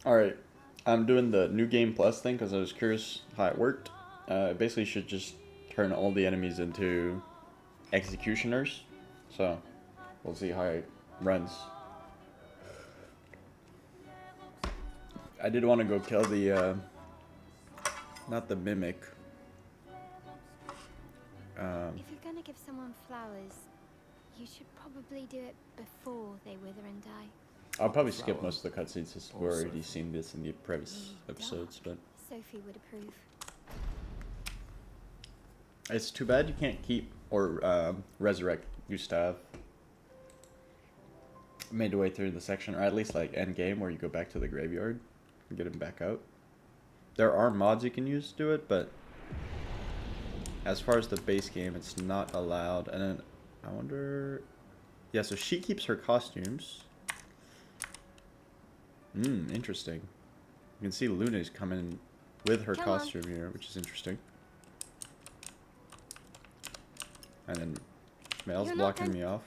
Alright, I'm doing the new game plus thing because I was curious how it worked. Basically should just turn all the enemies into executioners. So, we'll see how it runs. I did want to go kill the, not the mimic. If you're gonna give someone flowers, you should probably do it before they wither and die. I'll probably skip most of the cutscenes since we've already seen this in the previous episodes, but Sophie would approve. it's too bad you can't keep or resurrect Gustav made your way through the section, or at least like end game where you go back to the graveyard and get him back out. There are mods you can use to do it, but as far as the base game, it's not allowed. And then I wonder, yeah. So she keeps her costumes. Interesting. You can see Luna's coming with her costume here, which is interesting. And then Mel's blocking me off.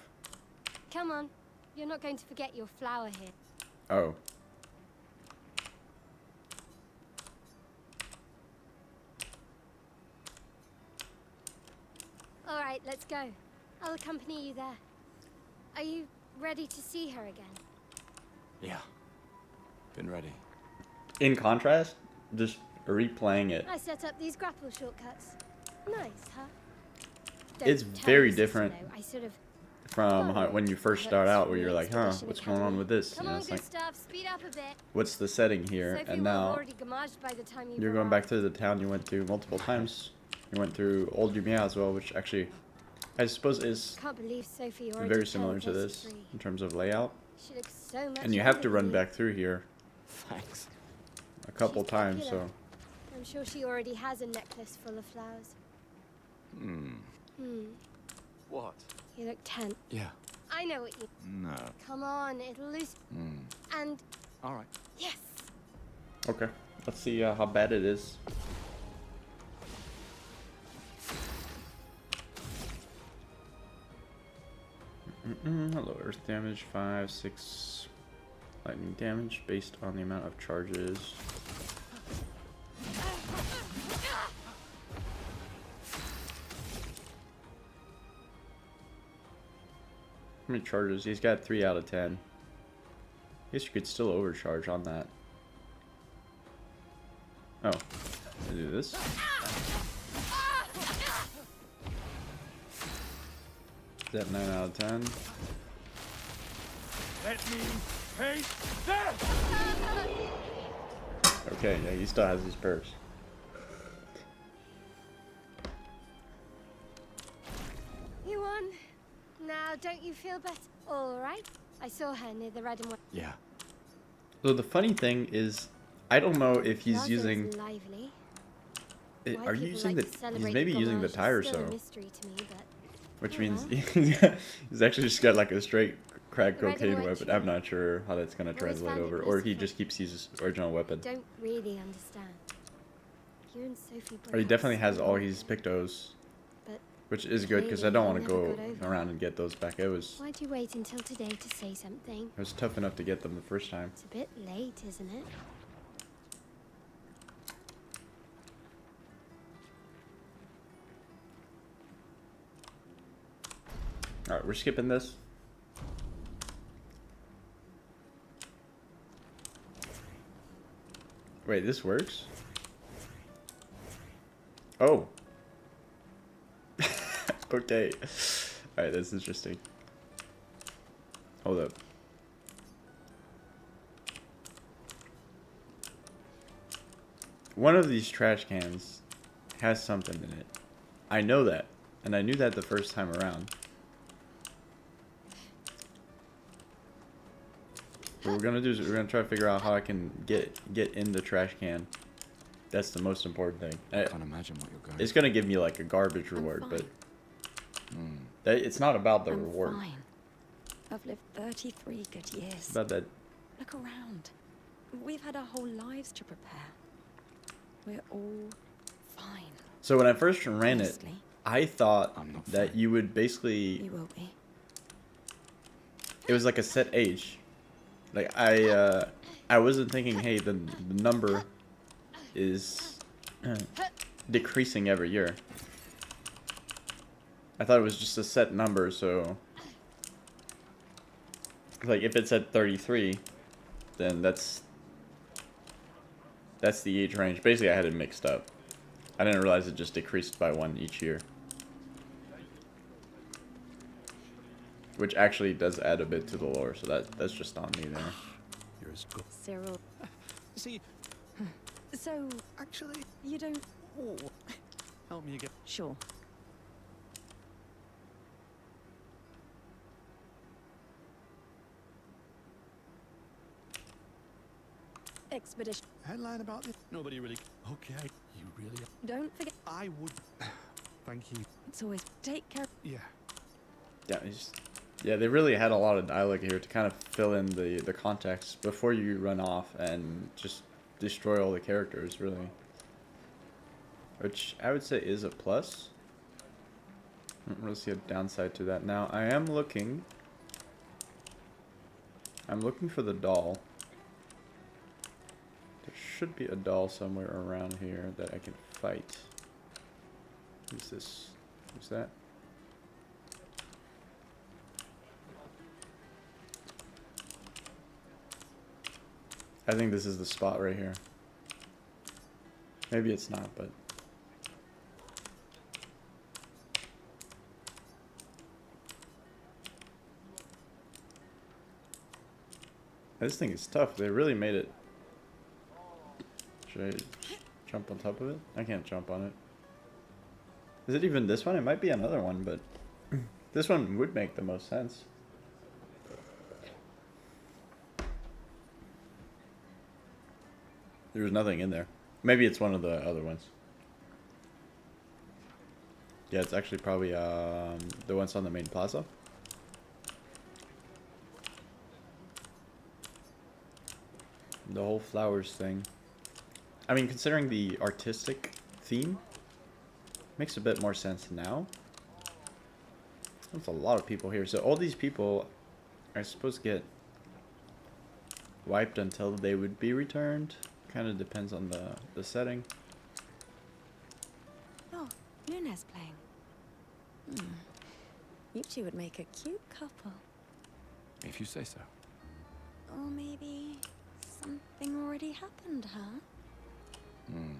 Come on, you're not going to forget your flower here. Oh. All right, let's go. I'll accompany you there. Are you ready to see her again? Yeah. Been ready. In contrast, just replaying it. I set up these grapple shortcuts. Nice, huh? It's Don't tell very your sister, different though. I sort of from when you first start out, where you're like, huh, Expedition what's going on Academy. with this? Come You know, on, it's like, Gustav, speed up a bit. what's the setting here? Sophie And will have now already gamaged by the time you're going back to the town you went to multiple times. You went through Old Yumia as well, which actually, I suppose, is Can't believe Sophie already very similar to turned this 33. in terms of layout. She looks so much And you have younger to than run you. back through here Thanks. a couple She's times, popular. so I'm sure she already has a necklace full of flowers. What? You look tense. Yeah. I know what you... No. Come on, it'll lose... And... All right. Yes! okay. Let's see how bad it is. Hello, earth damage 5, 6 lightning damage based on the amount of charges. How many charges? He's got 3 out of 10. I guess you could still overcharge on that. Oh, I do this. Is that 9 out of 10? Let me take this! Okay, yeah, he still has his perks. You won. Now, don't you feel better? All right. I saw her near the red and white. Yeah. So the funny thing is, I don't know if he's Plaza's using. lively. Why Are you people using like the? to He's celebrate maybe the using the Gomage is tire still a so, mystery to me, but which oh means well. he's actually just got like a straight crack The red and cocaine white weapon. tree. I'm not sure how that's gonna I've always translate found it over, or he beautiful. just keeps his original weapon. Don't really understand. You and Sophie Or he broke definitely up has so all long his ago, pictos, but which is good because I clearly don't you want to never go got over around and get those back. why'd you wait until today to say something? It was tough enough to get them the first time. It's a bit late, isn't it? All right, we're skipping this. Wait, this works? Oh. Okay. Alright, that's interesting. Hold up. One of these trash cans has something in it. I know that. And I knew that the first time around. What we're gonna do is we're gonna try to figure out how I can get in the trash can. That's the most important thing. I can't imagine what you're going It's gonna give me like a garbage reward, but it's not about the I'm reward. fine. I've lived 33 good years. It's about that. Look around. We've had our whole lives to prepare. We're all fine. So when I first ran it, Honestly, I thought I'm not that fine. you would basically. you will be. It was like a set age, Like I wasn't thinking, hey, the number is decreasing every year. I thought it was just a set number, so like if it's at 33, then that's the age range. Basically, I had it mixed up. I didn't realize it just decreased by 1 each year. Which actually does add a bit to the lore, so that's just on me there. You're as good. Cyril. See, So, actually, you don't... oh, help me again. Sure. Expedition. Headline about this. Nobody really. Okay, you really. Don't forget, I would. Thank you. it's always take care. Yeah. Yeah, they really had a lot of dialogue here to kind of fill in the context before you run off and just destroy all the characters, really. Which I would say is a plus. I don't really see a downside to that. Now, I'm looking for the doll. There should be a doll somewhere around here that I can fight. Who's this? Who's that? I think this is the spot right here. Maybe it's not, but... This thing is tough. They really made it... Should I jump on top of it? I can't jump on it. Is it even this one? It might be another one, but... This one would make the most sense. There's nothing in there. Maybe it's one of the other ones. Yeah, it's actually probably the ones on the main plaza. The whole flowers thing. I mean, considering the artistic theme, makes a bit more sense now. There's a lot of people here. So all these people are supposed to get wiped until they would be returned. Kind of depends on the setting. Oh, Nunez playing. You two would make a cute couple. If you say so. Or maybe something already happened, huh? Hmm.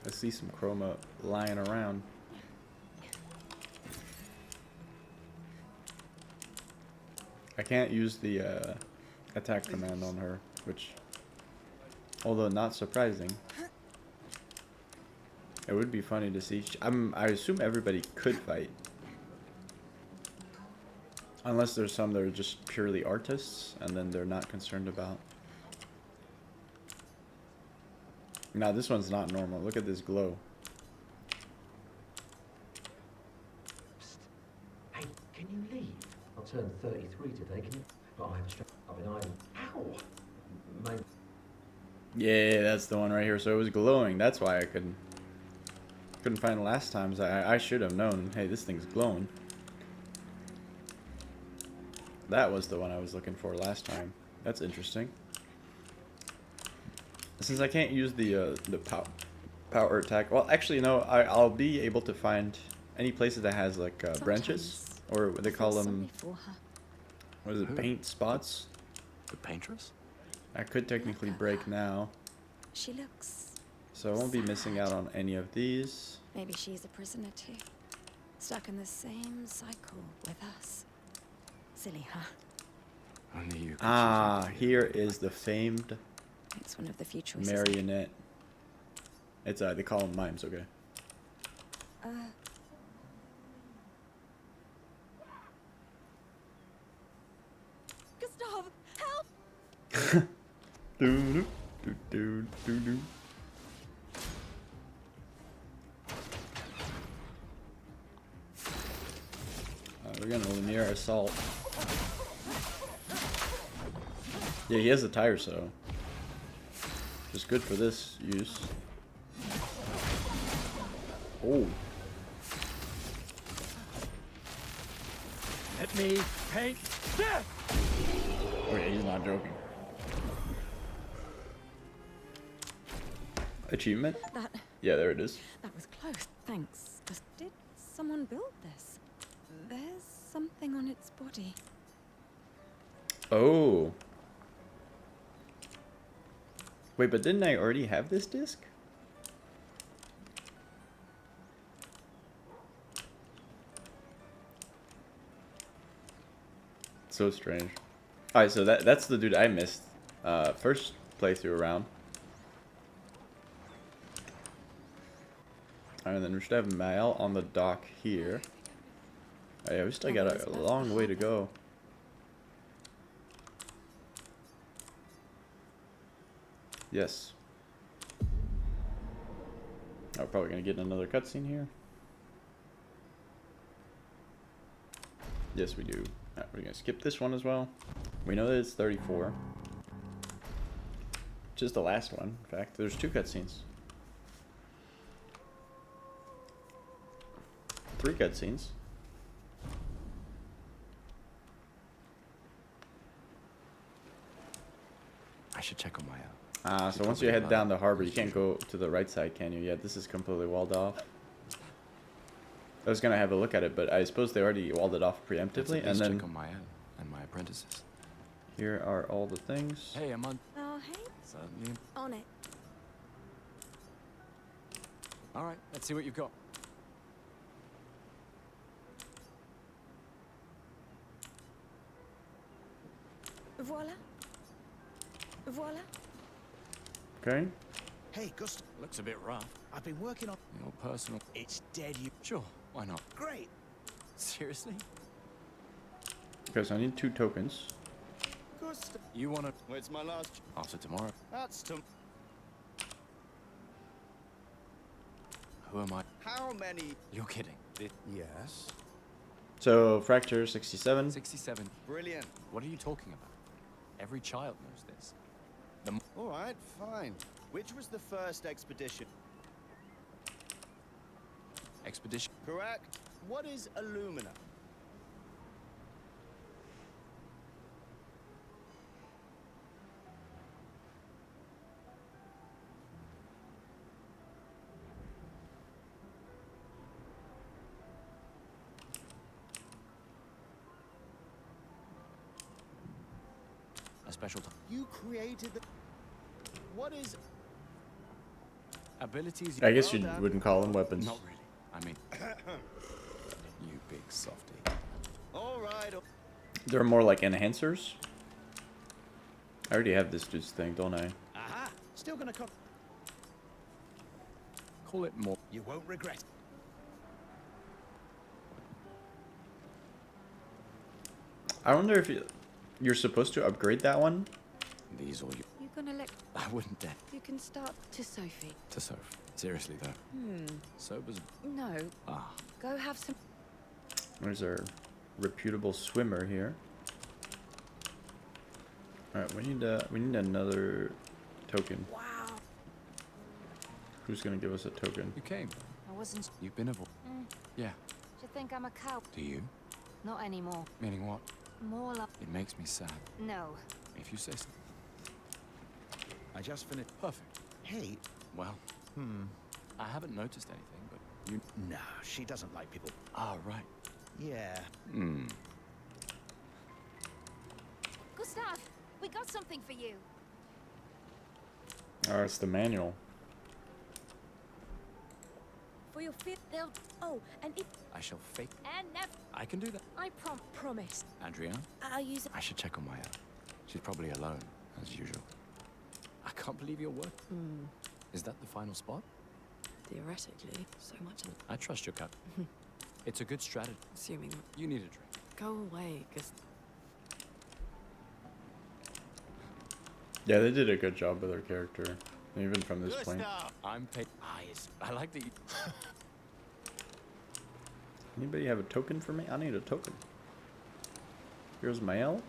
I see some chroma lying around. I can't use the attack command on her, which, although not surprising, it would be funny to see. I assume everybody could fight, unless there's some that are just purely artists, and then they're not concerned about. Now this one's not normal. Look at this glow. Psst. Hey, can you leave? I'll turn 33 today, can you? But I've been idle. Ow! Maybe. Yeah, that's the one right here. So it was glowing. That's why I couldn't find it last time. I should have known. Hey, this thing's glowing. That was the one I was looking for last time. That's interesting. Since I can't use the power attack, well, actually, no, I'll be able to find any places that has like branches, or what they call them. What is it? Paint spots. The paintress? I could technically break now, She looks... so I won't be missing out on any of these. Maybe she's a prisoner too. Stuck in the same cycle with us. Silly, huh? Only you. Ah, here is the famed It's one of the few choices. marionette. It's they call them mimes, okay. Gustav, help! Doo doo doo doo doo. We're gonna Lanier assault. Yeah, he has a tire, so just good for this use. Oh, Let me paint death! okay, he's not joking. Achievement? That Yeah, there it is. was close. Thanks. Did someone build this? There's something on its body. Oh. Wait, but didn't I already have this disc? So strange. Alright, so that's the dude I missed. First playthrough around. And then we should have Mael on the dock here. Oh, yeah, we still got a long way to go. Yes. Oh, we're probably gonna get another cutscene here. Yes, we do. Alright, we're gonna skip this one as well. We know that it's 34. Which is the last one, in fact. There's 2 cutscenes. 3 cutscenes. I should check on my own. So once you head down the harbor, you can't go to the right side, can you? Yeah, this is completely walled off. I was gonna have a look at it, but I suppose they already walled it off preemptively, and then check on my own and my apprentices. here are all the things. Hey, I'm on. Oh, hey. Certainly. On it. All right, let's see what you've got. Voila. Voila. Okay. Hey, Gustav, Looks a bit rough. I've been working on... Your personal. It's dead, you... Sure, why not? Great! Seriously? Okay, so I need 2 tokens. Gustav... You wanna? Where's my last... After tomorrow. That's to... Who am I? How many... You're kidding. Yes? So, Fracture 67. 67. Brilliant. What are you talking about? Every child knows this. All right, fine. Which was the first expedition? Expedition. Correct. What is Illumina? A special time. You created the... What is... Abilities. I guess Well you done. wouldn't call them weapons. Not really. I mean, you big softy. All right. They're more like enhancers. I already have this dude's thing, don't I? Aha! Still gonna come... Call it more. You won't regret. I wonder if you're supposed to upgrade that one. These all you. You gonna let... I wouldn't dare. You can start to Sophie. To Soph. Seriously though. Sober's. No. Ah. Go have some... There's our reputable swimmer here. Alright, we need another token. Wow. Who's gonna give us a token? You came. I wasn't. You've been a vo- Yeah. Do you think I'm a cow? Do you? Not anymore. Meaning what? More like... It makes me sad. No. If you say so. I just finished... Perfect. Hey. Well. I haven't noticed anything, but you. Nah, she doesn't like people. Ah, right. Yeah. Gustav, we got something for you. Oh, it's the manual. For your fifth... They'll... Oh, and if... I shall fake. And never... I can do that. I Promise. Adrienne? I'll use it. I should check on my own. She's probably alone, as usual. I can't believe your work. Is that the final spot? Theoretically, so much of it. I trust your cut. It's a good strategy. Assuming... You need a drink. Go away, because... Yeah, they did a good job with their character, even from this point. I'm paid. Eyes. I like that you. Anybody have a token for me? I need a token. Here's Mael.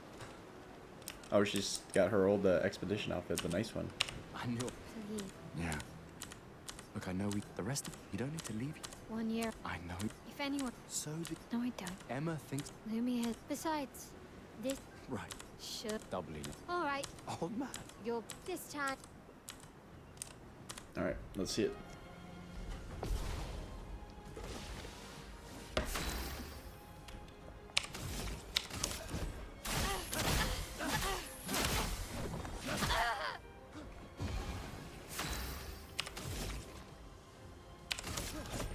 Oh, she's got her old expedition outfit, the nice one. I knew. Please. Yeah. Look, I know the rest of you don't need to leave. 1 year. I know. If anyone. So did No, I don't. Emma thinks. Lumia has. Besides, this Right. should. Doubly. All right. Old man. You're this time. All right, let's see it.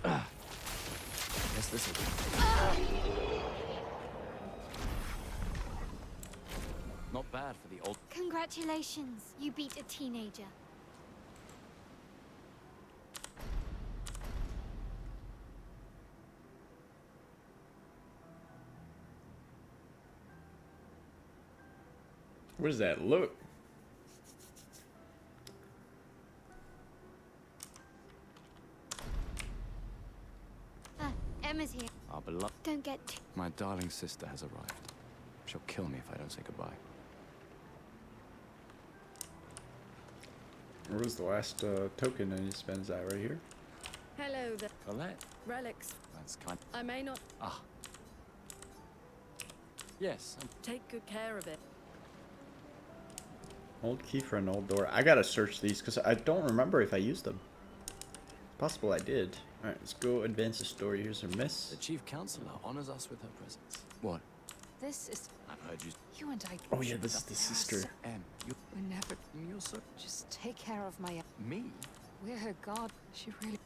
Guess this will do. Not bad for the old. Congratulations. You beat a teenager. What does that look? Emma's here. Our beloved. Don't get too. My darling sister has arrived. She'll kill me if I don't say goodbye. Where was the last token? And he spends that right here. Hello there. Colette. Relics. That's kind. I may not Ah. Yes. take good care of it. Old key for an old door. I gotta search these because I don't remember if I used them. Possible I did. All right, let's go advance the story. Here's her miss. The chief counselor honors us with her presence. What? This is I've heard you. you and I. Oh yeah, this is the sister. Em, you. We're never. You're so. Just take care of my. Me? We're her god. She really.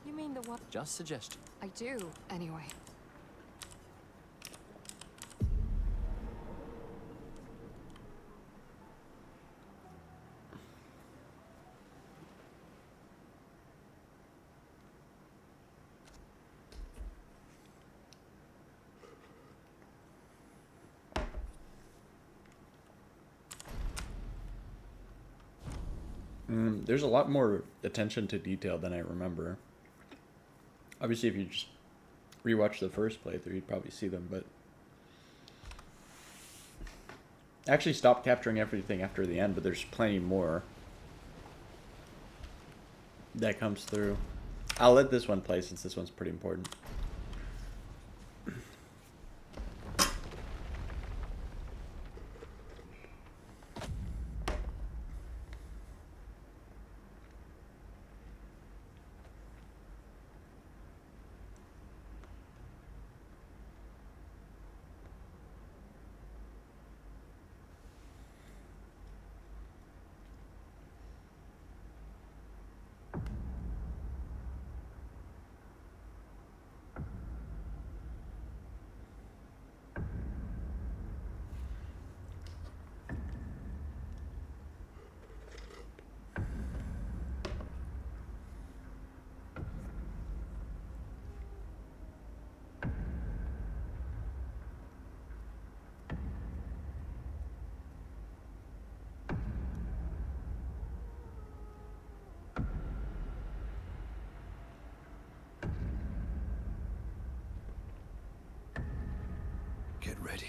You mean the one? Just suggestion. I do. Anyway. There's a lot more attention to detail than I remember. Obviously, if you just rewatch the first playthrough, you'd probably see them, but I actually stopped capturing everything after the end, but there's plenty more that comes through. I'll let this one play since this one's pretty important. Get ready.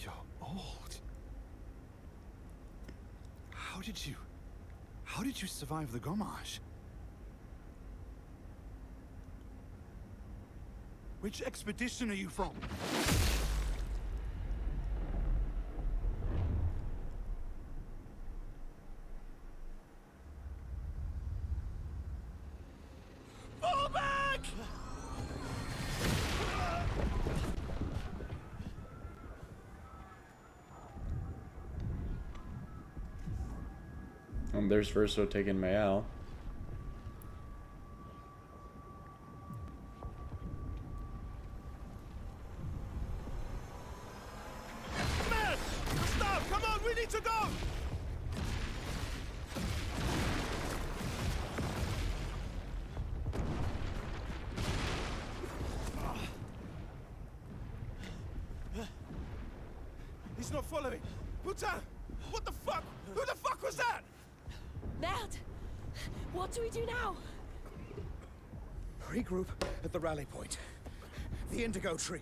You're old. How did you survive the Gomage? Which expedition are you from? Fall back! There's Verso taking Mayal. Man! Stop! Come on, we need to go! He's not following. Putain! What the fuck? Who the fuck was that? Merde! What do we do now? Regroup at the rally point. The Indigo Tree.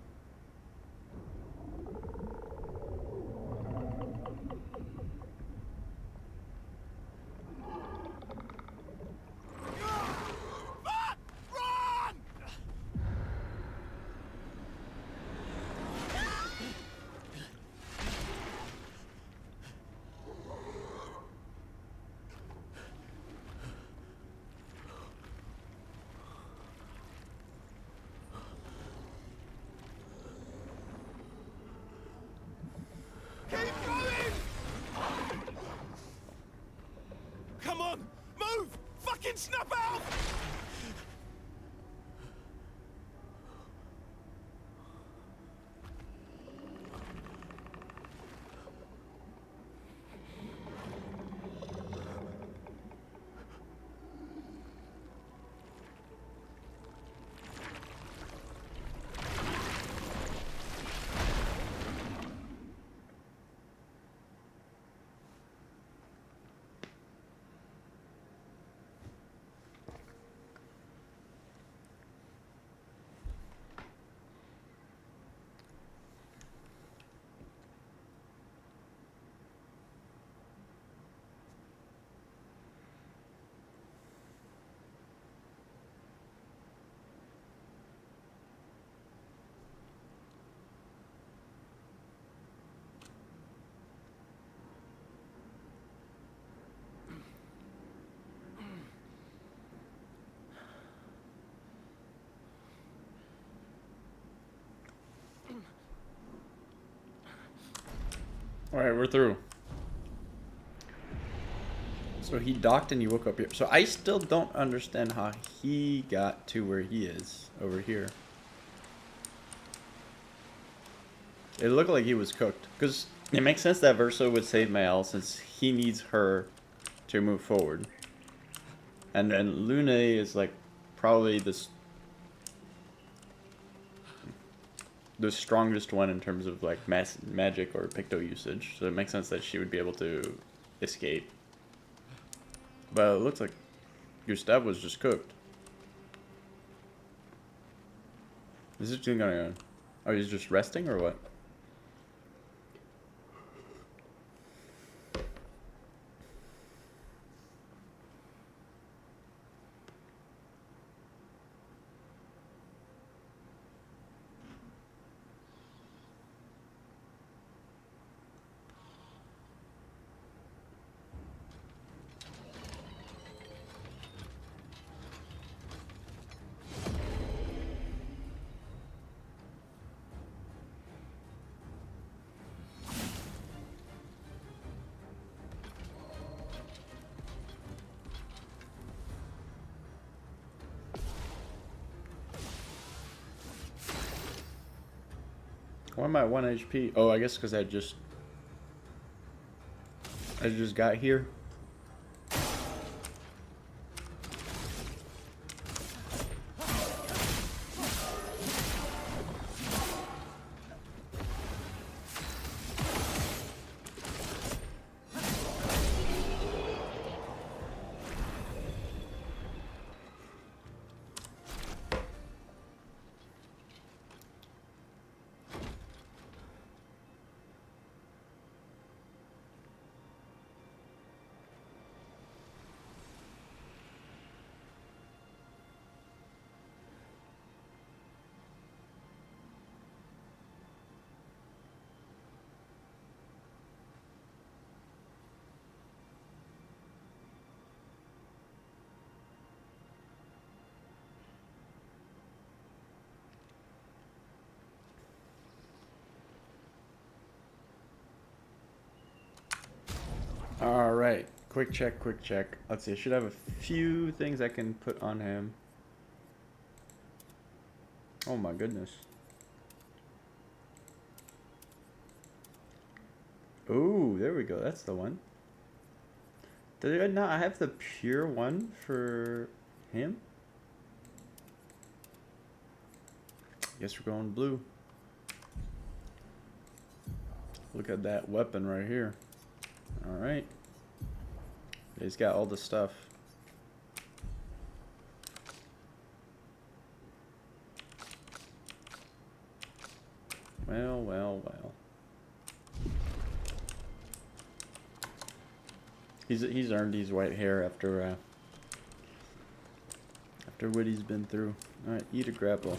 Fuck! Run! Keep going! Come on! Move! Fucking snap out! Alright, we're through. So he docked and you woke up here. So I still don't understand how he got to where he is over here. It looked like he was cooked. Because it makes sense that Verso would save Mael since he needs her to move forward. And then Lune is like probably the strongest one in terms of like magic or Picto usage. So it makes sense that she would be able to escape. But it looks like Gustav was just cooked. Is it gonna... Oh, he's just resting or what? Why am I at 1 HP? Oh, I guess because I just got here. Alright, quick check. Let's see, I should have a few things I can put on him. Oh my goodness. Oh, there we go, that's the one. Did I not have the pure one for him? Guess we're going blue. Look at that weapon right here. Alright. He's got all the stuff. Well, well, well. He's earned his white hair after what he's been through. Alright, eat a grapple.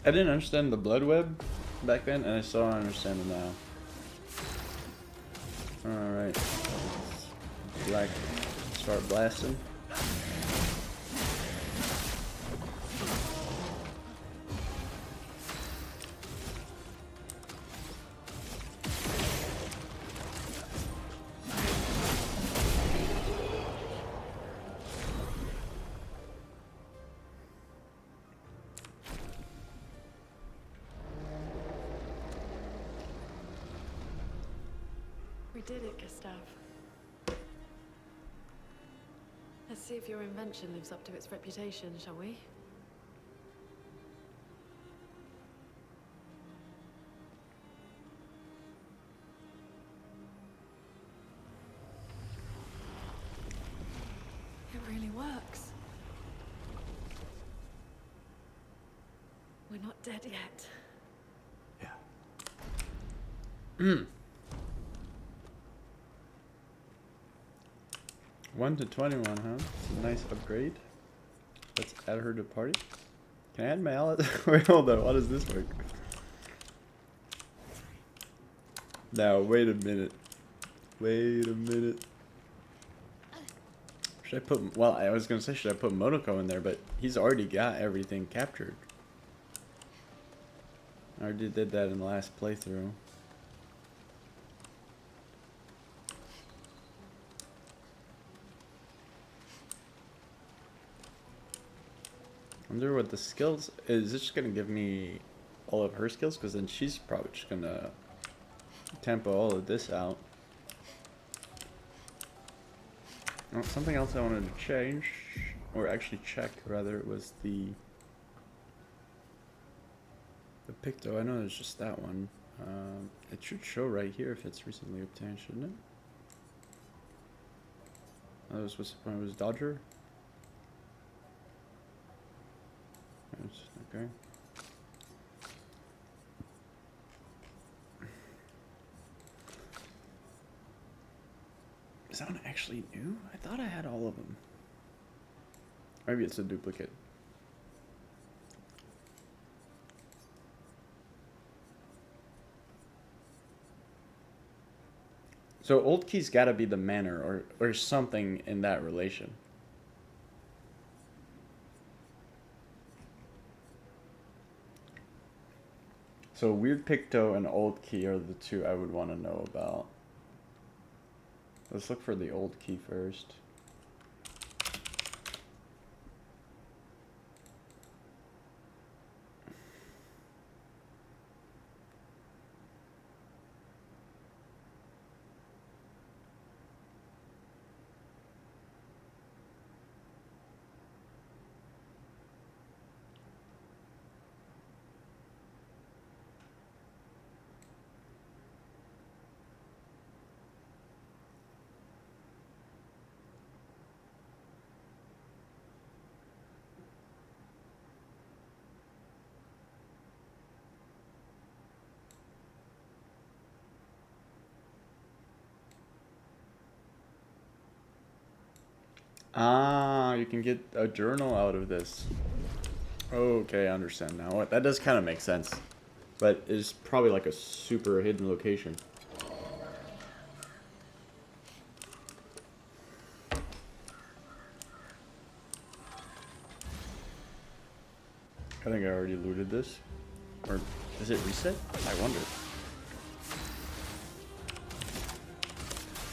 I didn't understand the blood web back then, and I still don't understand it now. Alright. Black. Start blasting. We did it, Gustav. Let's see if your invention lives up to its reputation, shall we? It really works. We're not dead yet. Yeah. 1 to 21, huh? It's a nice upgrade. Let's add her to party. Can I add my ally? Wait, hold on. How does this work? Now, wait a minute. Wait a minute. Should I put... Well, I was going to say, should I put Monoko in there? But he's already got everything captured. I already did that in the last playthrough. I wonder what the skills... Is this just going to give me all of her skills? Because then she's probably just going to tempo all of this out. Oh, something else I wanted to change, or actually check rather, was the Picto. I know there's just that one. It should show right here if it's recently obtained, shouldn't it? That was what's the point? It was Dodger? Okay. Is that one actually new? I thought I had all of them. Maybe it's a duplicate. So Old Key's gotta be the manor or something in that relation. So Weird Picto and Old Key are the two I would want to know about. Let's look for the Old Key first. Ah, you can get a journal out of this. Okay, I understand now. That does kind of make sense. But it's probably like a super hidden location. I think I already looted this. Or does it reset? I wonder.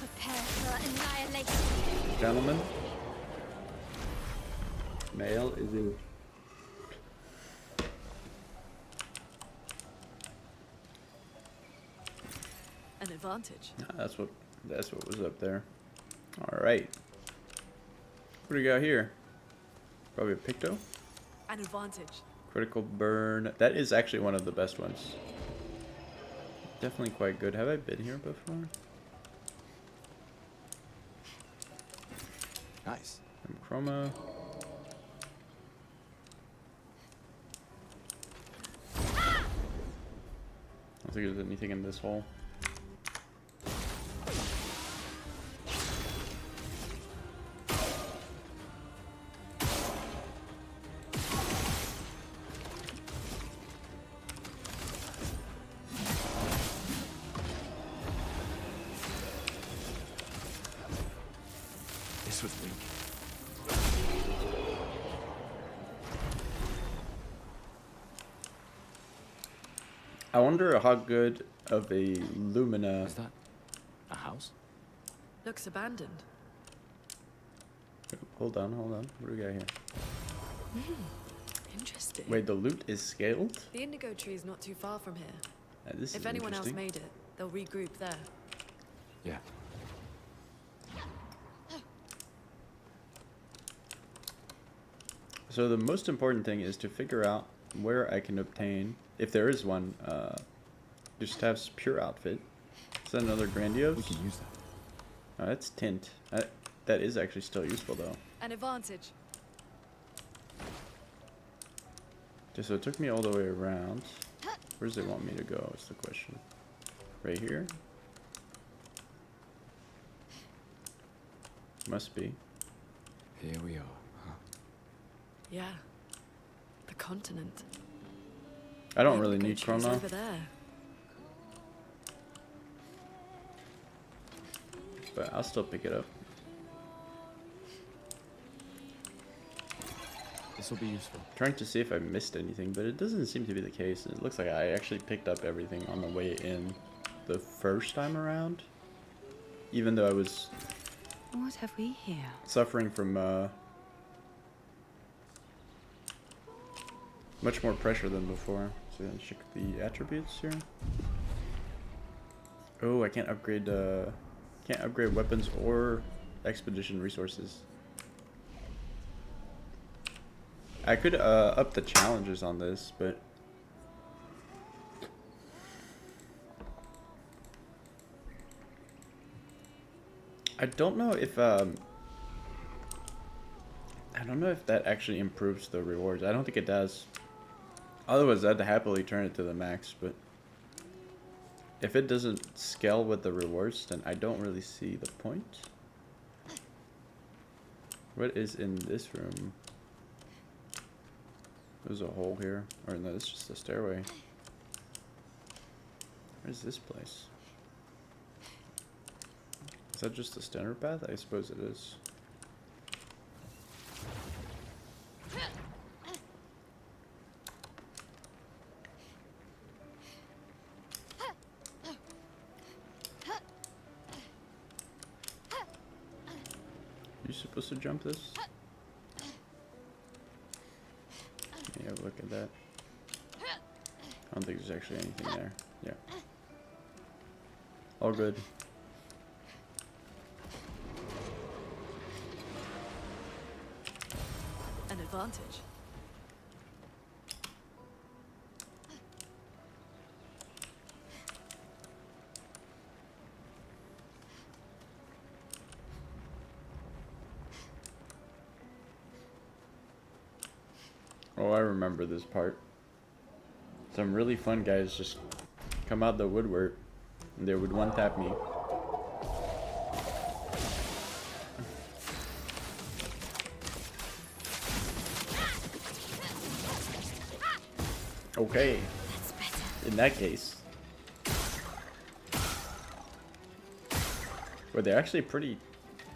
Prepare for annihilation. Gentlemen. Mail is in. An advantage. Ah, that's what was up there. Alright. What do we got here? Probably a Picto? An advantage. Critical burn. That is actually one of the best ones. Definitely quite good. Have I been here before? Nice. Chroma. I don't think there's anything in this hole. This was weak. I wonder how good of a Lumina. Is that a house? Looks abandoned. Hold on. What do we got here? Interesting. Wait, the loot is scaled? The indigo tree is not too far from here. This If is anyone else interesting. made it, they'll regroup there. Yeah. So the most important thing is to figure out where I can obtain, if there is one, just have pure outfit. Is that another grandiose? We can use that. Oh, that's tint. That is actually still useful though. An advantage. Okay, so it took me all the way around. Where does it want me to go is the question. Right here? Must be. Here we are, huh? Yeah. The continent. I don't The really indigo need tree's chroma. over there. But I'll still pick it up. This will be useful. Trying to see if I missed anything, but it doesn't seem to be the case. It looks like I actually picked up everything on the way in the first time around. Even though I was What have we here? suffering from much more pressure than before. So let's check the attributes here. Oh, I can't upgrade weapons or expedition resources. I could up the challenges on this, but I don't know if that actually improves the rewards. I don't think it does. Otherwise, I'd happily turn it to the max, but if it doesn't scale with the rewards, then I don't really see the point. What is in this room? There's a hole here. Or no, it's just a stairway. Where's this place? Is that just a standard path? I suppose it is. You supposed to jump this? Yeah, look at that. I don't think there's actually anything there. Yeah. All good. An advantage. Oh, I remember this part. Some really fun guys just come out the woodwork and they would one-tap me. Okay. That's better. In that case. But they're actually pretty...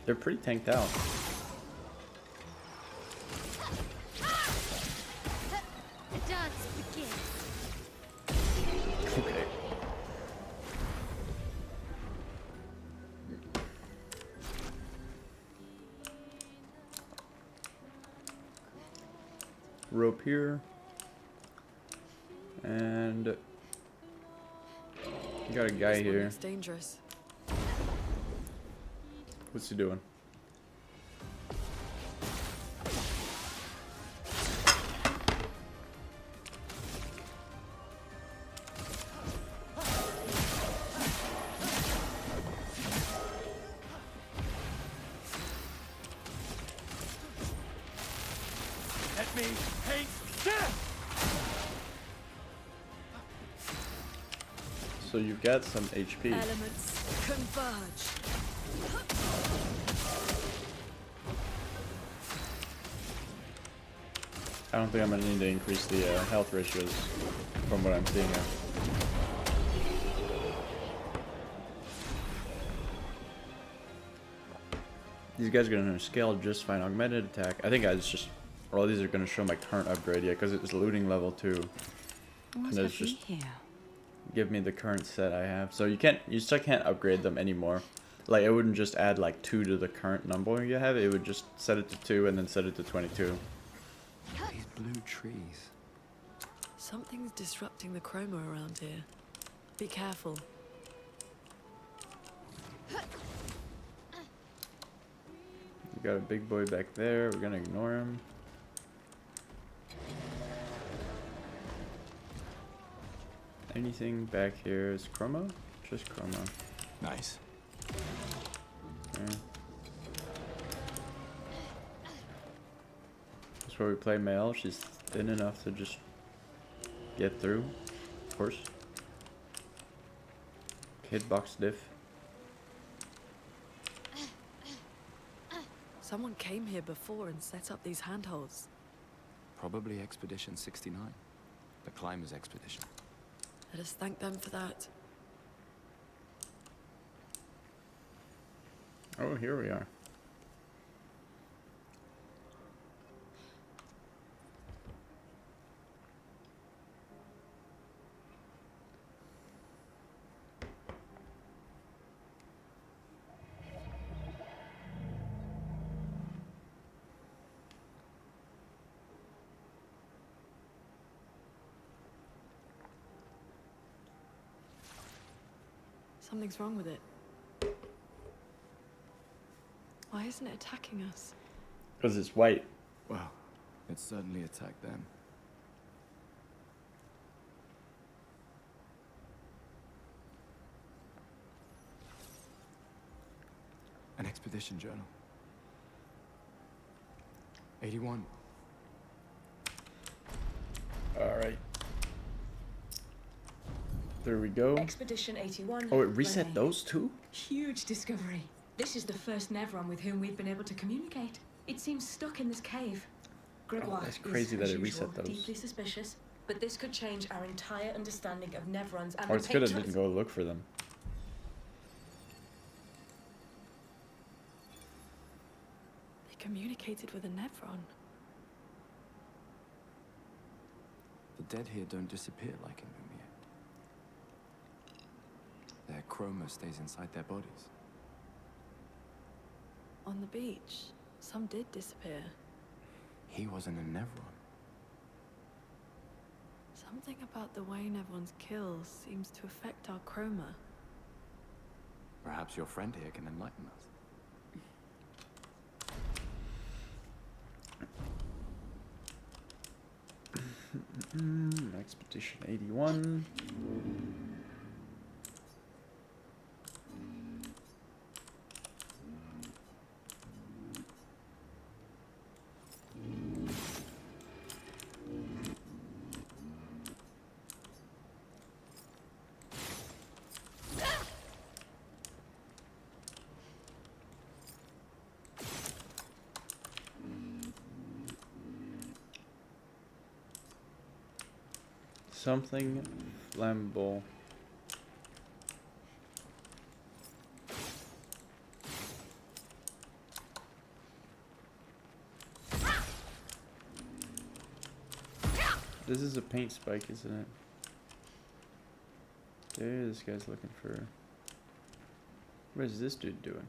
They're pretty tanked out. The dance begins. Okay. Rope here. And... Got a guy This one here. looks dangerous. What's he doing? Let me take death! So you've got some HP. Elements converge. I don't think I'm gonna need to increase the health ratios from what I'm seeing now. These guys are gonna scale just fine. Augmented attack. I think it's just all these are gonna show my current upgrade, yeah, because it's looting level 2. What And have it's we just here? give me the current set I have. So you still can't upgrade them anymore. Like it wouldn't just add like 2 to the current number you have. It would just set it to 2 and then set it to 22. These blue trees. Something's disrupting the chroma around here. Be careful. We got a big boy back there. We're gonna ignore him. Anything back here is chroma? Just chroma. Nice. Okay. That's where we play Mel. She's thin enough to just get through, of course. Hitbox diff. Someone came here before and set up these handholds. Probably Expedition 69. The Climbers Expedition. Let us thank them for that. Oh, here we are. Something's wrong with it. Why isn't it attacking us? Because it's white. Well, it certainly attacked them. An expedition journal. 81. Alright. There we go. Expedition 81. Oh, it reset Renee. those two? Huge discovery. This is the first Nevron with whom we've been able to communicate. It seems stuck in this cave. Gregoire that's crazy is, that as it usual, reset those. deeply suspicious, but this could change our entire understanding of Nevrons and Or the it's good I patrons. didn't go look for them. They communicated with a Nevron. The dead here don't disappear like in Lumiere. Their chroma stays inside their bodies. On the beach, some did disappear. He wasn't a Nevron. Something about the way Nevrons kill seems to affect our chroma. Perhaps your friend here can enlighten us. Expedition 81. Something flammable. This is a paint spike, isn't it? There, this guy's looking for... What is this dude doing?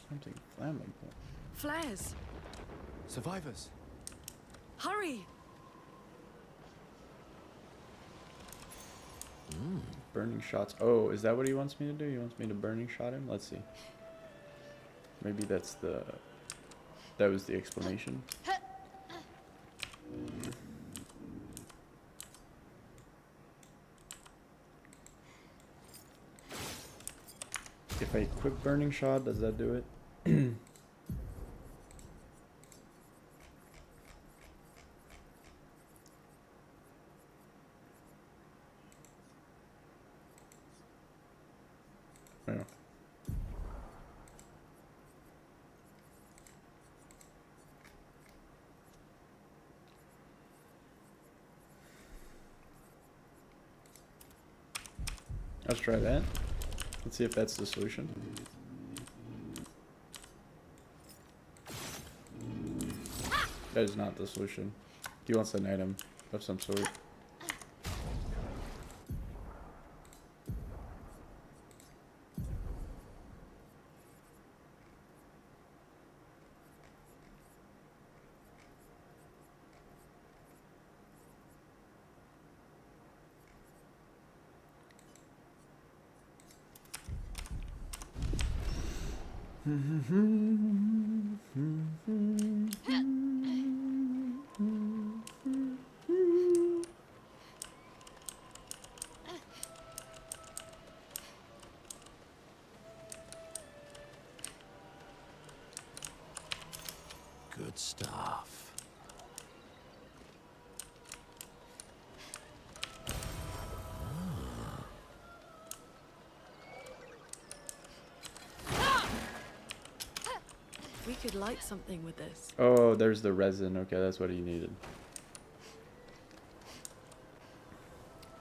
Something flammable. Flares! Survivors. Hurry! Burning shots. Oh, is that what he wants me to do? He wants me to burning shot him? Let's see. Maybe that's the... That was the explanation. If I equip burning shot, does that do it? Yeah. Let's try that. Let's see if that's the solution. That is not the solution. He wants an item of some sort. Good stuff. We could light something with this. Oh, there's the resin. Okay, that's what he needed.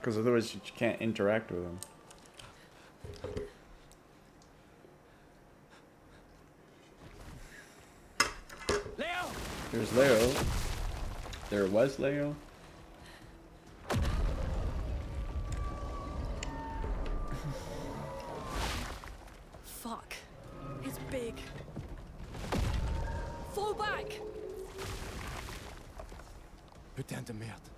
Because otherwise you can't interact with him. Leo! There's Leo. There was Leo. Fuck. It's big. Fall back! Putain de merde.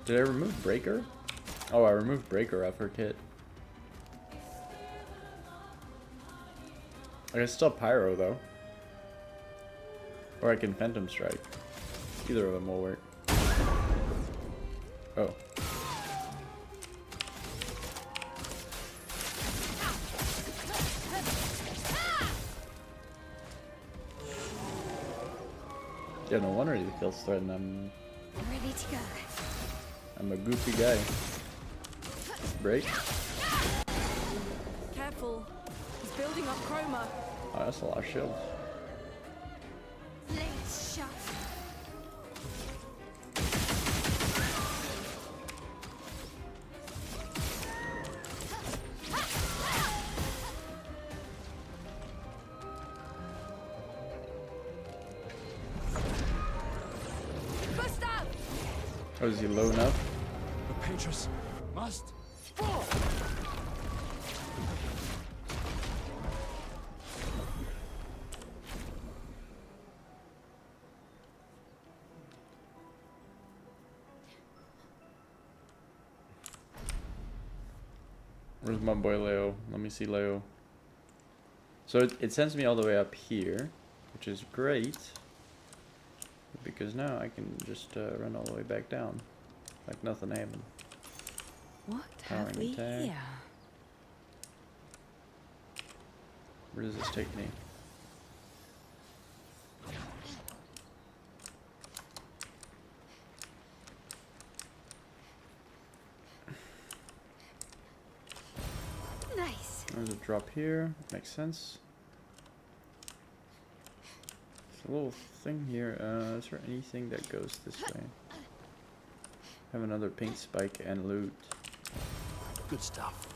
Did I remove Breaker? Oh, I removed Breaker off her kit. I can still Pyro though. Or I can Phantom Strike. Either of them will work. Oh. Yeah, no wonder he kills threaten. I'm ready to go. I'm a goofy guy. Break. Careful. He's building up chroma. Oh, that's a lot of shields. Blades shut. Gustav! Oh, is he low enough? The Petrus must. Where's my boy Leo? Let me see Leo. So it sends me all the way up here, which is great. Because now I can just run all the way back down. Like nothing happened. What Powering have we attack. here? Where does this take me? Nice. There's a drop here. Makes sense. There's a little thing here. Is there anything that goes this way? Have another paint spike and loot. Good stuff.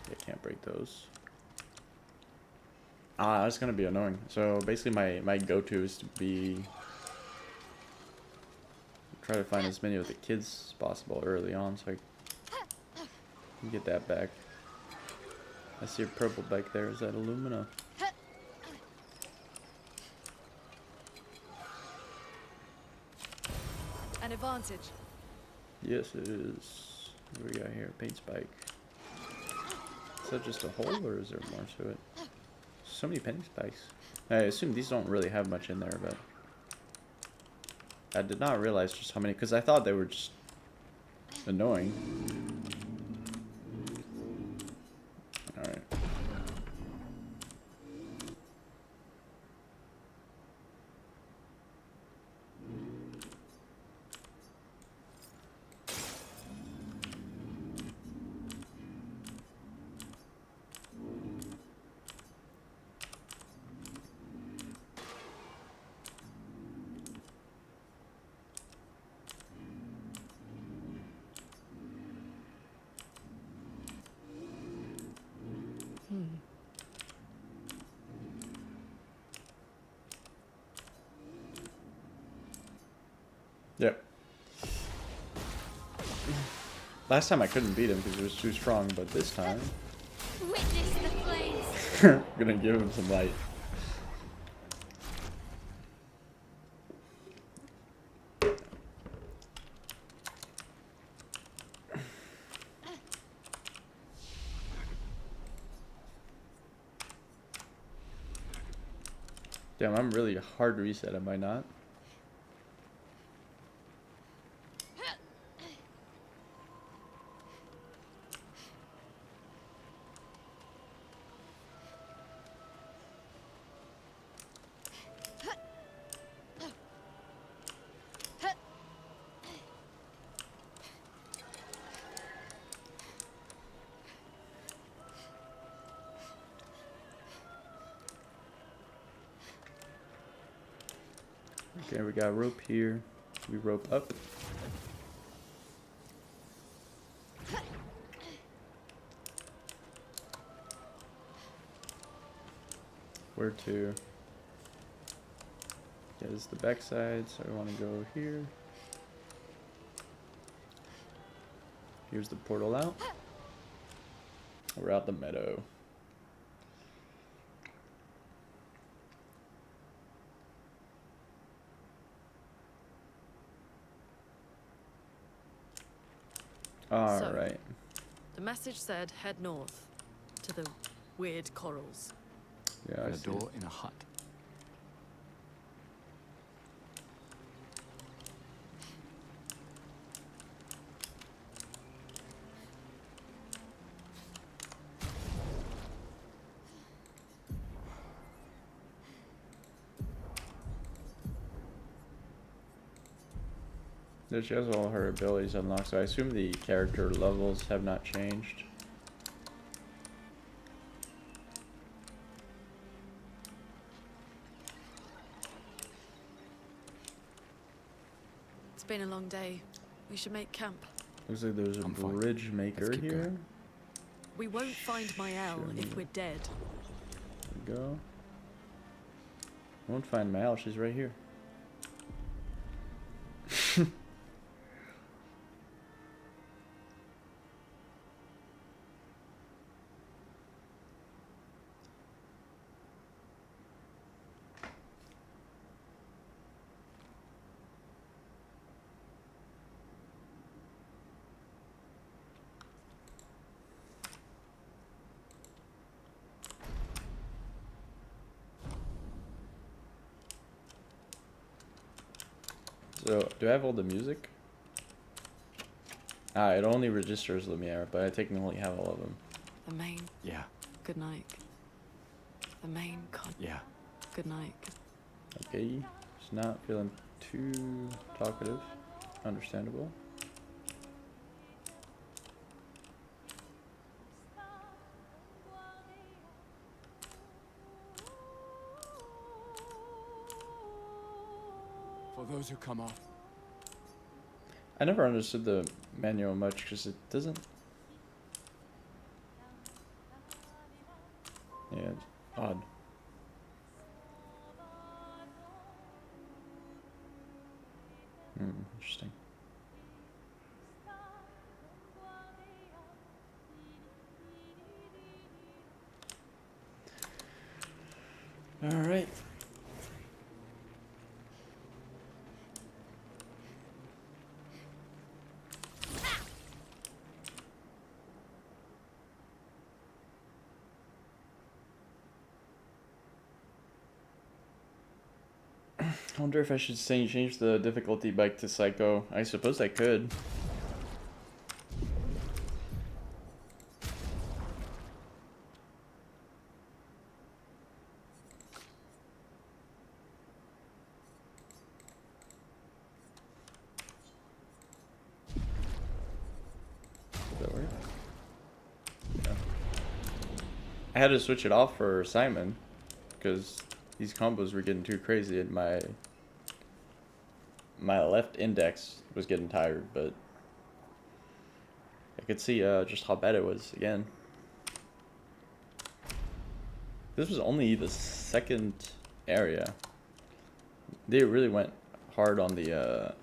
Yeah, can't break those. Ah, that's gonna be annoying. So basically my go-to is to be try to find as many of the kids as possible early on so I can get that back. I see a purple back there. Is that Illumina? An advantage. Yes, it is. What do we got here? Paint spike. Is that just a hole or is there more to it? So many paint spikes. I assume these don't really have much in there, but I did not realize just how many, because I thought they were just annoying. Alright. Yep. Last time I couldn't beat him because he was too strong, but this time Witness the flames. I'm gonna give him some light. Damn, I'm really hard reset, am I not? Okay, we got rope here. We rope up. Where to? Yeah, this is the back side, so I want to go here. Here's the portal out. We're out the meadow. All right. The message said head north to the weird corals. Yeah, I A see. door in a hut. Yeah, she has all her abilities unlocked, so I assume the character levels have not changed. It's been a long day. We should make camp. Looks like there's a I'm fine. bridge maker Let's keep here. going. We won't find Mael if Sure. we're dead. There we go. I won't find Mal, she's right here. So, do I have all the music? Ah, it only registers Lumiere, but I technically have all of them. The main. Yeah. Good night. the main con. Yeah. Good night. Okay, just not feeling too talkative. Understandable. For those who come off. I never understood the manual much because it doesn't. Yeah, it's odd. Interesting. All right. I wonder if I should change the difficulty back to Psycho. I suppose I could. Does that work? Yeah. I had to switch it off for Simon because these combos were getting too crazy and my left index was getting tired, but I could see just how bad it was again. This was only the second area. They really went hard on the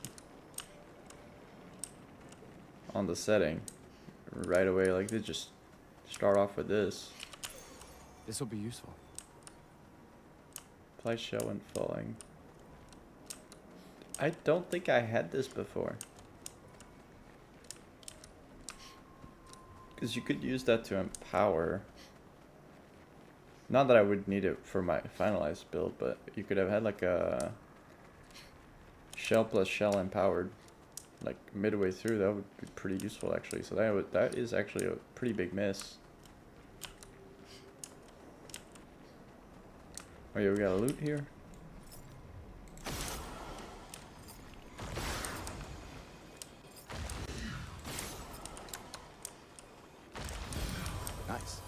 setting right away. Like they just start off with this. This will be useful. Apply shell when falling. I don't think I had this before. Because you could use that to empower. Not that I would need it for my finalized build, but you could have had like a shell plus shell empowered. Like midway through, that would be pretty useful actually. So that is actually a pretty big miss. Oh yeah, we got a loot here. Nice.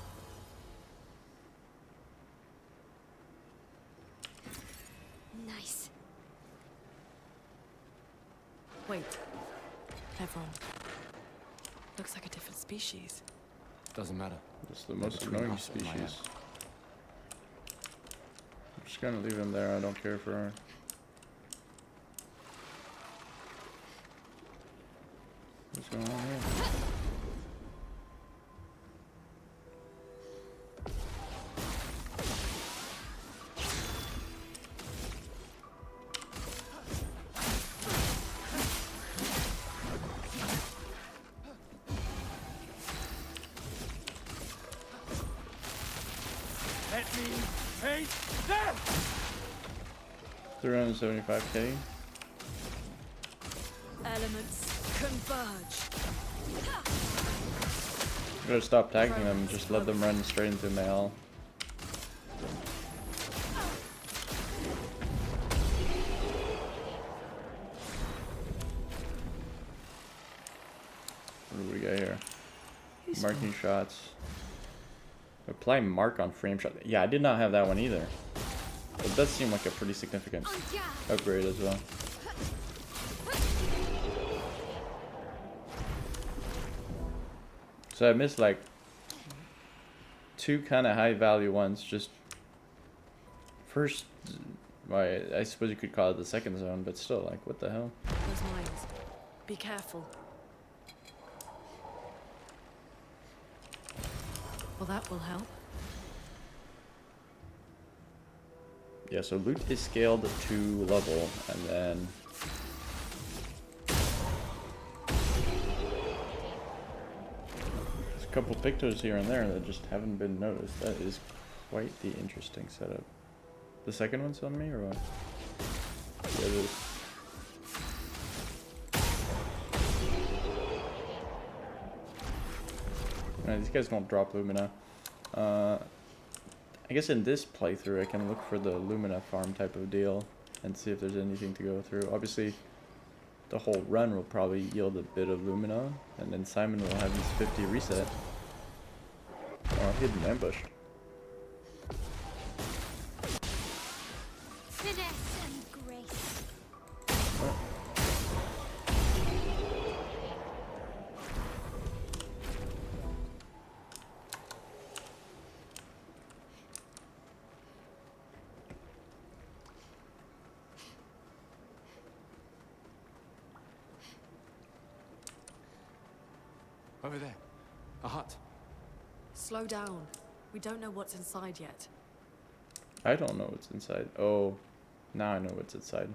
Nice. Wait. Everyone. Looks like a different species. Doesn't matter. It's the most between annoying us and my species. I'm just gonna leave him there. I don't care for her. What's going on here? Let me face them! 375k. Elements converge. Gotta stop tagging them. Just let them run straight into Mael. What do we got here? Marking shots. Apply mark on frame shot. Yeah, I did not have that one either. It does seem like a pretty significant upgrade as well. So I missed like two kind of high value ones. Just first, well, I suppose you could call it the second zone, but still, like, what the hell? Those mines. Be careful. Well, that will help. Yeah, so loot is scaled to level, and then there's a couple pictos here and there that just haven't been noticed. That is quite the interesting setup. The second one's on me, or what? Yeah, it is. Alright, these guys don't drop Lumina. I I guess in this playthrough I can look for the Lumina farm type of deal and see if there's anything to go through. Obviously, the whole run will probably yield a bit of Lumina, and then Simon will have his 50 reset. Oh, hidden ambush. Finesse and grace. Oh. Over there. A hut. Slow down. We don't know what's inside yet. I don't know what's inside. Oh, now I know what's inside.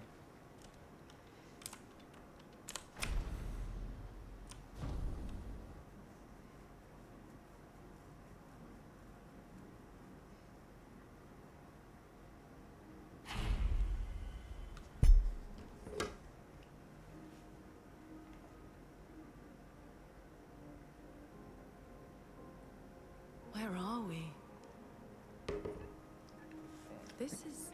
Where are we? This is...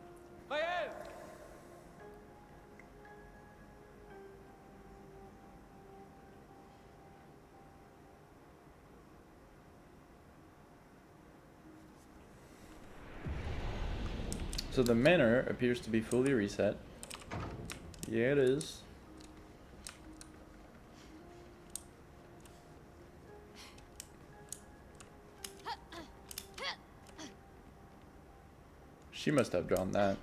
So the manor appears to be fully reset. Yeah, it is. She must have drawn that.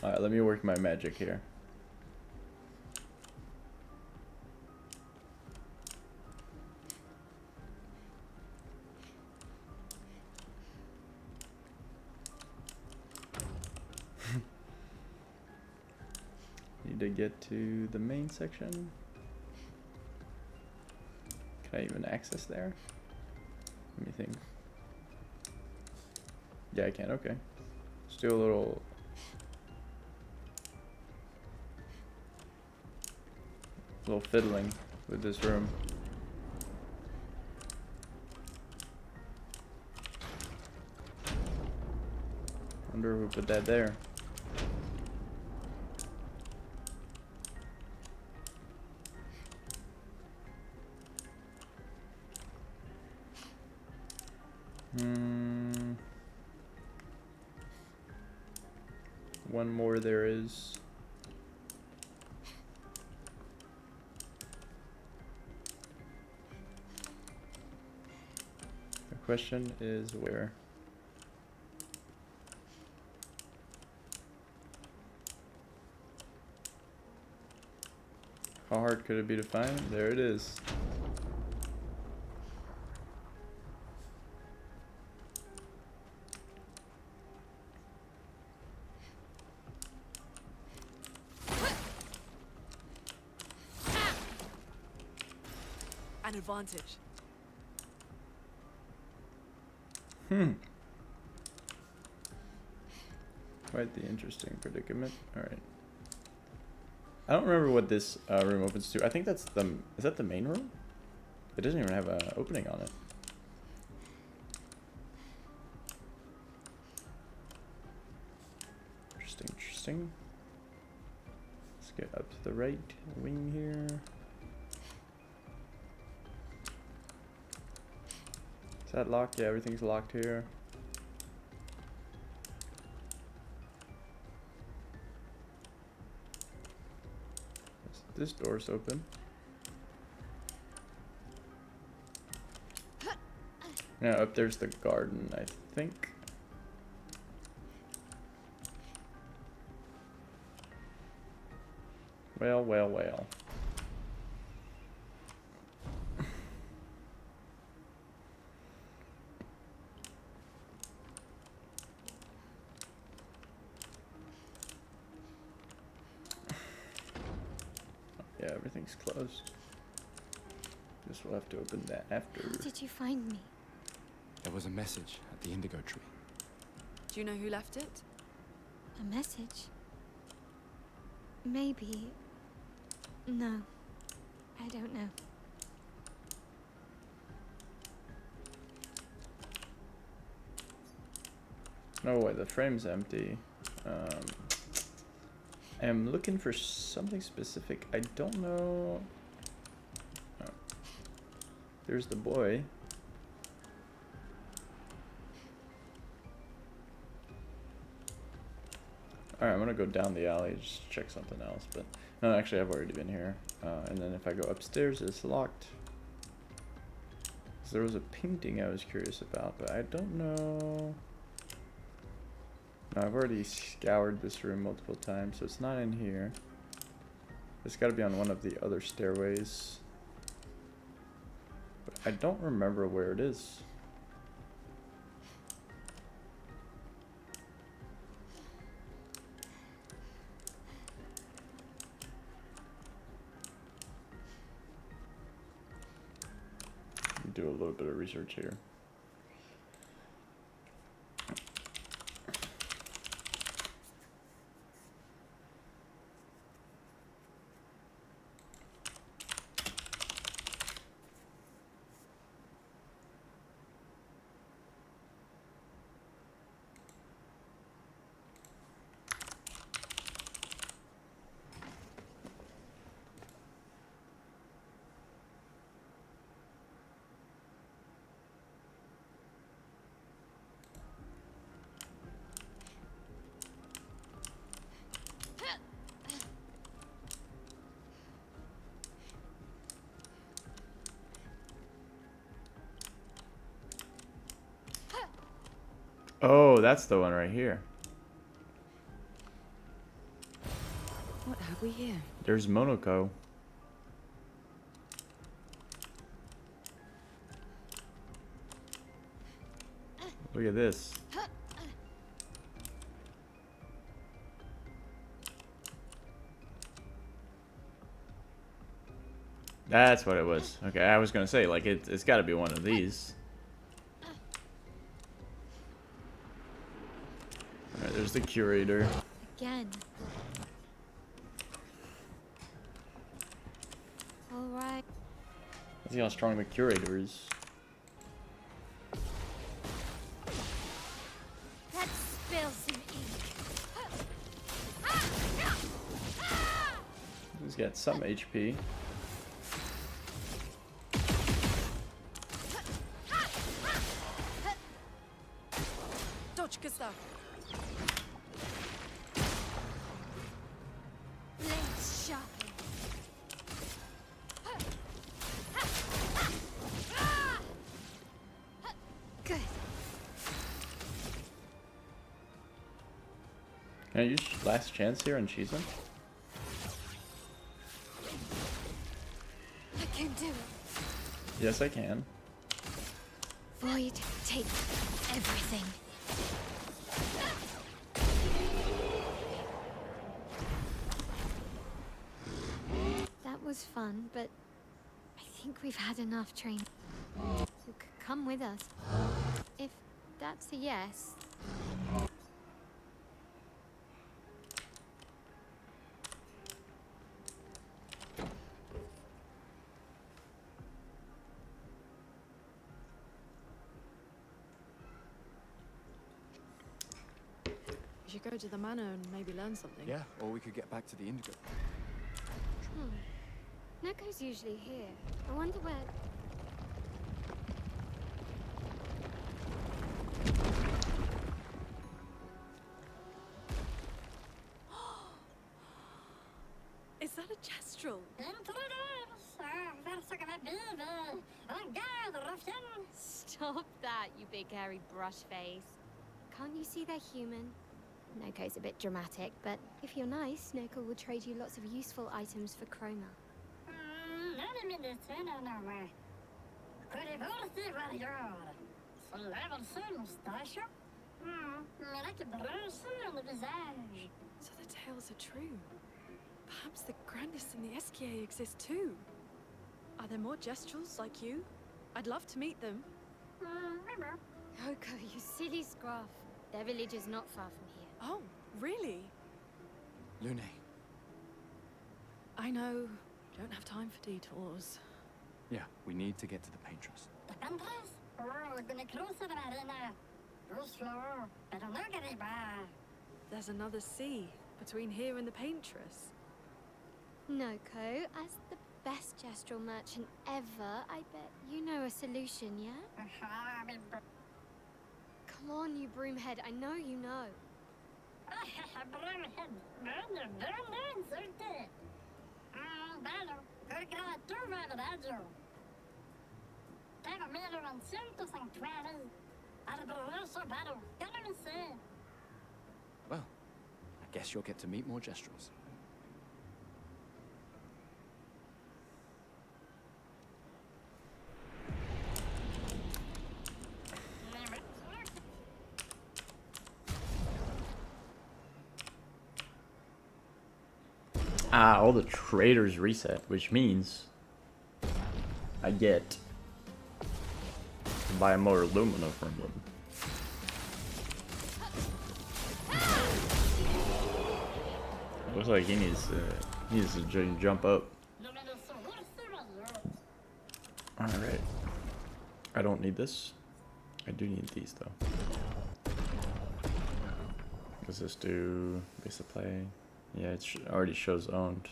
Alright, let me work my magic here. Need to get to the main section. Can I even access there? Let me think. Yeah, I can. Okay. Let's do a little fiddling with this room. Wonder who put that there. One more there is. The question is where? How hard could it be to find? There it is. An advantage. Quite the interesting predicament. Alright. I don't remember what this room opens to. I think that's the... Is that the main room? It doesn't even have an opening on it. Interesting, interesting. Let's get up to the right wing here. Is that locked? Yeah, everything's locked here. This door's open. Yeah, up there's the garden, I think. Well, well, well. Yeah, everything's closed. Guess we'll have to open that after. How did you find me? There was a message at the indigo tree. Do you know who left it? A message? Maybe. No. I don't know. No way, the frame's empty. I'm looking for something specific. I don't know. Oh. There's the boy. Alright, I'm gonna go down the alley, just check something else, but no, actually I've already been here. And then if I go upstairs, it's locked. So there was a painting I was curious about, but I don't know. No, I've already scoured this room multiple times, so it's not in here. It's gotta be on one of the other stairways. But I don't remember where it is. Do a little bit of research here. Oh, that's the one right here. What have we here? There's Monoko. Look at this. That's what it was. Okay, I was gonna say, like, it's gotta be one of these. Alright, there's the curator. Again. Alright. Let's see how strong the curator is. Let's spill some ink. He's got some HP. Dodge, Gustav. Blades sharpen. Good. Can I use last chance here and cheese him? I can do it. Yes, I can. Void, take everything. That was fun, but I think we've had enough training. You could come with us. If that's a yes. You should go to the manor and maybe learn something. Yeah, or we could get back to the Indigo. Neko's usually here. I wonder where... Is that a Jestrel? Stop that, you big hairy brush face. Can't you see they're human? Neko's a bit dramatic, but if you're nice, Neko will trade you lots of useful items for Chroma. So the tales are true. Perhaps the Grandis and the Esquier exist too. Are there more Jestrels like you? I'd love to meet them. Yoko, you silly scruff. Their village is not far from here. Oh, really? Lune, I know. Don't have time for detours. Yeah, we need to get to the Paintress. There's another sea between here and the Paintress. Noko, as the best gestural merchant ever, I bet you know a solution, yeah? Come on, you broomhead, I know you know. Well, I guess you'll get to meet more Gestrels. Ah, all the traders reset, which means I get to buy more alumina from them. Looks like he needs to jump up. Alright. I don't need this. I do need these though. Does this do base of play? Yeah, it already shows owned.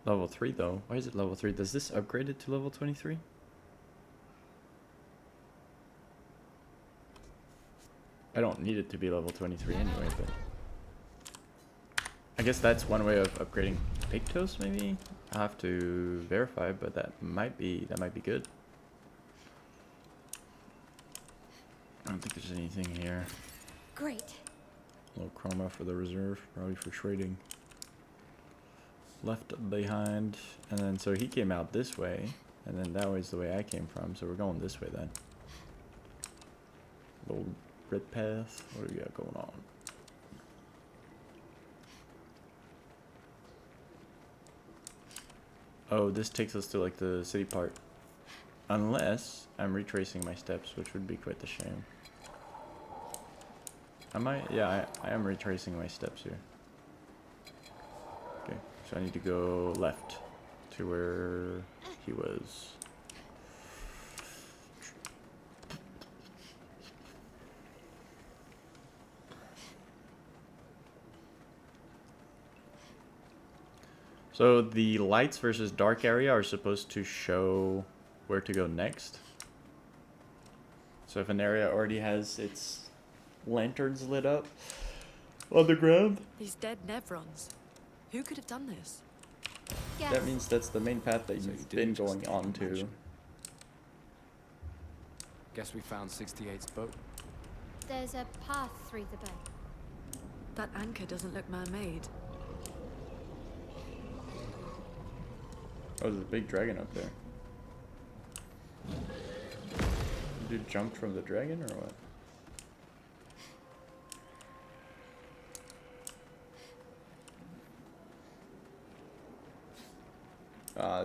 Level 3 though. Why is it level 3? Does this upgrade it to level 23? I don't need it to be level 23 anyway, but I guess that's one way of upgrading Pictos maybe? I'll have to verify, but that might be good. I don't think there's anything here. Great. Little chroma for the reserve, probably for trading. Left behind, and then so he came out this way, and then that way's the way I came from, so we're going this way then. Little red path. What do we got going on? Oh, this takes us to like the city part. Unless I'm retracing my steps, which would be quite the shame. Am I? Yeah, I am retracing my steps here. Okay, so I need to go left to where he was. So the lights versus dark area are supposed to show where to go next. So if an area already has its lanterns lit up on the ground, These dead Nevrons. Who could have done this? Yes. that means that's the main path that So you've you been didn't just going leave on the to. mansion. Guess we found 68's boat. There's a path through the boat. That anchor doesn't look man-made. Oh, there's a big dragon up there. Dude jumped from the dragon or what?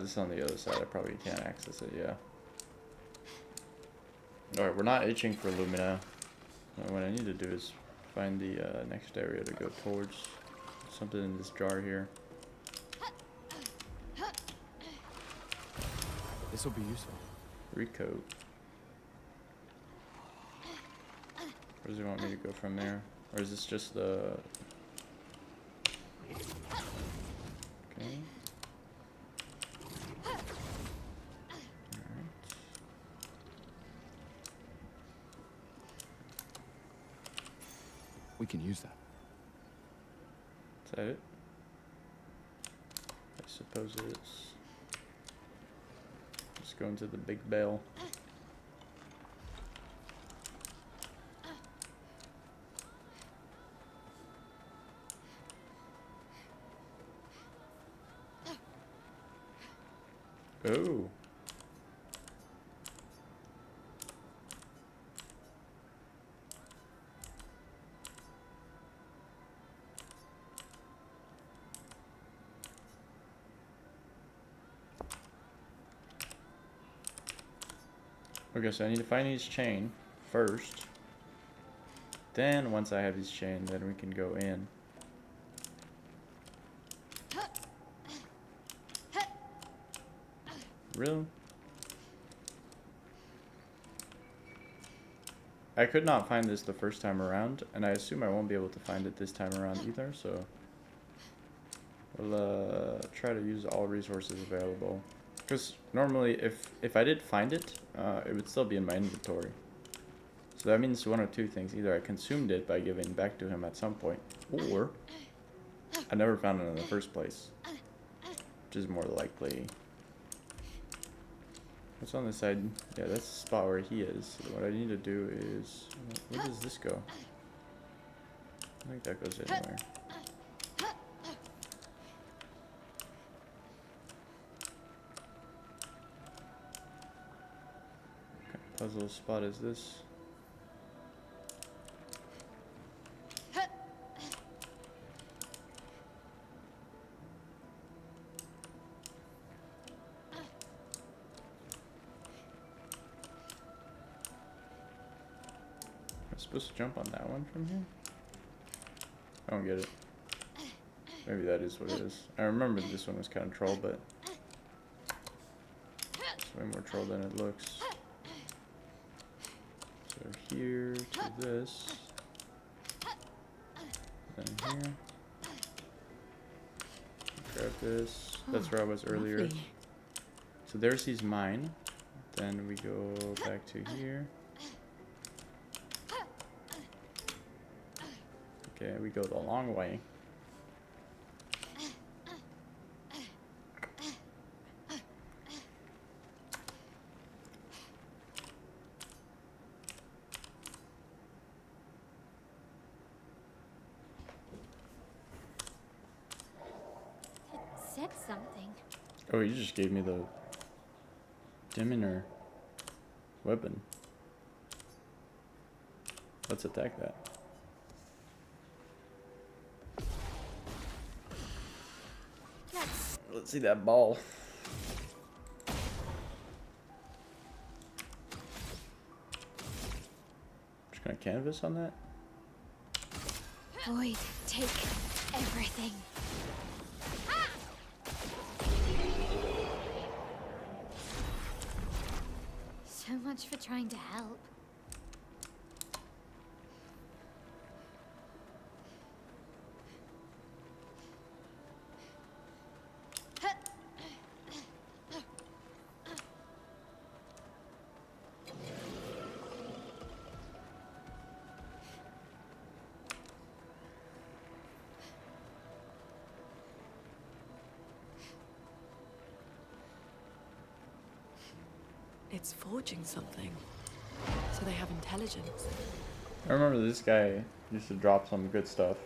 This is on the other side. I probably can't access it, yeah. Alright, we're not itching for Lumina. What I need to do is find the next area to go towards. Something in this jar here. This will be useful. Recoat. Where does he want me to go from there? Or is this just the... Okay. Alright. We can use that. Is that it? I suppose it is. Just going to the big bell. Oh. Okay, so I need to find his chain first. Then once I have his chain, then we can go in. Really? I could not find this the first time around, and I assume I won't be able to find it this time around either, so we'll try to use all resources available. Because normally, if I did find it, it would still be in my inventory. So that means one of two things. Either I consumed it by giving back to him at some point, or I never found it in the first place, which is more likely. What's on this side? Yeah, that's the spot where he is. So what I need to do is... Where does this go? I think that goes anywhere. What kind of puzzle spot is this? Supposed to jump on that one from here? I don't get it. Maybe that is what it is. I remember this one was kind of troll, but it's way more troll than it looks. So here to this, then here. Grab this. That's where I was earlier. Lovely. So there's his mine. Then we go back to here. Okay, we go the long way. It said something. Oh, you just gave me the Diminutor weapon. Let's attack that. Let's see that ball. Just gonna canvas on that. Void, take everything. So much for trying to help. It's forging something. So they have intelligence. I remember this guy used to drop some good stuff.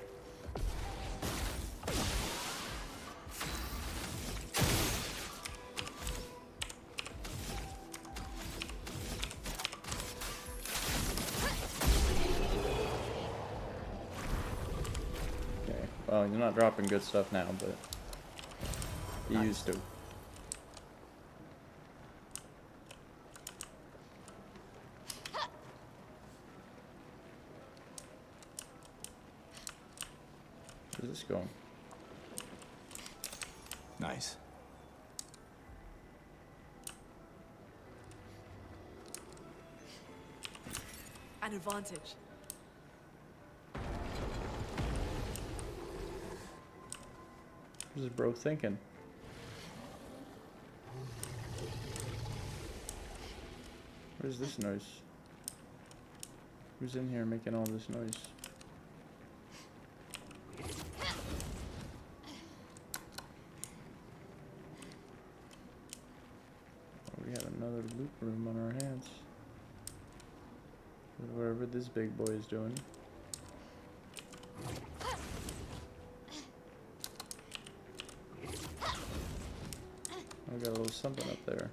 Okay, well, he's not dropping good stuff now, but he used to. Where's this going? Nice. An advantage. What's this bro thinking? What is this noise? Who's in here making all this noise? We have another loot room on our hands. Whatever this big boy is doing. I got a little something up there.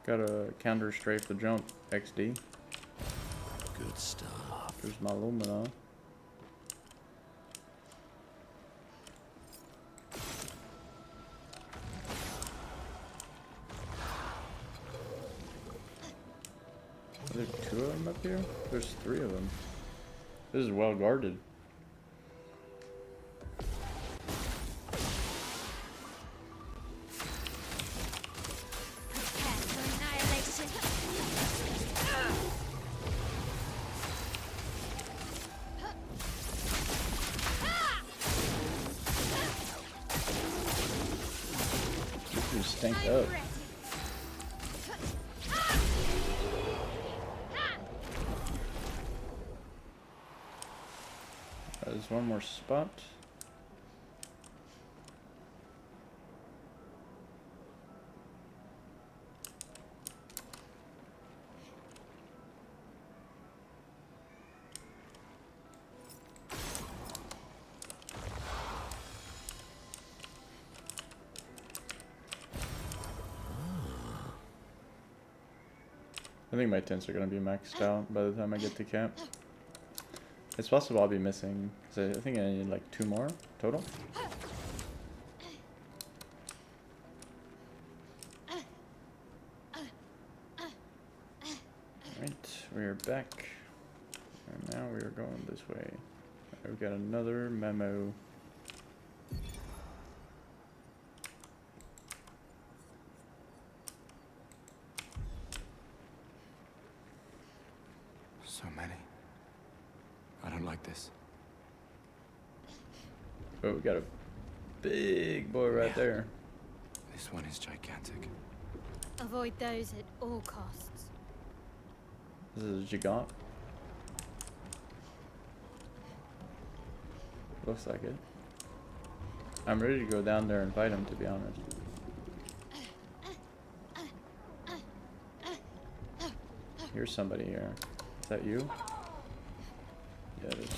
Got a counter strafe the jump XD. Good stuff. There's my Lumina. Are there 2 of them up here? There's 3 of them. This is well guarded. Prepare for annihilation. You stink I'm up. ready. There's one more spot. I think my tents are gonna be maxed out by the time I get to camp. It's possible I'll be missing, cause I think I need like 2 more total. Alright, we are back. And now we are going this way. We've got another memo. So many. I don't like this. Oh, we got a big boy right Yeah. there. This one is gigantic. Avoid those at all costs. This is a gigant. Looks like it. I'm ready to go down there and fight him, to be honest. Here's somebody here. Is that you? Yeah, it is.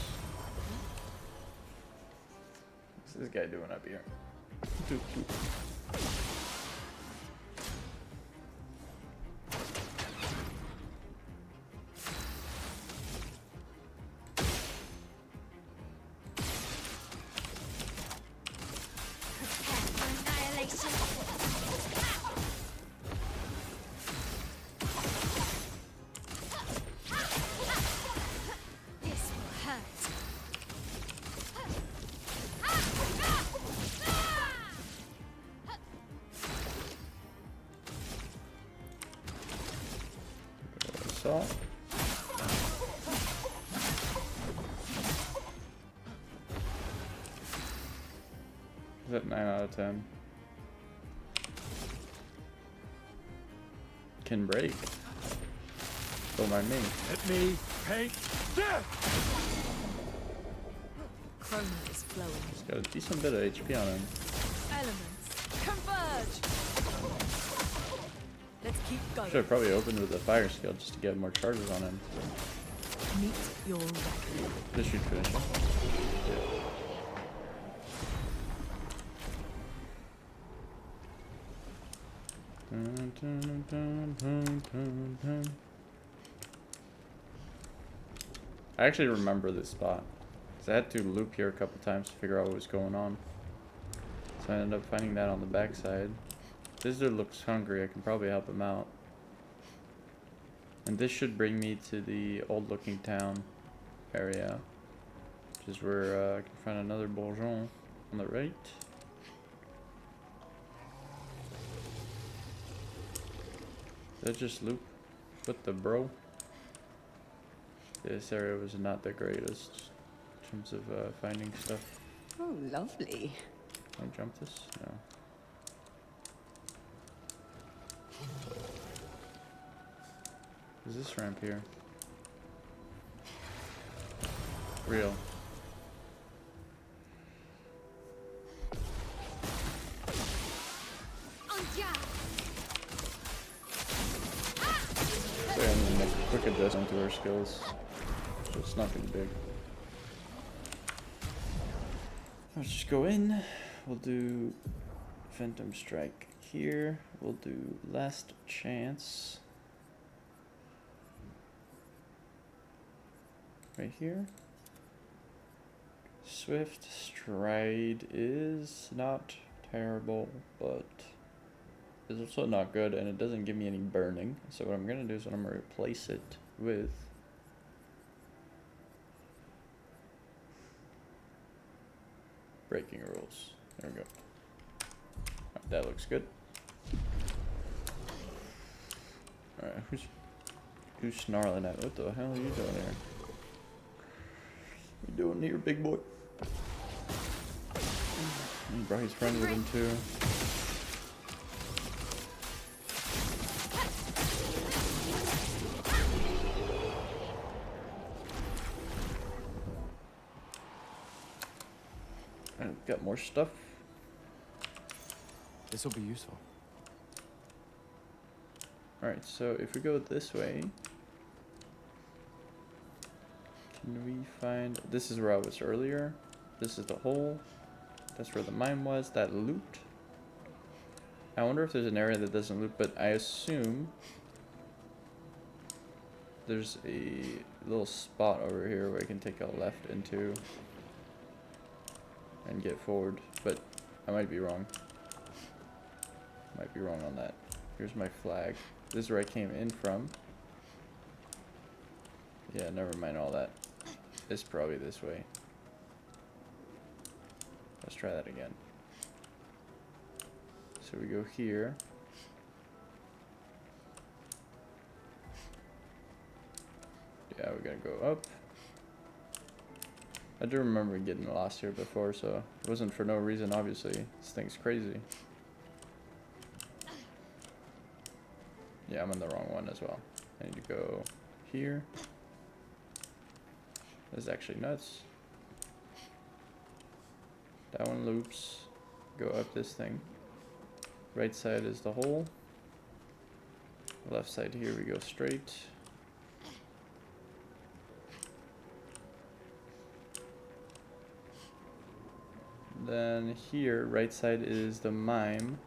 What's this guy doing up here? Doop, doop. Prepare for annihilation. This will hurt. Assault. Is that 9 out of 10? Can break. Don't mind me. Let me paint death! Chroma is flowing. He's got a decent bit of HP on him. Elements converge. Let's keep going. Should have probably opened with a fire skill just to get more charges on him. Meet your reckoning. This should finish him. Dun, dun, dun, dun, dun, dun. I actually remember this spot. 'Cause I had to loop here a couple times to figure out what was going on. So I ended up finding that on the backside. This dude looks hungry. I can probably help him out. And this should bring me to the old looking town area. Which is where I can find another bourgeon on the right. Did I just loop with the bro? This area was not the greatest in terms of finding stuff. Oh, lovely. Can I jump this? No. Is this ramp here? Real. So I'm gonna make a quick adjustment to her skills. So it's nothing big. Let's just go in. We'll do Phantom Strike here. We'll do Last Chance. Right here. Swift Stride is not terrible, but is also not good, and it doesn't give me any burning. So what I'm gonna do is I'm gonna replace it with breaking rules. There we go. That looks good. Alright, who's snarling at? What the hell are you doing here? What you doing here, big boy? He brought his friend with him too. I've got more stuff. This will be useful. Alright, so if we go this way, can we find... This is where I was earlier. This is the hole. That's where the mine was. That loot. I wonder if there's an area that doesn't loot, but I assume there's a little spot over here where I can take a left into and get forward, but I might be wrong. Might be wrong on that. Here's my flag. This is where I came in from. Yeah, never mind all that. It's probably this way. Let's try that again. So we go here. Yeah, we're gonna go up. I do remember getting lost here before, so it wasn't for no reason, obviously. This thing's crazy. Yeah, I'm on the wrong one as well. I need to go here. This is actually nuts. That one loops. Go up this thing. Right side is the hole. Left side here we go straight. Then here, right side is the mime.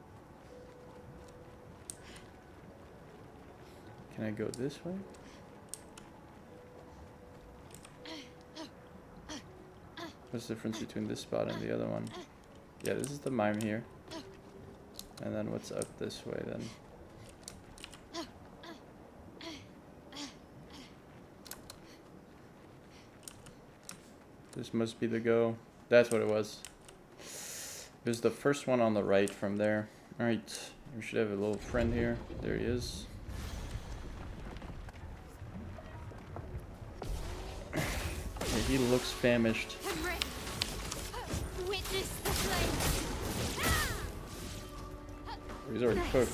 Can I go this way? What's the difference between this spot and the other one? Yeah, this is the mime here. And then what's up this way then? This must be the go. That's what it was. It was the first one on the right from there. Alright, we should have a little friend here. There he is. Yeah, he looks famished. Witness the flame. He's already cooked.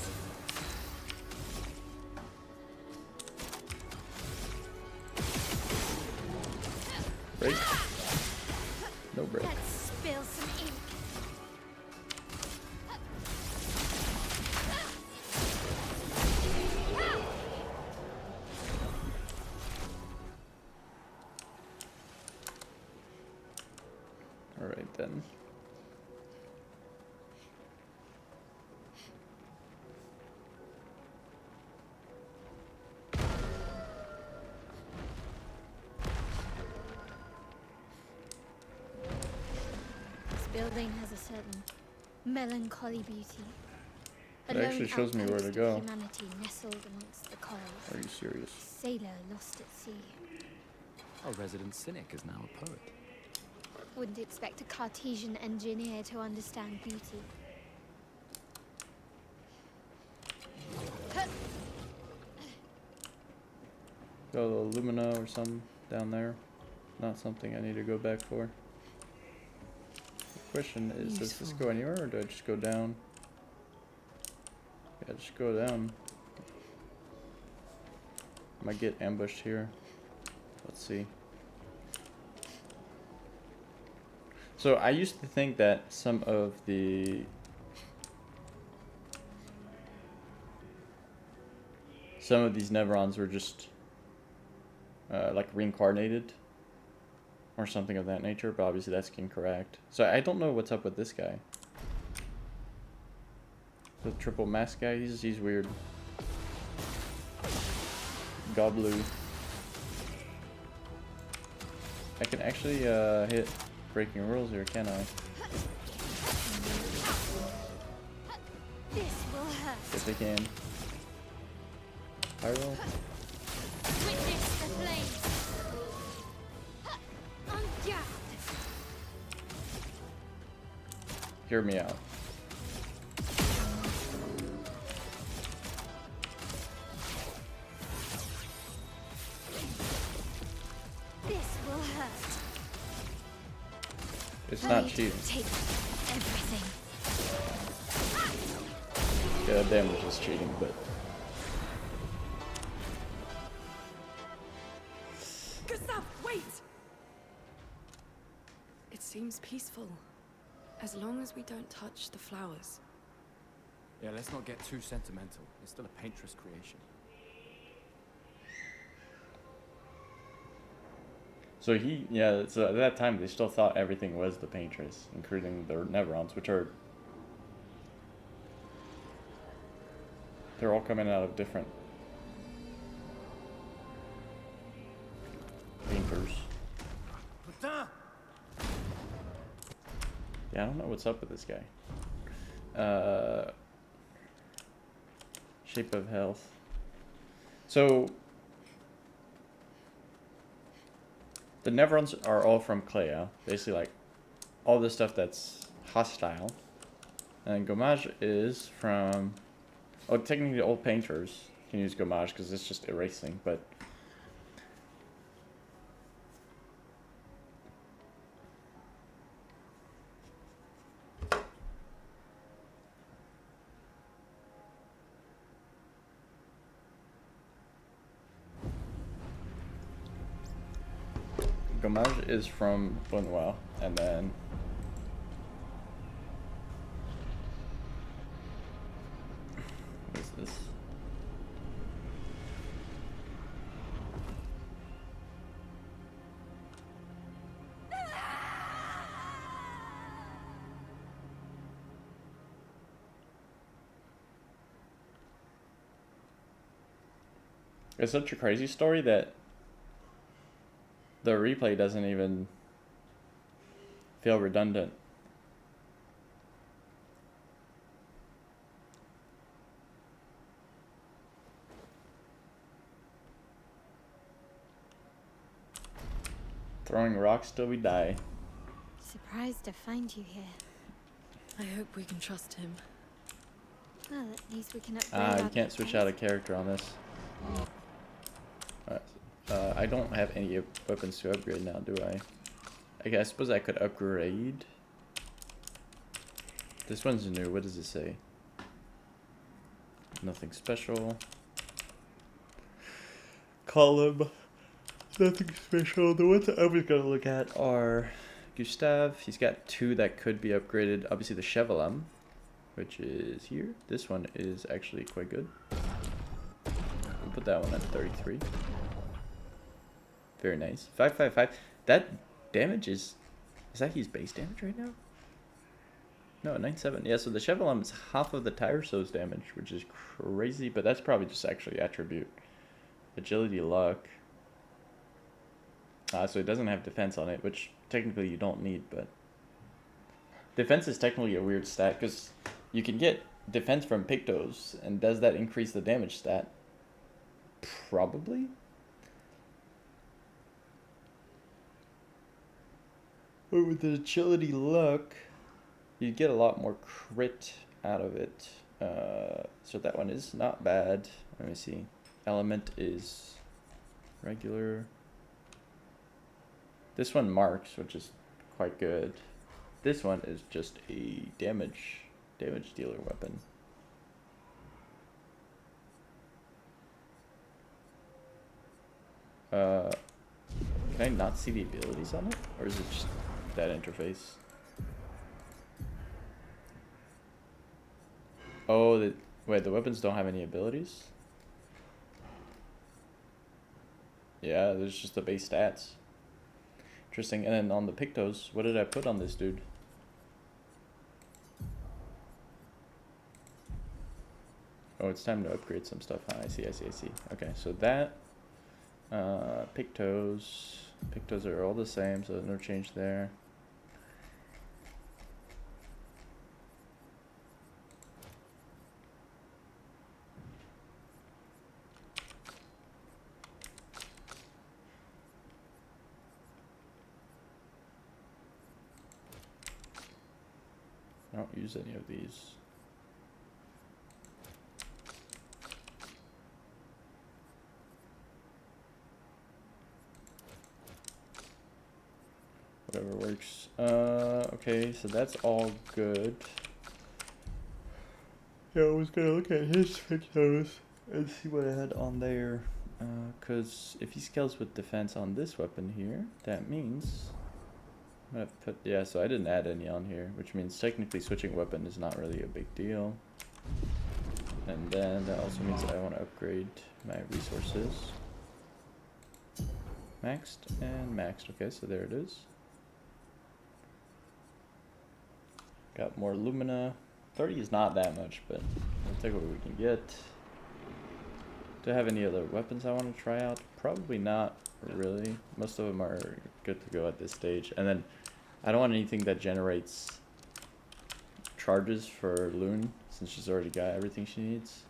Break? No break. Let's spill some ink. Alright then. This building has a certain melancholy beauty. A It actually lone shows me where to outpost go. of humanity nestled amongst the corals. Are you serious? Sailor lost at sea. Our resident cynic is now a poet. Wouldn't expect a Cartesian engineer to understand beauty. Got a little Lumina or something down there. Not something I need to go back for. The question is, does this go anywhere or do I just go down? Yeah, just go down. Might get ambushed here. Let's see. So I used to think that some of these Neverons were just like reincarnated or something of that nature, but obviously that's incorrect. So I don't know what's up with this guy. The triple mask guy, he's weird. Goblu. I can actually hit breaking rules here, can I? This will hurt. hurt. If they can. Pyro. Witness the flames. On guard. Hear me out. This will hurt. It's not Blade cheating. takes everything. Yeah, damage is cheating, but Gustav, wait! It seems peaceful. As long as we don't touch the flowers. Yeah, let's not get too sentimental. It's still a painter's creation. so so at that time they still thought everything was the Paintress, including the Neverons, which are they're all coming out of different painters. Yeah, I don't know what's up with this guy. Shape of Health. So the Neverons are all from Clea, basically like all the stuff that's hostile. And Gommage is from, oh, technically all painters can use Gommage because it's just erasing, but Gommage is from Lenoir, and then what is this? It's such a crazy story that the replay doesn't even feel redundant. Throwing rocks till we die. Surprised to find you here. I hope we can trust him. Well, at least we can upgrade You our can't switch defense. out a character on this. I don't have any weapons to upgrade now, do I? I suppose I could upgrade. This one's new. What does it say? Nothing special. Column. Nothing special. The ones I was gonna look at are Gustav. He's got 2 that could be upgraded. Obviously the Chevalam, which is here. This one is actually quite good. We'll put that one at 33. Very nice. 555. That damage is that his base damage right now? No, 97. Yeah, so the Chevalam is half of the Tyroso's damage, which is crazy, but that's probably just actually attribute. Agility, luck. So it doesn't have defense on it, which technically you don't need, but defense is technically a weird stat because you can get defense from Pictos, and does that increase the damage stat? Probably. But with the agility luck, you get a lot more crit out of it. So that one is not bad. Let me see. Element is regular. This one marks, which is quite good. This one is just a damage dealer weapon. Can I not see the abilities on it? Or is it just that interface? Oh, wait, the weapons don't have any abilities? Yeah, there's just the base stats. Interesting. And then on the Pictos, what did I put on this dude? Oh, it's time to upgrade some stuff. Huh? I see. Okay, so that Pictos are all the same, so no change there. I don't use any of these. Whatever works. Okay, so that's all good. Yeah, I was gonna look at his pictures and see what I had on there. Cause if he scales with defense on this weapon here, that means I'm gonna put, yeah, so I didn't add any on here, which means technically switching weapon is not really a big deal. And then that also means that I want to upgrade my resources. Maxed and maxed. Okay, so there it is. Got more Lumina. 30 is not that much, but we'll take what we can get. Do I have any other weapons I want to try out? Probably not really. Most of them are good to go at this stage. And then I don't want anything that generates charges for Lune, since she's already got everything she needs.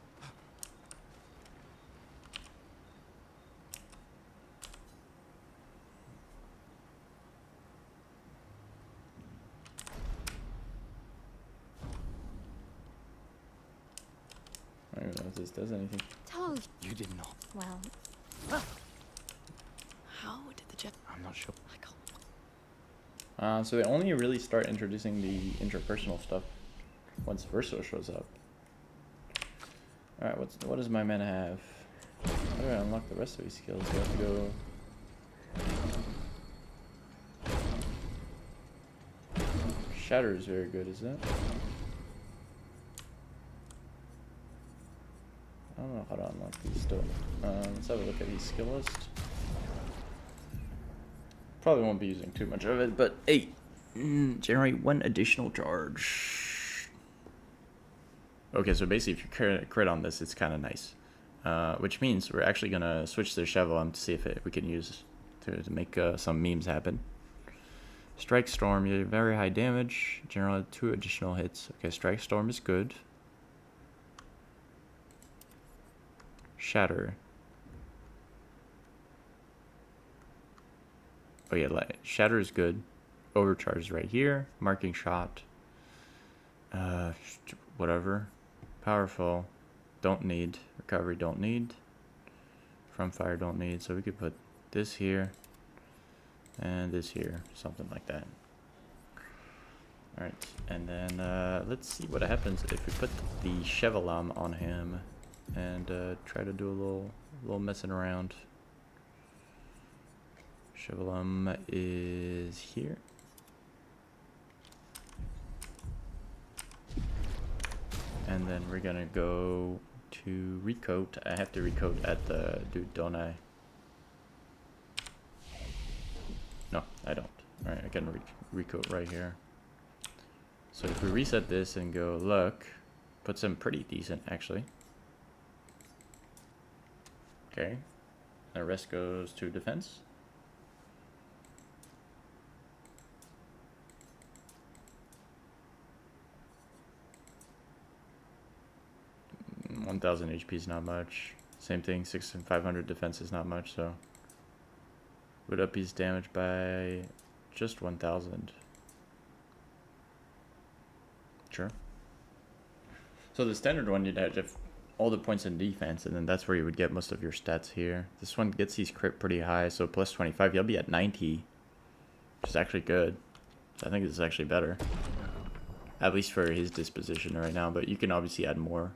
I don't even know if this does anything. Told You did not. well. How did the jet? I'm not sure. I can't. So they only really start introducing the interpersonal stuff once Verso shows up. Alright, what does my man have? How do I unlock the rest of these skills? Do I have to go... Shatter is very good, is it? I don't know how to unlock these still. Let's have a look at his skill list. Probably won't be using too much of it, but 8. Generate 1 additional charge. Okay, so basically if you crit on this, it's kind of nice. Which means we're actually going to switch to Chevelum to see if we can use to make some memes happen. Strike Storm, you have very high damage. Generate 2 additional hits. Okay, Strike Storm is good. Shatter. Oh yeah, Shatter is good. Overcharge is right here. Marking Shot. Whatever. Powerful. Don't need. Recovery don't need. From Fire don't need. So we could put this here. And this here. Something like that. Alright. And then let's see what happens if we put the Chevelum on him. And try to do a little messing around. Chevelum is here. And then we're gonna go to recoat. I have to recoat at the dude, don't I? No, I don't. Alright, I can recoat right here. So if we reset this and go look, puts him pretty decent actually. Okay, the rest goes to defense. Mm, 1000 HP is not much. Same thing, 6500 defense is not much, so would up his damage by just 1000. Sure. So the standard one, you'd have all the points in defense, and then that's where you would get most of your stats here. This one gets these crit pretty high, so plus 25, you'll be at 90, which is actually good. So I think this is actually better, at least for his disposition right now, but you can obviously add more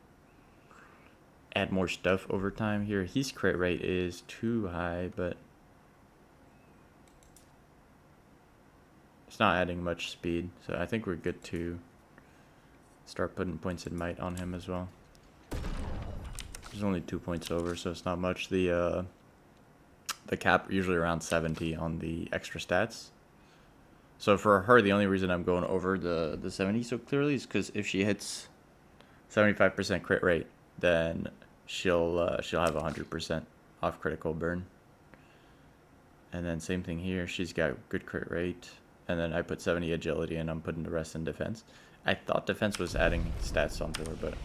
stuff over time here. His crit rate is too high, but it's not adding much speed, so I think we're good to start putting points in might on him as well. There's only 2 points over, so it's not much. The cap usually around 70 on the extra stats. So for her, the only reason I'm going over the 70 so clearly is because if she hits 75% crit rate, then she'll have 100% off critical burn. And then same thing here. She's got good crit rate, and then I put 70 agility, and I'm putting the rest in defense. I thought defense was adding stats onto her, but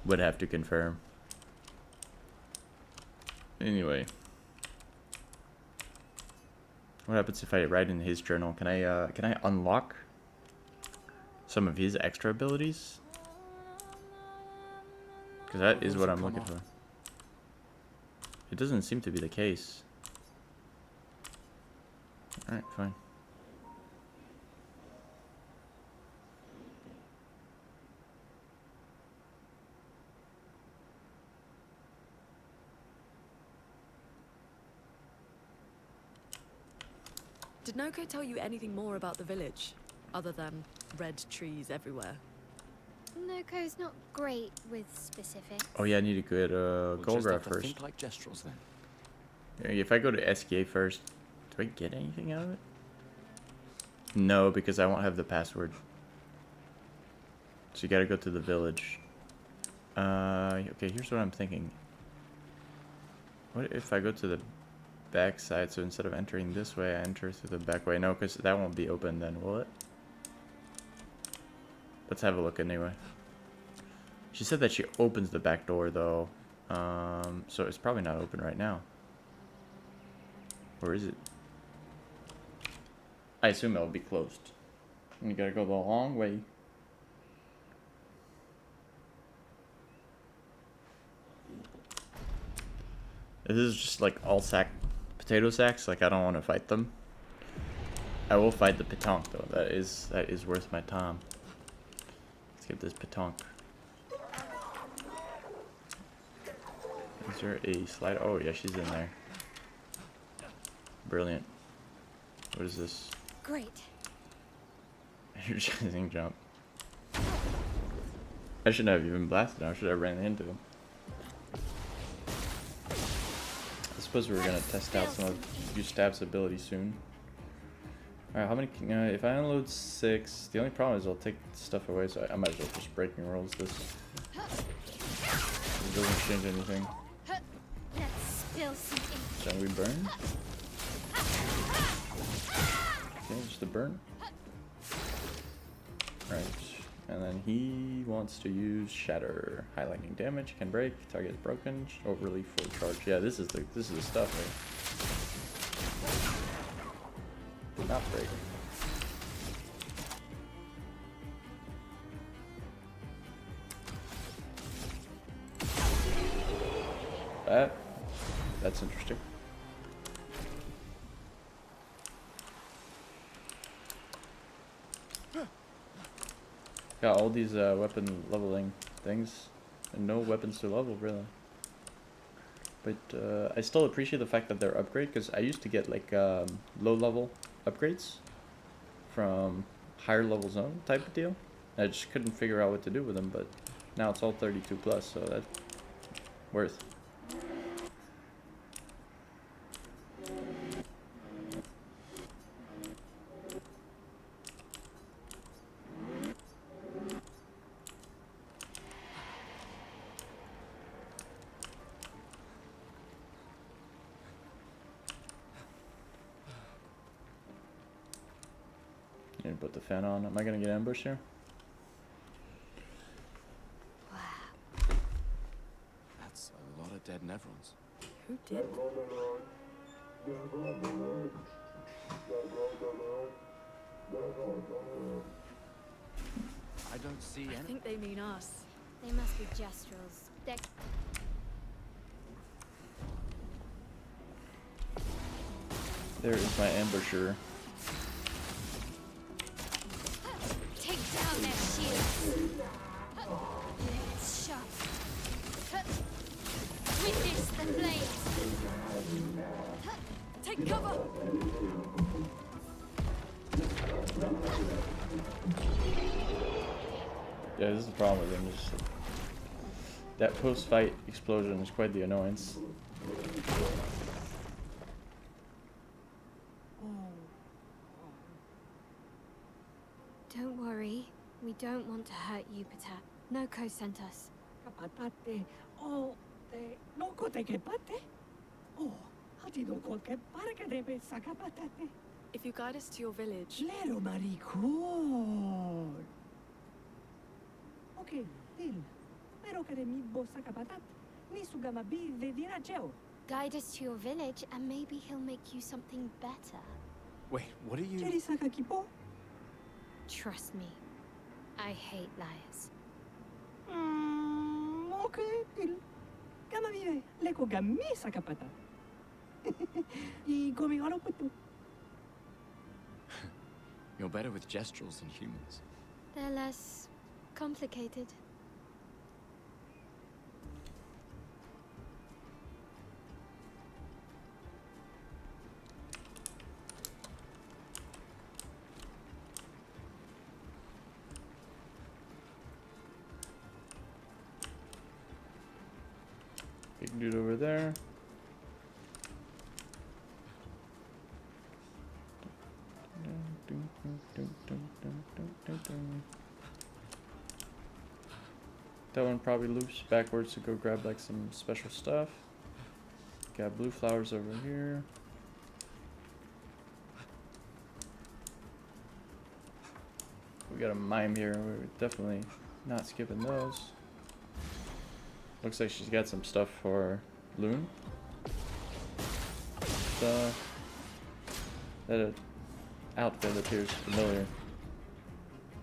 would have to confirm. Anyway, what happens if I write in his journal? Can I unlock some of his extra abilities. Because that is what I'm looking for. It doesn't seem to be the case. Alright, fine. Did Noko tell you anything more about the village, other than red trees everywhere? Noko's not great with specifics. Oh yeah, I need to get We'll just Golgra have to first. think like Gestrels then. If I go to SKA first, do I get anything out of it? No, because I won't have the password. So you gotta go to the village. Okay, here's what I'm thinking. What if I go to the back side, so instead of entering this way, I enter through the back way? No, because that won't be open then, will it? Let's have a look anyway. She said that she opens the back door though. So it's probably not open right now. Or is it? I assume it'll be closed. And you gotta go the long way. This is just like all potato sacks. Like I don't want to fight them. I will fight the petanque though. That is worth my time. Let's get this petanque. Is there a slide? Oh yeah, she's in there. Brilliant. What is this? Great. Energizing jump. I shouldn't have even blasted him. I should have ran into him. I suppose we were gonna test out some of Gustav's ability soon. Alright, how many? If I unload 6, the only problem is I'll take stuff away, so I might as well just breaking rolls this. It doesn't change anything. Let's spill some ink. Shall we burn? Okay, just a burn. Alright, and then he wants to use Shatter. High lightning damage, can break, target is broken, overly full charge. Yeah, this is the stuff, right? Did not break. That's interesting. Got all these weapon leveling things, and no weapons to level really. But I still appreciate the fact that they're upgrade, because I used to get like low level upgrades from higher level zone type of deal. I just couldn't figure out what to do with them, but now it's all 32 plus, so that's worth. Need to put the fan on. Am I gonna get ambushed here? That's a lot of dead Nevrons. Who did? I don't see I any. think they mean us. They must be Gestrels. They're... There is my ambusher. Take down their shields. Let's shot. Witness the flames. Take cover! Yeah, this is the problem with them. Just that post-fight explosion is quite the annoyance. Don't worry. We don't want to hurt you, Patat. Noko sent us. Kapatate. Oh, te noko te kepate. Oh, hatido kol ke parkedebe sakapatate. If you guide us to your village, Lero maricón. Okay, dil. Pero que de mi bo sakapatat. Ni sugamabi de diracheo. Guide us to your village, and maybe he'll make you something better. Wait, what are you? Cheri sakakipo. Trust me. I hate liars. Okay, deal. Kama vile leko gamisa kapata. I gomigalo putu. You're better with gestrals than humans. They're less complicated. Big dude over there. That one probably loops backwards to go grab like some special stuff. Got blue flowers over here. We got a mime here. We're definitely not skipping those. Looks like she's got some stuff for Loon. That outfit appears familiar.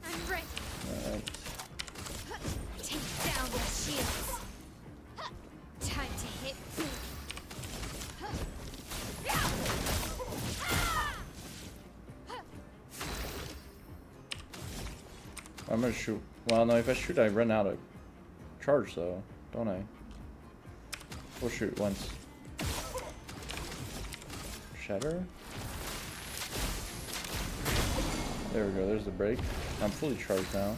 I'm ready. Alright. Take down the shields. Time to hit big. I'm gonna shoot. Well, no, if I shoot, I run out of charge, though, don't I? We'll shoot once. Shatter. There we go, there's the break. I'm fully charged now.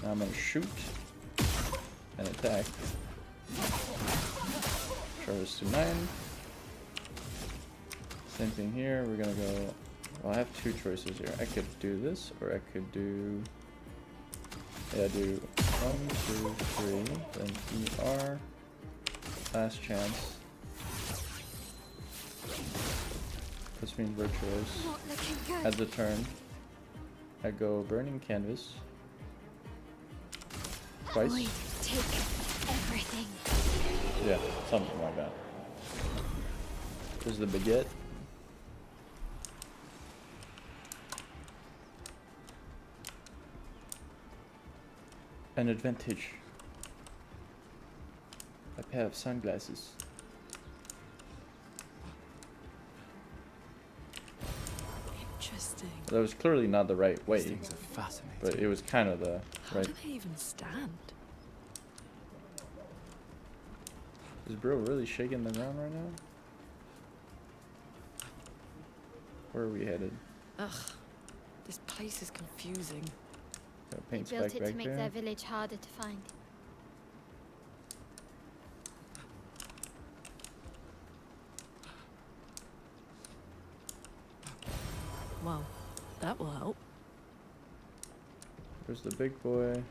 Now I'm gonna shoot and attack. Charge to 9. Same thing here, we're gonna go. Well, I have two choices here. I could do this, or I could do. Yeah, do 1, 2, 3, then ER. Last chance. Puts me in virtuos. Not looking good. At the turn, I go burning canvas. Twice. Void, take everything. Yeah, something like that. There's the baguette. An advantage. A pair of sunglasses. Interesting. That was clearly not the right way, These things are fascinating. but it was kind of the How right. do they even stand? Is bro really shaking the ground right now? Where are we headed? Ugh, this place is confusing. Got a They paint built spec it to back make there. their village harder to find. Well, that will help. There's the big boy.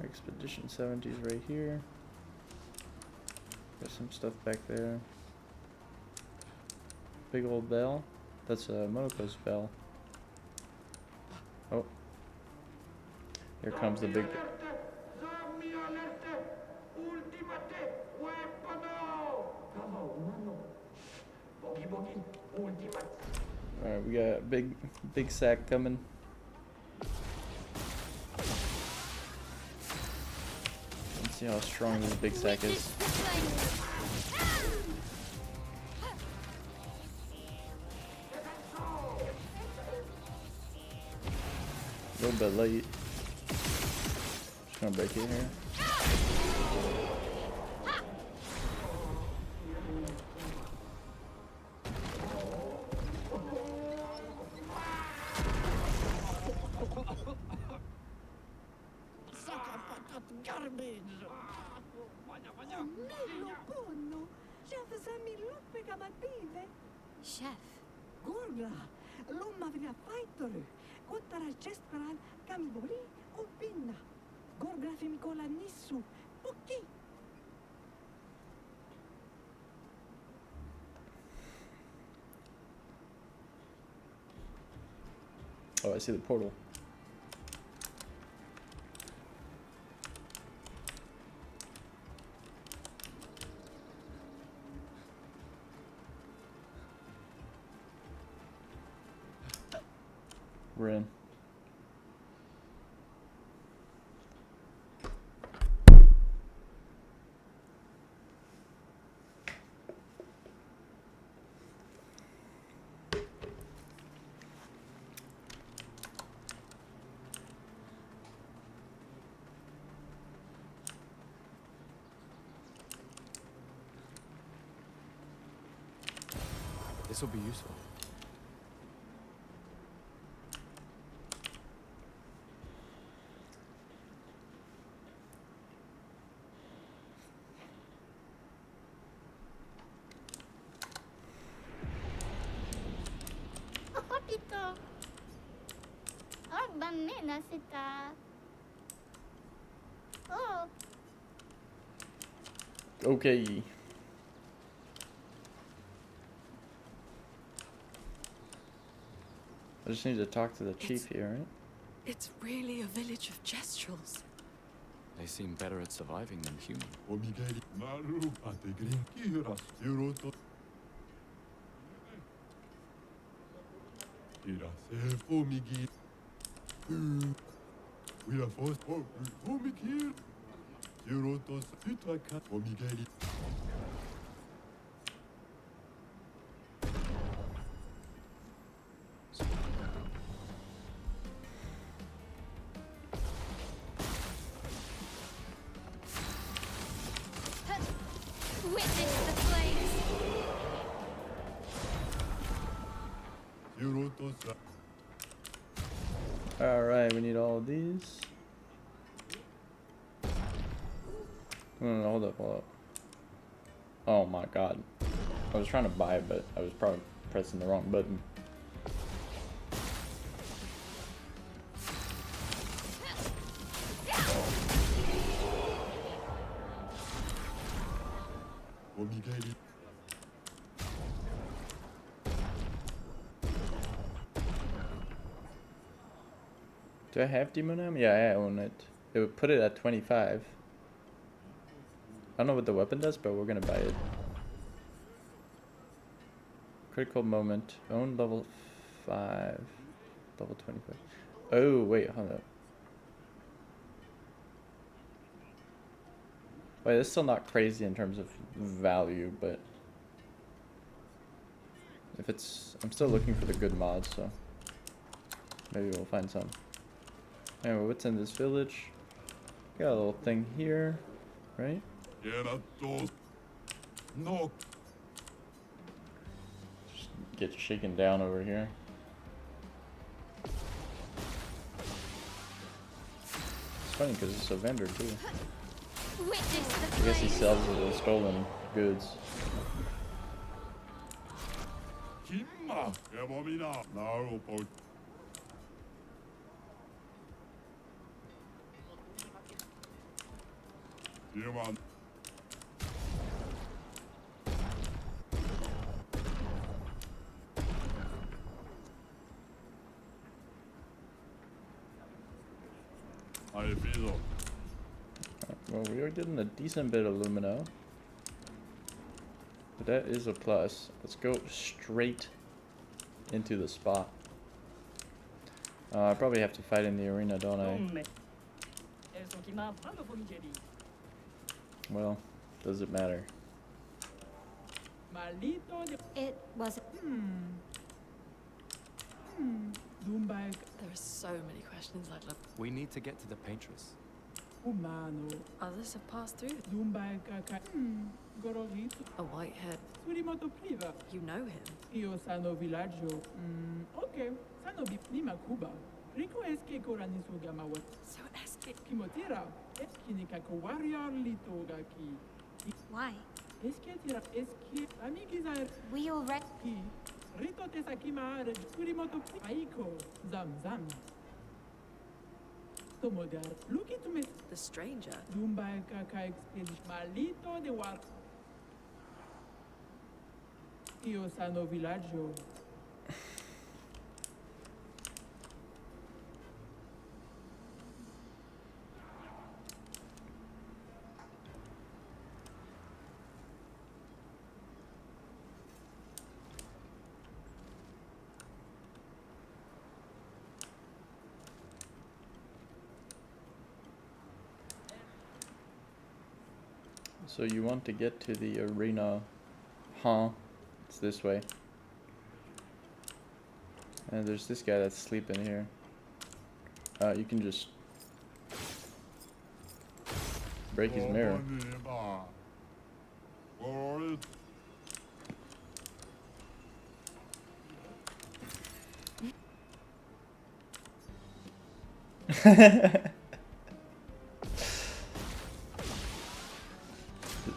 Expedition 70's right here. Got some stuff back there. Big old bell. That's a Monaco's bell. Oh. Here comes the big. Alright, we got a big sack coming. Let's see how strong this big sack is. A little bit late. Just gonna break it here. Garbage. Millo buono. Chef Sammy luppe kamative. Chef, Gorgla. Lumma vina faitori. Kottara chestparan kamibori o pinna. Gorgla femikola nissu. Pukki. Oh, I see the portal. we're in. This will be useful. Oh, Tito. Oh, banana sita. Oh. Okay. I just need to talk to the chief here, right? It's really a village of Jestrels. They seem better at surviving than human. Witness the flames. Alright, we need all of these. No, hold up. Oh my god. I was trying to buy it, but I was probably pressing the wrong button. Do I have Demon Ammo? Yeah, I own it. It would put it at 25. I don't know what the weapon does, but we're gonna buy it. Critical moment. Own level 5. Level 25. Oh, wait, hold up. Wait, it's still not crazy in terms of value, but if it's, I'm still looking for the good mods, so maybe we'll find some. Anyway, what's in this village? Got a little thing here, right? No. Just get you shaken down over here. It's funny because it's a vendor too. Witness the I guess he flames. sells the stolen goods. Well, we are getting a decent bit of Lumino. But that is a plus. Let's go straight into the spot. I probably have to fight in the arena, don't I? Well, does it matter? It was. There are so many questions I'd love. We need to get to the Paintress. Others have passed through. A whitehead. You know him. So Eski. Why? We already. The stranger. So you want to get to the arena, huh? It's this way. And there's this guy that's sleeping here. You can just break his mirror.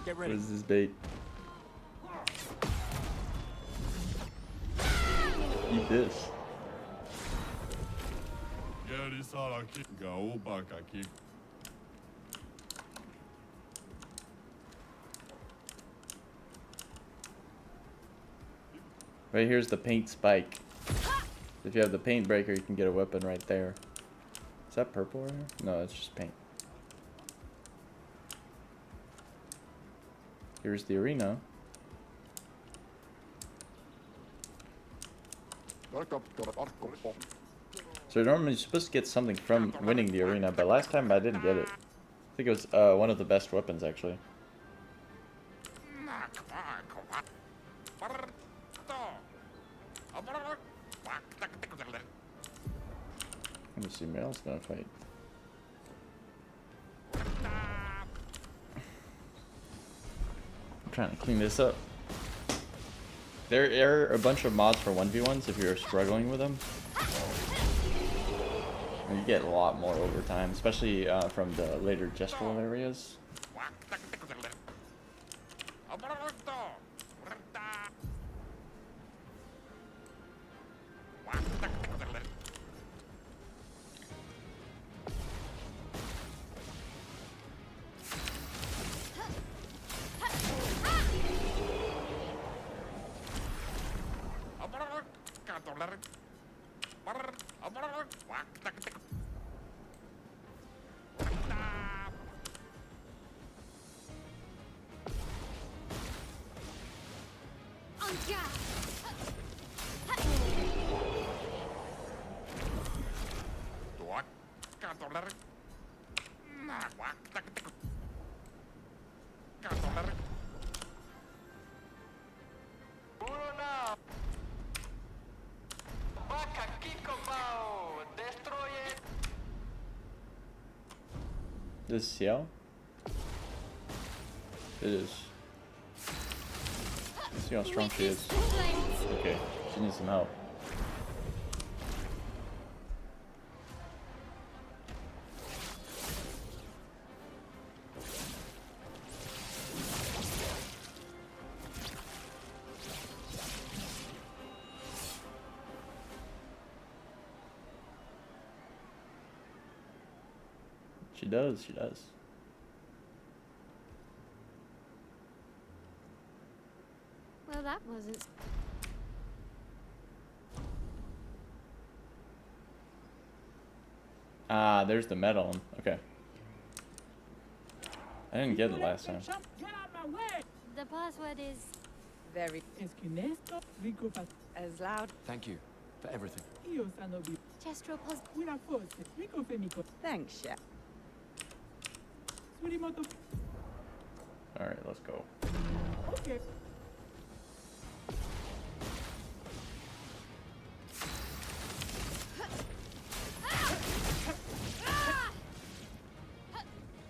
Get What ready. is this bait? Eat this. Right here's the paint spike. If you have the paint breaker, you can get a weapon right there. Is that purple right here? No, it's just paint. Here's the arena. So normally you're supposed to get something from winning the arena, but last time I didn't get it. I think it was one of the best weapons actually. Let me see, Meryl's gonna fight. I'm trying to clean this up. There are a bunch of mods for 1v1s if you're struggling with them. And you get a lot more over time, especially from the later gestural areas. This is Xiao? It is. Let's see how strong she is. Okay, she needs some help. She does, she does. Well, that wasn't. Ah, there's the medal one. Okay. I didn't get it last time. Get out my way! The password is. Very Es que en esto, rico fa- as loud. Thank you for everything. io sanno di Gestural pos. una forse, rico femico, Thanks, Chef. surimoto, Alright, let's go. okay.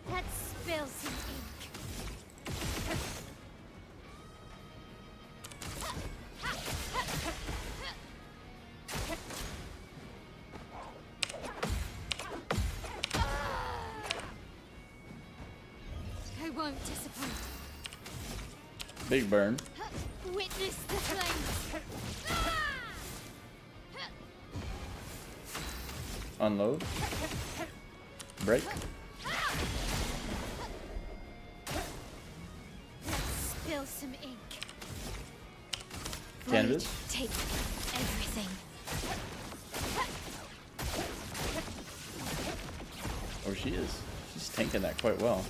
Let's spill some ink. I won't disappoint. Big burn. Witness the flames. Unload. Break. Let's spill some ink. Canvas. Void, take everything. Oh, she is. She's tanking that quite well.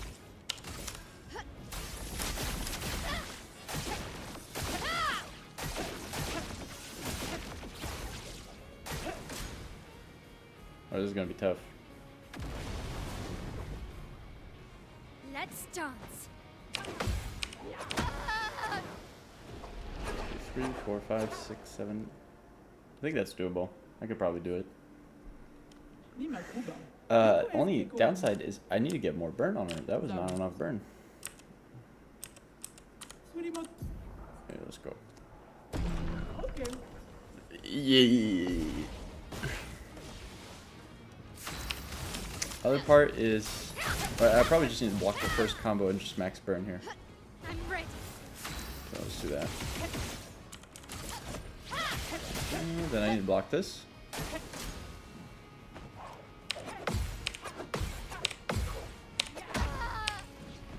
Oh, this is gonna be tough. Let's dance. Three, 4, 5, 6, 7. I think that's doable. I could probably do it. Only downside is I need to get more burn on her. That was not enough burn. Okay, let's go. Yeah. Other part is I probably just need to block the first combo and just max burn here. I'm ready. So let's do that. And then I need to block this.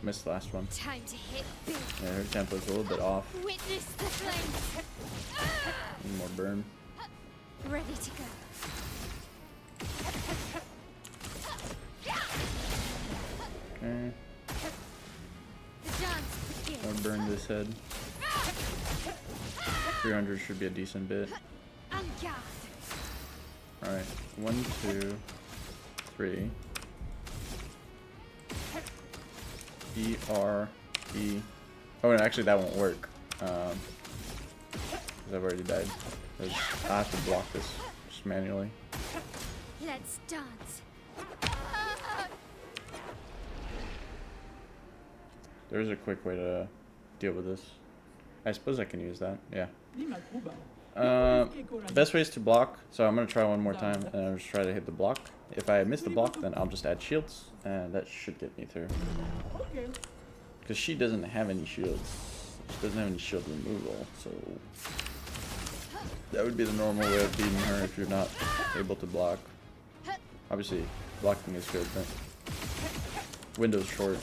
Missed the last one. Time to hit big. Yeah, her tempo's a little bit off. Witness the flames. Need more burn. Ready to go. Okay. The dance begins. I'll burn this head. 300 should be a decent bit. En garde. Alright. 1, 2, 3. E, R, E. Oh, and actually that won't work. Because I've already died. I have to block this just manually. Let's dance. There's a quick way to deal with this. I suppose I can use that. Yeah. Best way is to block. So I'm gonna try one more time, and I'll just try to hit the block. If I miss the block, then I'll just add shields, and that should get me through. Because she doesn't have any shields. She doesn't have any shield removal, so that would be the normal way of beating her if you're not able to block. Obviously, blocking is good, but window's short.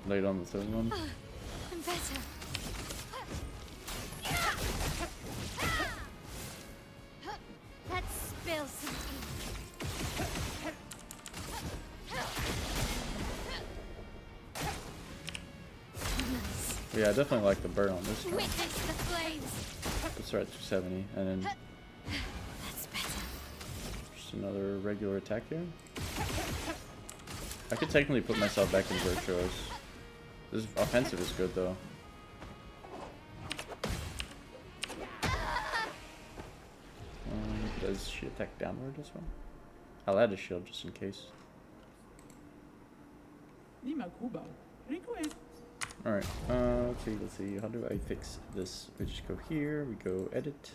Late on the third one. I'm better. Let's spill some ink. Nice. Yeah, I definitely like the burn on this one. Witness the flames. Let's start at 270, and then That's better. just another regular attack here. I could technically put myself back in Virtuos. This offensive is good though. Does she attack downward this one? I'll add a shield just in case. Alright, okay, let's see. How do I fix this? We just go here, we go edit.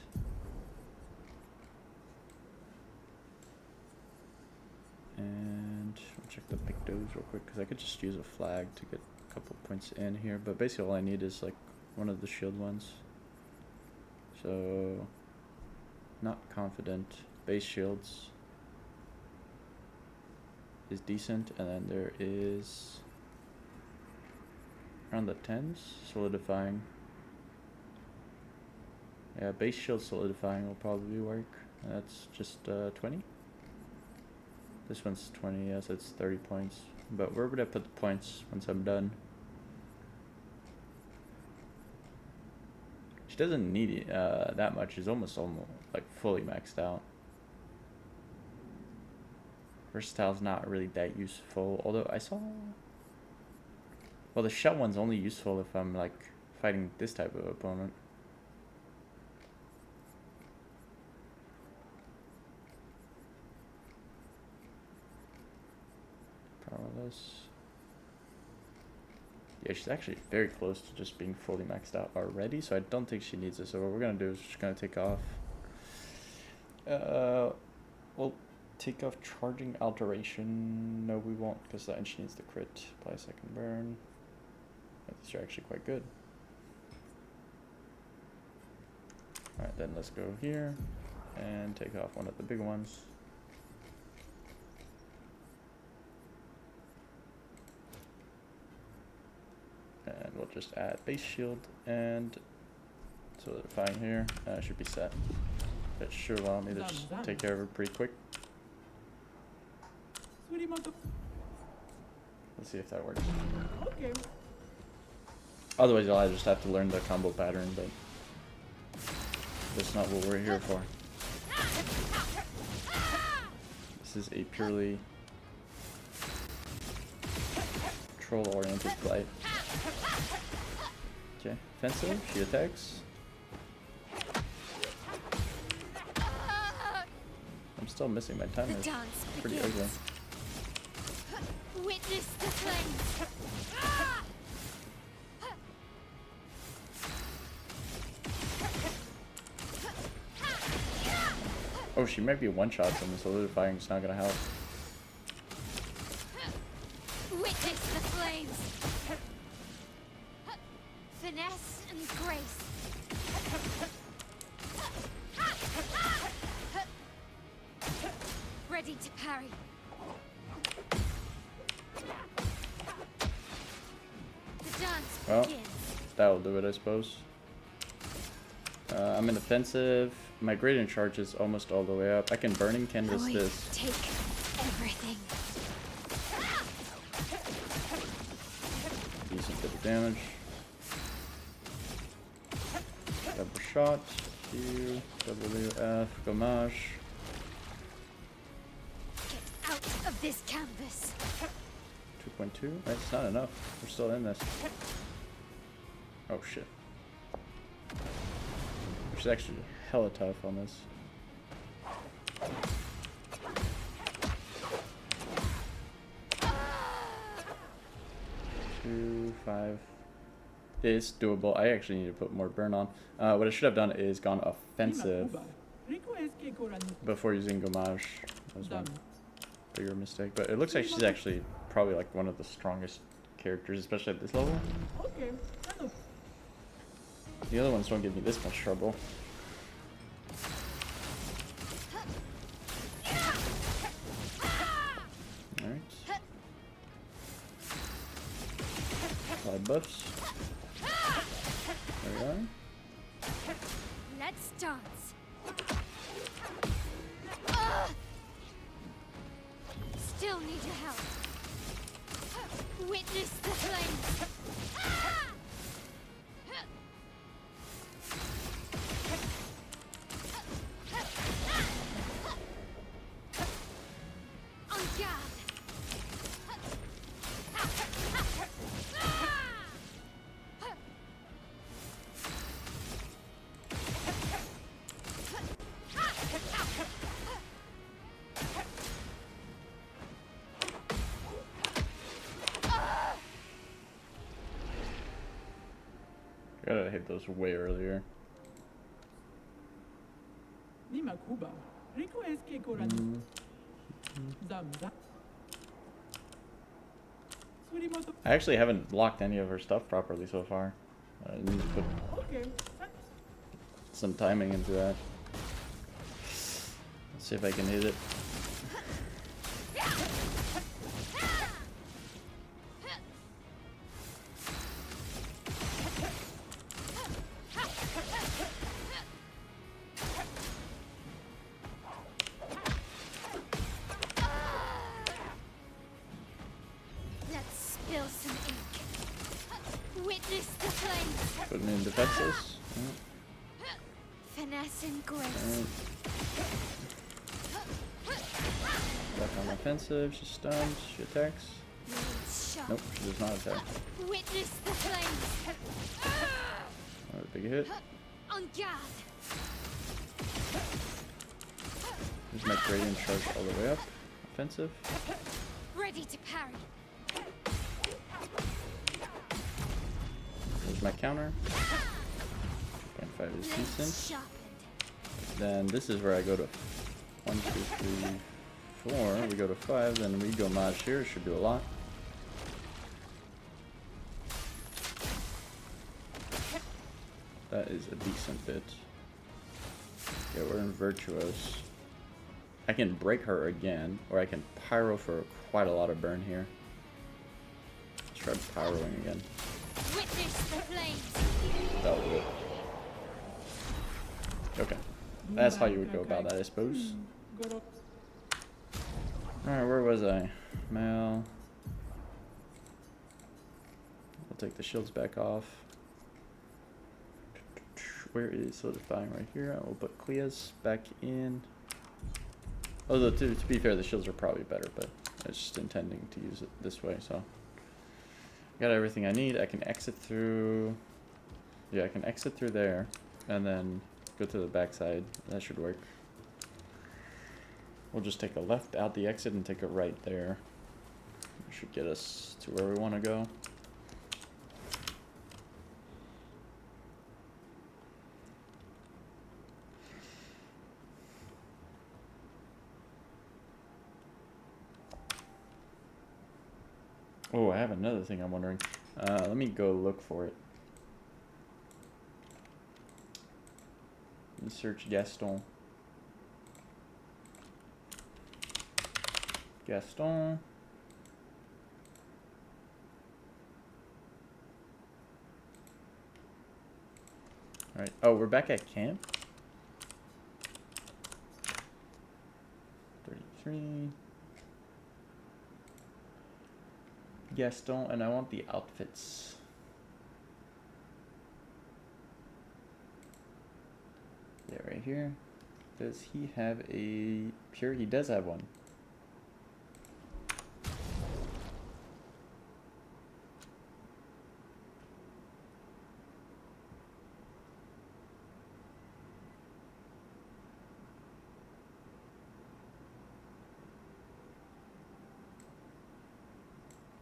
And we'll check the pictos real quick because I could just use a flag to get a couple points in here. But basically, all I need is like one of the shield ones. So, not confident. Base shields is decent, and then there is around the 10s solidifying. Yeah, base shield solidifying will probably work. That's just 20. This one's 20, yes, it's 30 points. But where would I put the points once I'm done? She doesn't need it, that much. She's almost like fully maxed out. Versatile's not really that useful, although I saw... Well, the shell one's only useful if I'm like fighting this type of opponent. Powerless. Yeah, she's actually very close to just being fully maxed out already, so I don't think she needs it. So what we're gonna do is just gonna take off. We'll take off charging alteration. No, we won't, because then she needs the crit. Apply a second burn. These are actually quite good. Alright, then let's go here and take off one of the big ones. And we'll just add base shield and solidifying here. Should be set. That should allow me to just take care of her pretty quick. Let's see if that works. Otherwise, I'll just have to learn the combo pattern, but that's not what we're here for. This is a purely troll-oriented blight. Okay, offensive. She attacks. I'm still missing my timer. The dance Pretty begins. ugly. Witness the flames. Oh, she might be one-shots and the solidifying's not gonna help. Witness the flames. Finesse and grace. Ready to parry. The dance Well, begins. that'll do it, I suppose. I'm in offensive. My gradient charge is almost all the way up. I can burning canvas Boys, this. take everything. Decent bit of damage. Double shot. Q, W, F, Gamache. Get out of this canvas. 2.2? That's not enough. We're still in this. Oh shit. Which is actually hella tough on this. 2, 5. It's doable. I actually need to put more burn on. What I should have done is gone offensive before using Gamache. That was one bigger mistake. But it looks like she's actually probably like one of the strongest characters, especially at this level. The other ones don't give me this much trouble. Alright. Applied buffs. There we are. Let's dance. Still need your help. Witness the flames. On guard. Gotta hit those way earlier. I actually haven't locked any of her stuff properly so far. I need to put some timing into that. Let's see if I can hit it. Let's spill some ink. Witness the flames. Putting in defenses. Finesse and grace. Alright. Back on offensive. She's stunned. She attacks. Blades sharp. Nope, she does not attack. Witness the flames. Alright, big hit. On guard. There's my gradient charge all the way up. Offensive. Ready to parry. There's my counter. 2.5 is Blades decent. sharpened. Then this is where I go to 1, 2, 3, 4. We go to 5. Then we go Maj here. It should do a lot. That is a decent bit. Yeah, we're in Virtuos. I can break her again, or I can pyro for quite a lot of burn here. Let's try pyroing again. Witness the flames. That'll do it. Okay. That's how you would go about that, I suppose. Alright, where was I? Mal. I'll take the shields back off. Where is solidifying? Right here. I will put Clea's back in. Although to be fair, the shields are probably better, but it's just intending to use it this way. So got everything I need. I can exit through. Yeah, I can exit through there, and then go to the backside. That should work. We'll just take a left out the exit and take a right there. Should get us to where we want to go. Oh, I have another thing I'm wondering. Let me go look for it. Let me search Gaston. Gaston. Alright. Oh, we're back at camp. 33. Gaston, and I want the outfits. Yeah, right here. Does he have a pure? He does have one.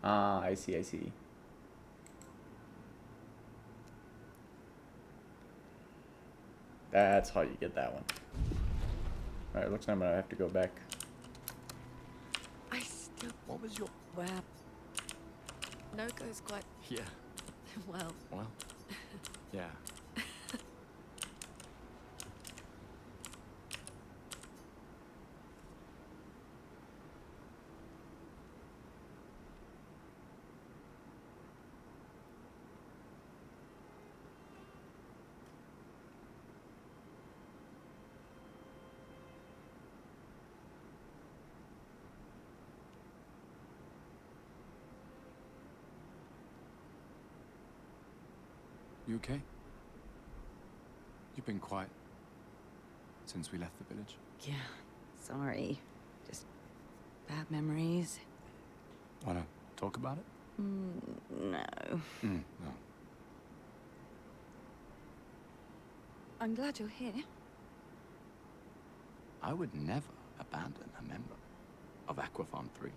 Ah, I see, I see. That's how you get that one. Alright, looks like I'm gonna have to go back. I still. What was your... Where? Noko's quite. Yeah. Well. Well. Yeah. You okay? You've been quiet since we left the village. Yeah. Sorry. Just bad memories. Wanna talk about it? No. No. I'm glad you're here. I would never abandon a member of Aquafarm 3.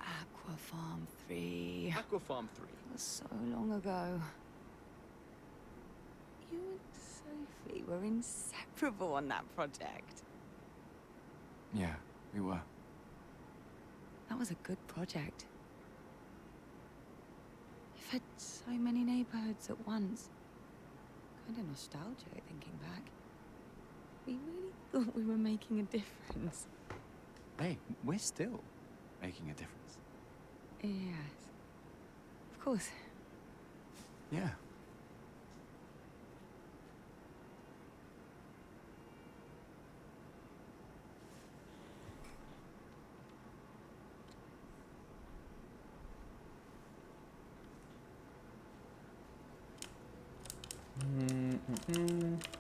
Aquafarm 3. Aquafarm 3. It was so long ago. You and Sophie were inseparable on that project. Yeah, we were. That was a good project. It fed so many neighborhoods at once. Kind of nostalgic thinking back. We really thought we were making a difference. Hey, we're still making a difference. Yes. Of course. Yeah.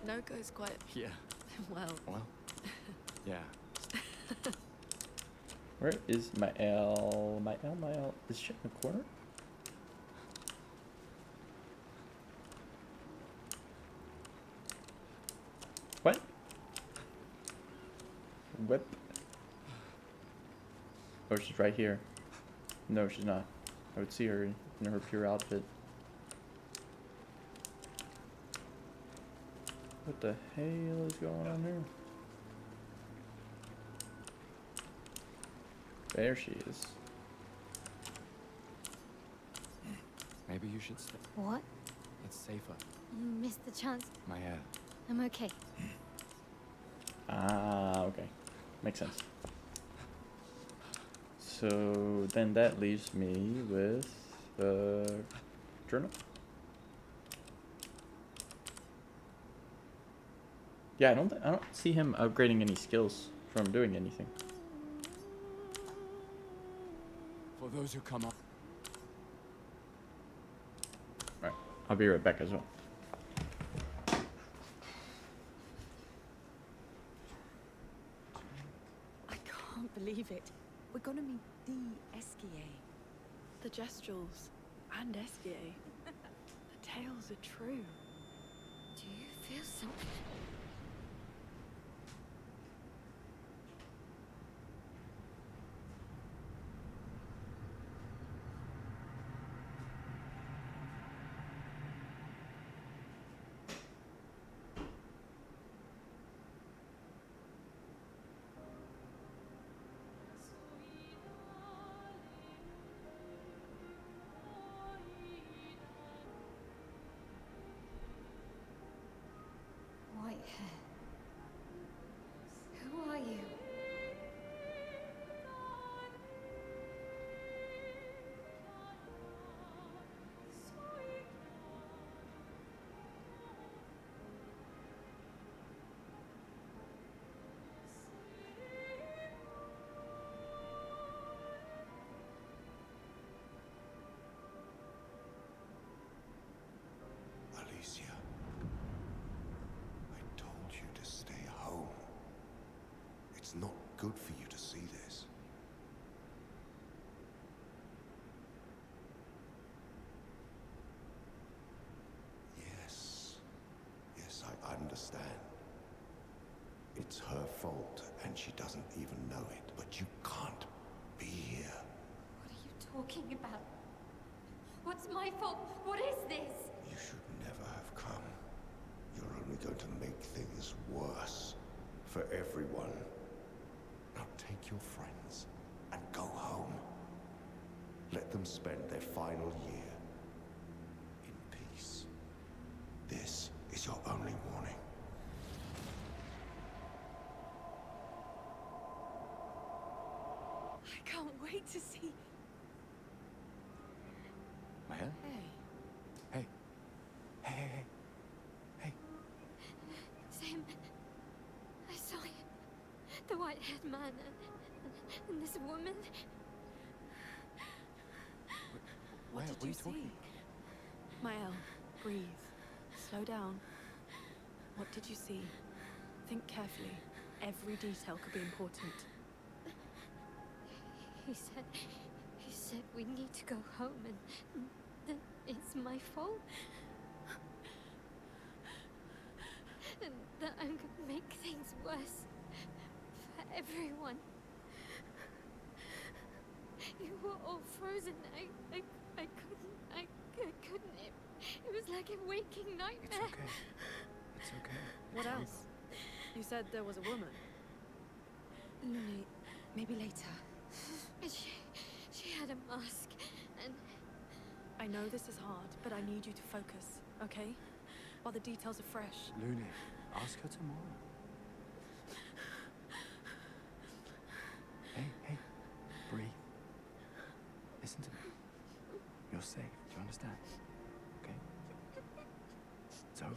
Noko's quite. Yeah. Well. Well. Yeah. Where is my L? My L, my L. Is she in the corner? What? Whip. Oh, she's right here. No, she's not. I would see her in her pure outfit. What the hell is going on here? There she is. Maybe you should stay. What? It's safer. You missed the chance. My hair. I'm okay. Ah, okay. Makes sense. So then that leaves me with the journal. Yeah, I don't see him upgrading any skills from doing anything. For those who come up. Right, I'll be right back as well. I believe it. We're gonna meet the Esquier. The Gestrels and Esquier. The tales are true. Do you feel something? White hair. Who are you? Alicia, I told you to stay home. It's not good for you to see this. Yes, I understand. It's her fault, and she doesn't even know it. But you can't be here. What are you talking about? What's my fault? What is this? You should never have come. You're only going to make things worse for everyone. Now take your friends and go home. Let them spend their final year in peace. This is your only warning. I can't wait to see. Maya? Hey. Hey. Sam, I saw you. The white-haired man and this woman. What did you see? Mael, breathe. Slow down. What did you see? Think carefully. Every detail could be important. He said we need to go home and that it's my fault. And that I'm gonna make things worse for everyone. You were all frozen. I couldn't. It was like a waking nightmare. It's okay. What else? You said there was a woman. Lily, maybe later. And she had a mask, and I know this is hard, but I need you to focus, okay? While the details are fresh. Luna, ask her tomorrow. Hey, breathe. Listen to me. You're safe. Do you understand? Okay? It's over.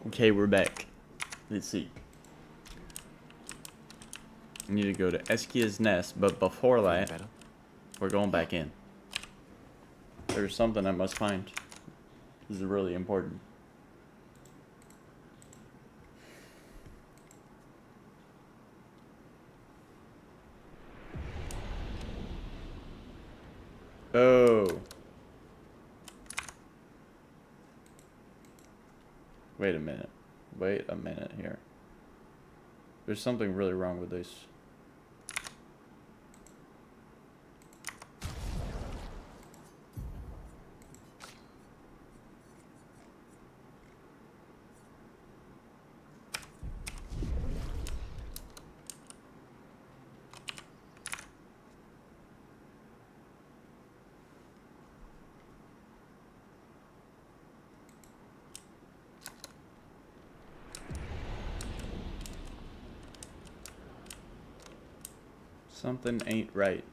Okay, we're back. Let's see. We need to go to Esquia's nest, but before that, we're going back in. There's something I must find. This is really important. Oh. Wait a minute. Wait a minute here. There's something really wrong with this. Something ain't right.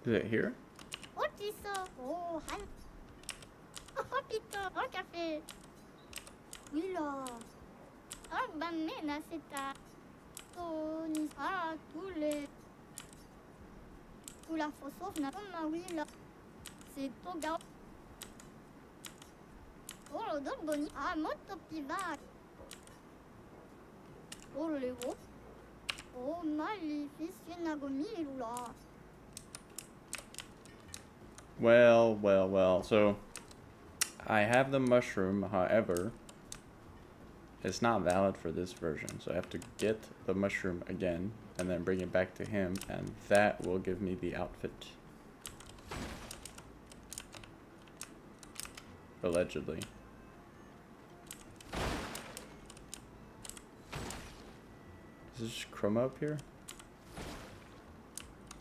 Is it here? 어디서? 오, 한. Pito, café. Willa. Bambina, c'est ta. Tony, ah, coule. Ou la fausse, n'a pas Willa. C'est ton gars. Oh, don boni. Ah, moto pivac. Oh, le gros. Oh, maléfice, nagomi, là. Well, well, well. So, I have the mushroom, however, it's not valid for this version. So I have to get the mushroom again, and then bring it back to him, and that will give me the outfit. Allegedly. Is this chroma up here?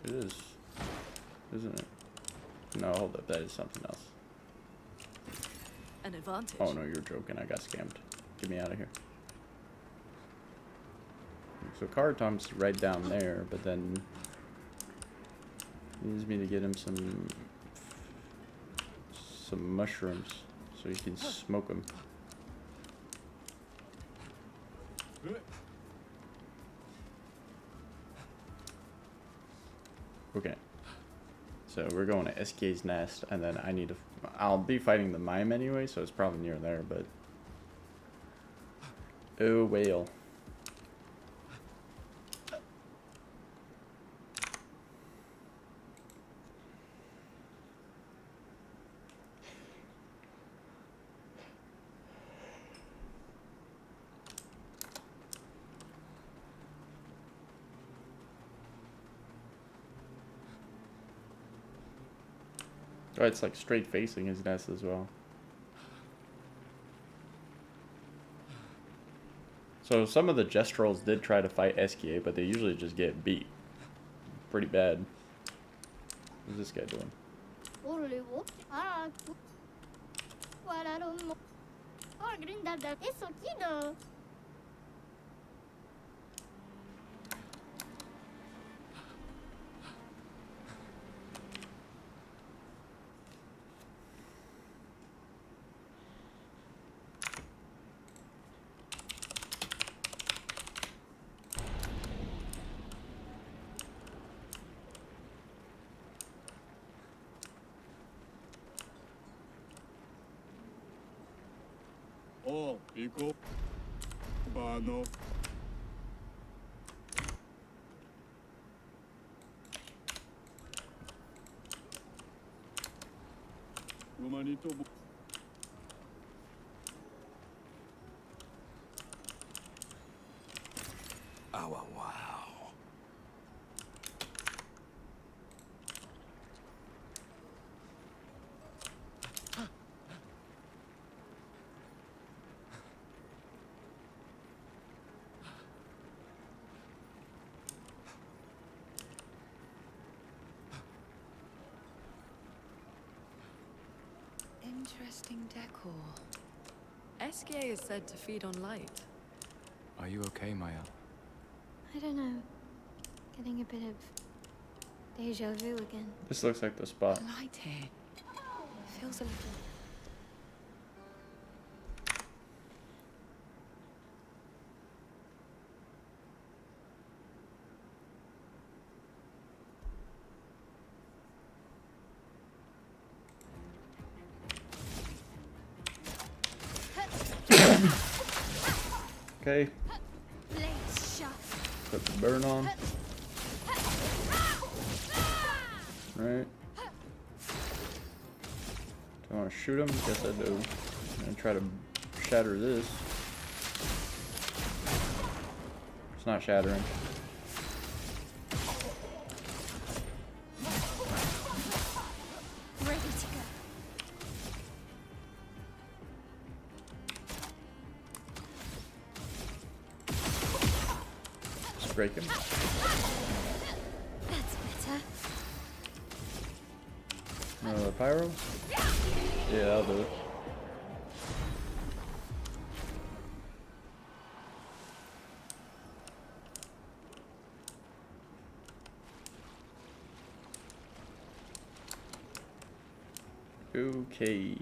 It is, isn't it? No, hold up, that is something else. An advantage. Oh no, you're joking, I got scammed. Get me out of here. So Karatom's right down there, but then he needs me to get him some mushrooms so he can smoke them. Okay. So we're going to SK's nest, and then I need to. I'll be fighting the mime anyway, so it's probably near there, but. Oh, whale. Oh, it's like straight facing his nest as well. So some of the Gestrels did try to fight SKA, but they usually just get beat pretty bad. What's this guy doing? Oh, Pico. Bano. Romanito. Oh, wow. Interesting decor. SKA is said to feed on light. Are you okay, Maya? I don't know. Getting a bit of deja vu again. This looks like the spot. I like here. Feels a little. Okay, Blades sharp. put the burn on. Right. Do I want to shoot him? Guess I do. I'm gonna try to shatter this. It's not shattering. Ready to go. Just break him. That's better. Another pyro? Yeah, I'll do it. Okay.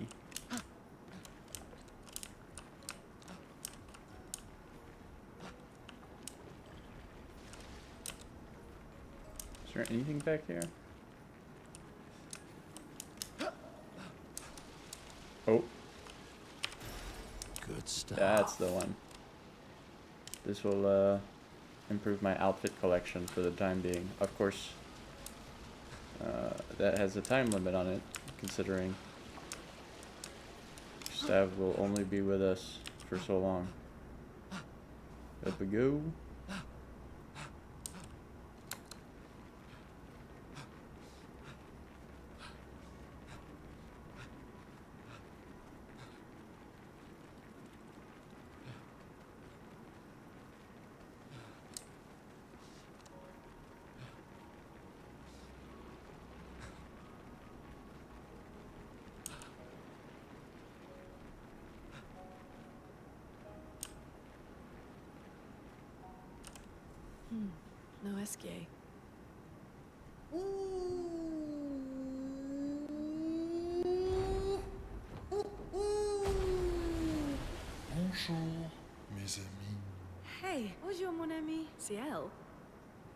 Is there anything back here? Oh, Good stuff. that's the one. This will improve my outfit collection for the time being. Of course, that has a time limit on it, considering Stav will only be with us for so long. Up we go. No Esquier. Bonjour, mes amis. Hey, bonjour mon ami. Ciel.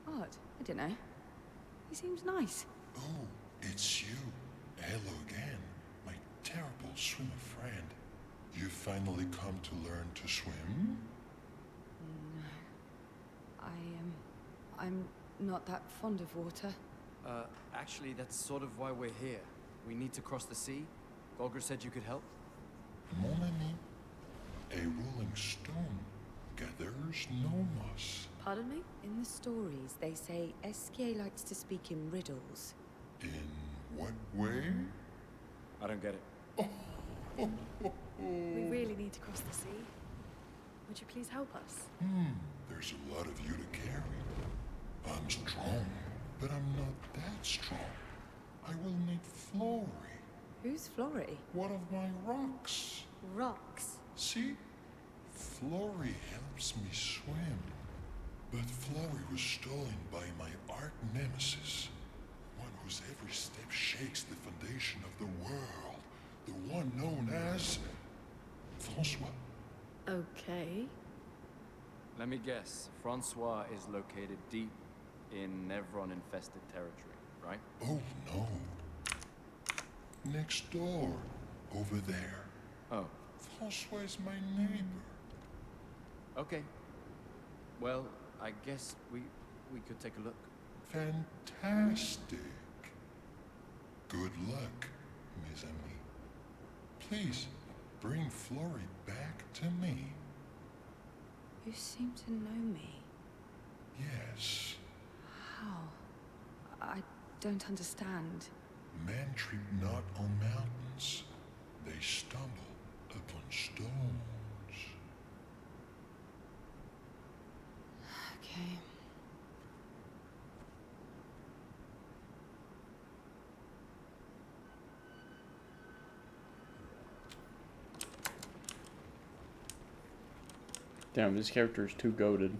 What? I don't know. He seems nice. Oh, it's you. Hello again, my terrible swimmer friend. You finally come to learn to swim? I'm not that fond of water. Actually, that's sort of why we're here. We need to cross the sea. Golger said you could help. Mon ami, a rolling stone gathers no moss. Pardon me? In the stories, they say Esquier likes to speak in riddles. In what way? I don't get it. We really need to cross the sea. Would you please help us? There's a lot of you to carry. I'm strong, but I'm not that strong. I will need Flory, Who's Flory? one of my rocks. Rocks. See? Flory helps me swim. But Flory was stolen by my arch nemesis. One whose every step shakes the foundation of the world. The one known as Francois. Okay. Let me guess. Francois is located deep in Nevron-infested territory, right? Oh no. Next door. Over there. Oh, Francois is my neighbor. okay. Well, I guess we could take a look. Fantastic. Good luck, mes amis. Please, bring Flory back to me. You seem to know me. Yes. How? I don't understand. Men trip not on mountains. They stumble upon stones. Okay. Damn, this character is too goated.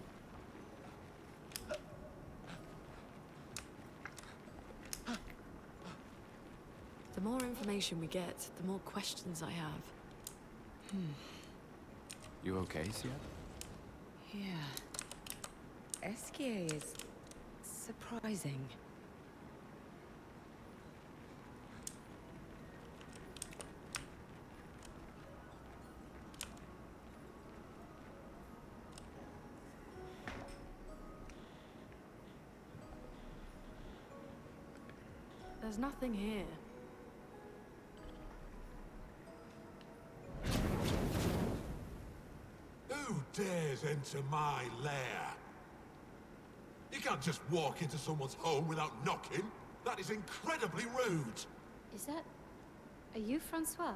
explanation we get, the more questions I have. You okay, Sia? Yeah. Esquier is surprising. There's nothing here. Who dares enter my lair? You can't just walk into someone's home without knocking. That is incredibly rude. Is that... Are you Francois?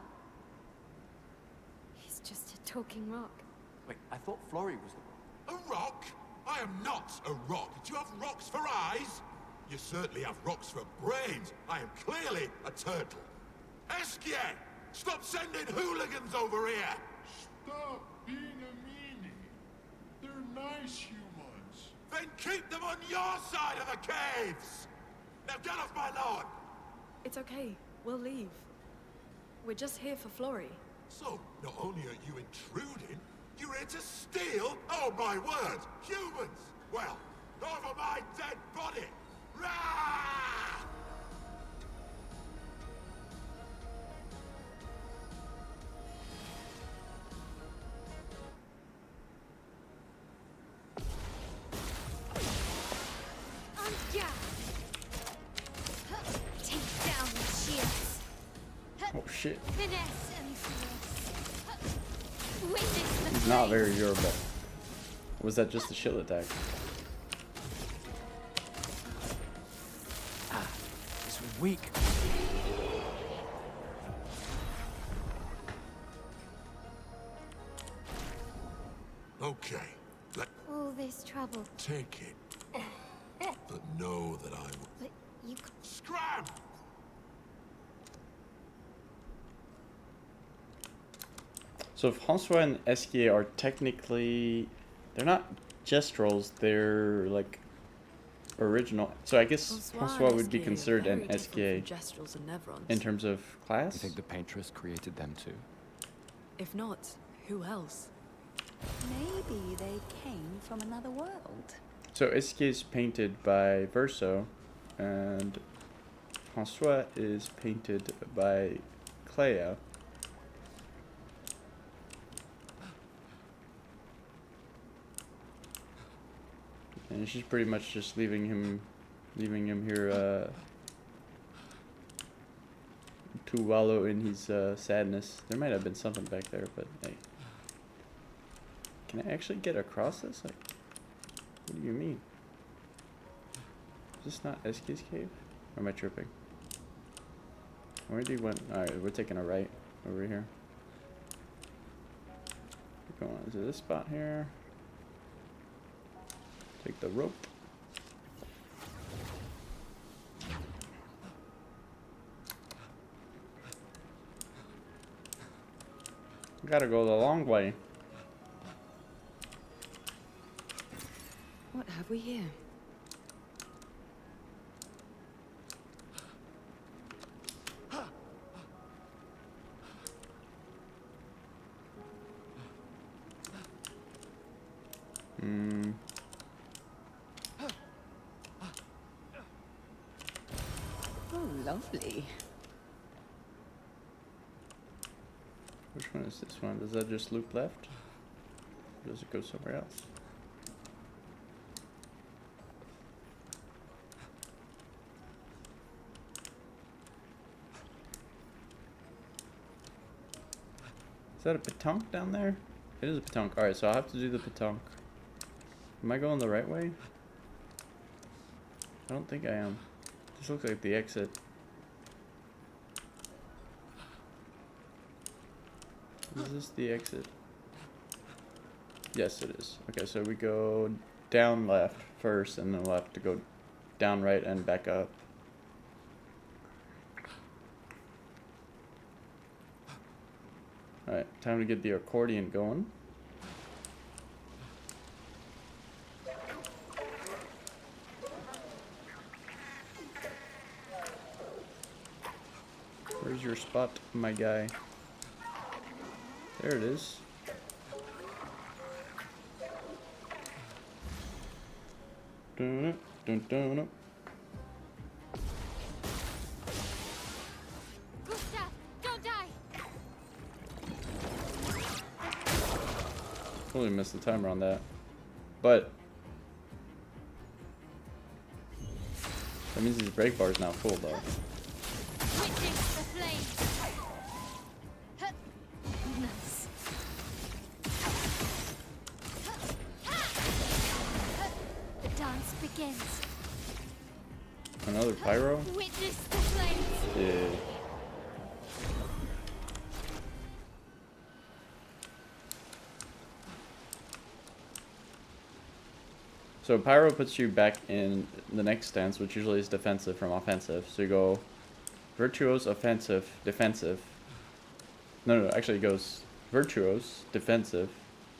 He's just a talking rock. Wait, I thought Florrie was the rock. A rock? I am not a rock. Do you have rocks for eyes? You certainly have rocks for brains. I am clearly a turtle. Esquier! Stop sending hooligans over here! Stop being a meanie. They're nice humans. Then keep them on your side of the caves! Now get off my lawn! It's okay. We'll leave. We're just here for Florrie. So, not only are you intruding, you're here to steal? Oh my word! Humans! Well, over my dead body! Rah! Take down the shields. Oh shit. Finesse and force. Witness the He's not flame. very durable. Or was that just a shield attack? This was weak. Okay, let All this trouble, take it. But know that I will but you... scram! So Francois and Esquier are technically... They're not gestrels, they're like original. So I guess Francois would be considered an Esquier Gestrels and Nevrons. in terms of class. You think the paintress created them too? If not, who else? Maybe they came from another world. So Esquier is painted by Verso, and Francois is painted by Clea. And she's pretty much just leaving him here to wallow in his sadness. There might have been something back there, but hey. Can I actually get across this? Like, what do you mean? Is this not Esquier's cave? Or am I tripping? Where do you went? Alright, we're taking a right over here. We're going to this spot here. Take the rope. Gotta go the long way. What have we here? Oh, lovely. Which one is this one? Does that just loop left? Or does it go somewhere else? Is that a petanque down there? It is a petanque. Alright, so I'll have to do the petanque. Am I going the right way? I don't think I am. This looks like the exit. Is this the exit? Yes, it is. Okay, so we go down left first, and then we'll have to go down right and back up. Alright, time to get the accordion going. Where's your spot, my guy? There it is. Dun, dun, dun, dun. Gustav, don't die! Totally missed the timer on that. But that means his brake bar is now full though. Witness the flames! Huh. Nice. The dance begins. Another pyro? Witness the flames! Yeah. So pyro puts you back in the next stance, which usually is defensive from offensive. So you go virtuose, offensive, defensive. No, actually it goes virtuose, defensive,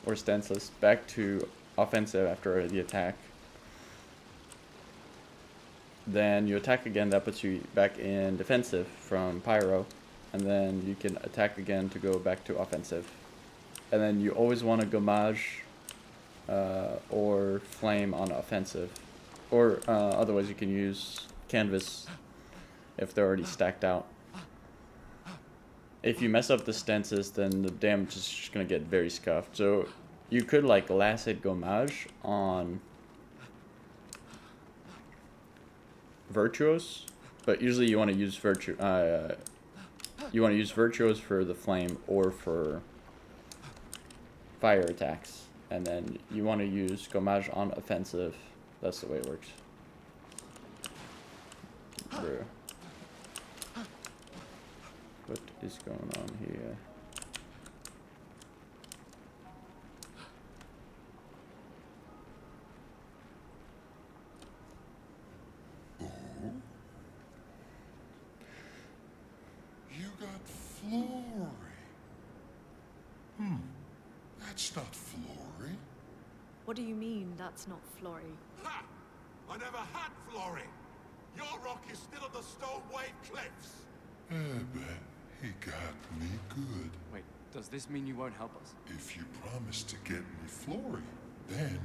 or stanceless, back to offensive after the attack. Then you attack again, that puts you back in defensive from pyro. And then you can attack again to go back to offensive. And then you always want to gommage or flame on offensive, or otherwise you can use canvas if they're already stacked out. If you mess up the stances, then the damage is just gonna get very scuffed. So you could like last hit gommage on virtuos, but usually you want to use virtuos for the flame or for fire attacks. And then you want to use gommage on offensive. That's the way it works. Bro. What is going on here? You got Flory. That's not Flory. What do you mean, that's not Flory? Ha! I never had Flory. Your rock is still on the Stone Wave Cliffs. But he got me good. Wait, does this mean you won't help us? If you promise to get me Flory, then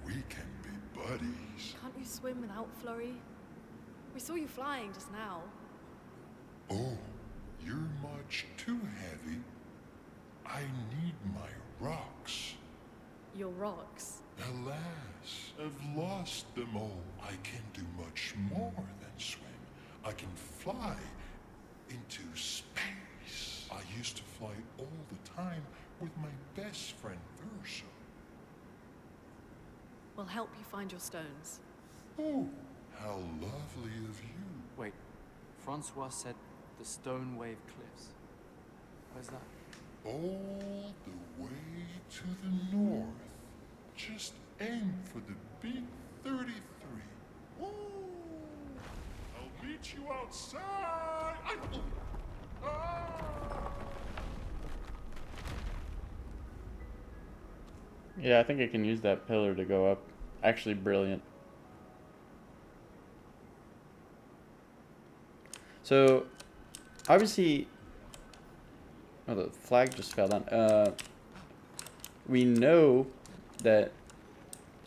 we can be buddies. Can't you swim without Flory? We saw you flying just now. Oh, you're much too heavy. I need my rocks. Your rocks? Alas, I've lost them all. I can do much more than swim. I can fly into space. I used to fly all the time with my best friend Verso. We'll help you find your stones. Oh, how lovely of you. Wait, Francois said the Stone Wave Cliffs. Where's that? All the way to the north. Just aim for the big 33. Ooh, I'll meet you outside. Yeah, I think I can use that pillar to go up. Actually, brilliant. So, obviously, oh, the flag just fell down. We know that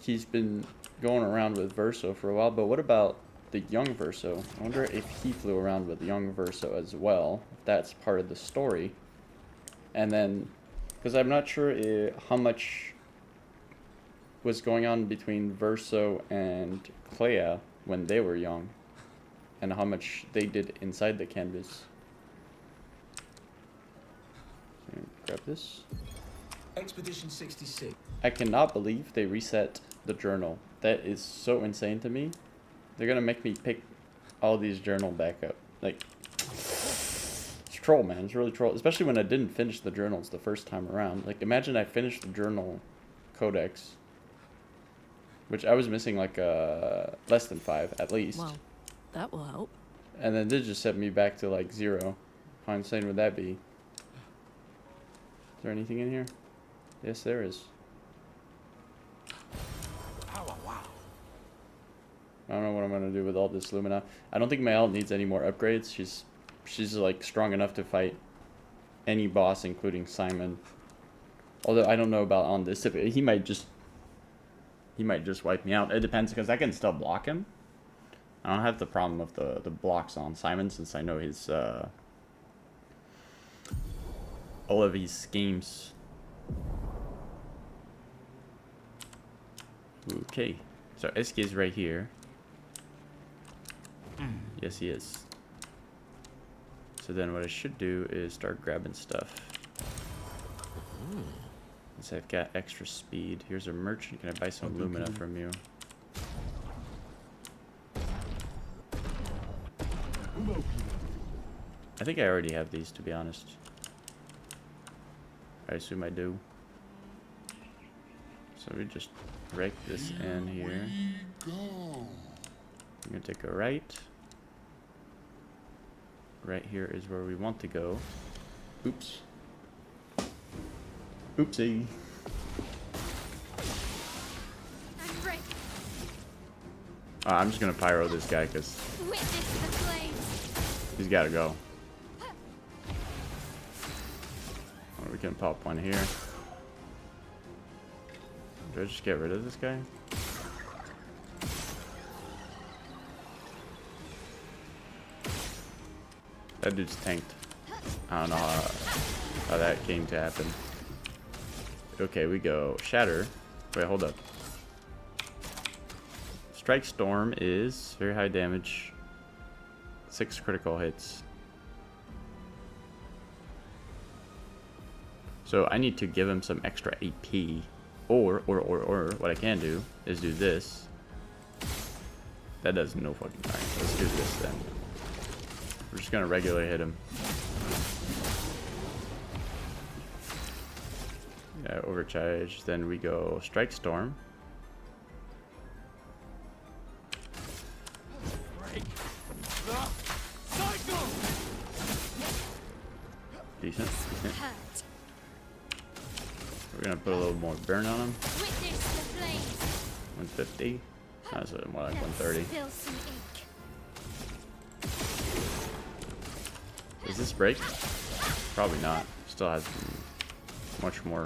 he's been going around with Verso for a while, but what about the young Verso? I wonder if he flew around with young Verso as well, if that's part of the story. And then, because I'm not sure how much was going on between Verso and Clea when they were young, and how much they did inside the canvas. Grab this. Expedition 66. I cannot believe they reset the journal. That is so insane to me. They're gonna make me pick all these journal back up. Like, it's troll, man. It's really troll. Especially when I didn't finish the journals the first time around. Like, imagine I finished the journal codex, which I was missing like less than 5 at least. Well, that will help. And then they just set me back to like 0. How insane would that be? Is there anything in here? Yes, there is. I don't know what I'm going to do with all this Lumina. I don't think my alt needs any more upgrades. She's she's like strong enough to fight any boss, including Simon. Although I don't know about on this. If he might just wipe me out. It depends, because I can still block him. I don't have the problem of the blocks on Simon, since I know his all of his schemes. Okay, so SK is right here. Yes, he is. So then what I should do is start grabbing stuff. Since I've got extra speed. Here's a merchant. Can I buy some Lumina from you? I think I already have these, to be honest. I assume I do. So we just rake this in here. I'm gonna take a right. Right here is where we want to go. Oops. Oopsie. I'm just gonna pyro this guy because he's gotta go. Or we can pop one here. Do I just get rid of this guy? That dude's tanked. I don't know how that came to happen. Okay, we go Shatter. Wait, hold up. Strike Storm is very high damage. 6 critical hits. So I need to give him some extra AP. Or what I can do is do this. That does no fucking time. Let's do this then. We're just gonna regularly hit him. Yeah, overcharge. Then we go Strike Storm. Decent. We're gonna put a little more burn on him. 150. That's more like 130. Does this break? Probably not. Still has much more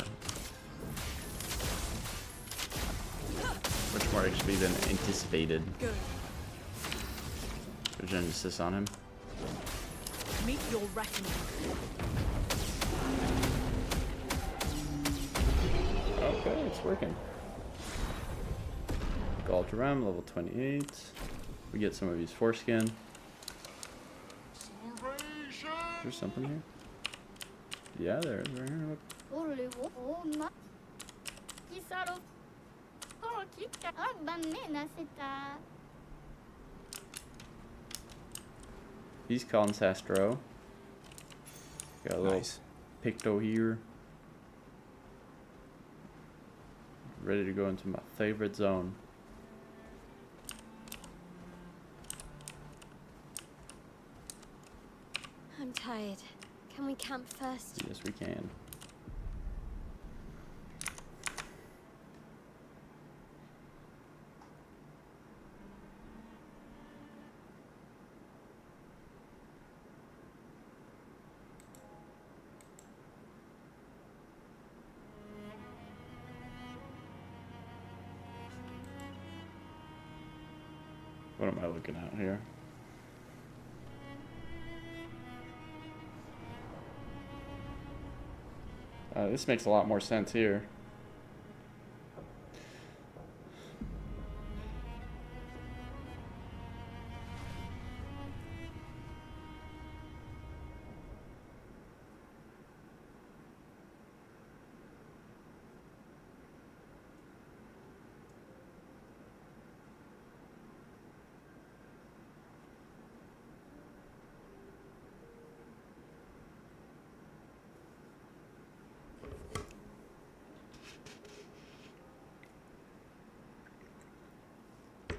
XP than anticipated. There's an assist on him. Meet your reckoning. Okay, it's working. Galt Ram, level 28. We get some of his foreskin. There's something here. Yeah, there is right here. Look. He's Concestro. Got a little Picto here. Ready to go into my favorite zone. I'm tired. Can we camp first? Yes, we can. What am I looking at here? This makes a lot more sense here.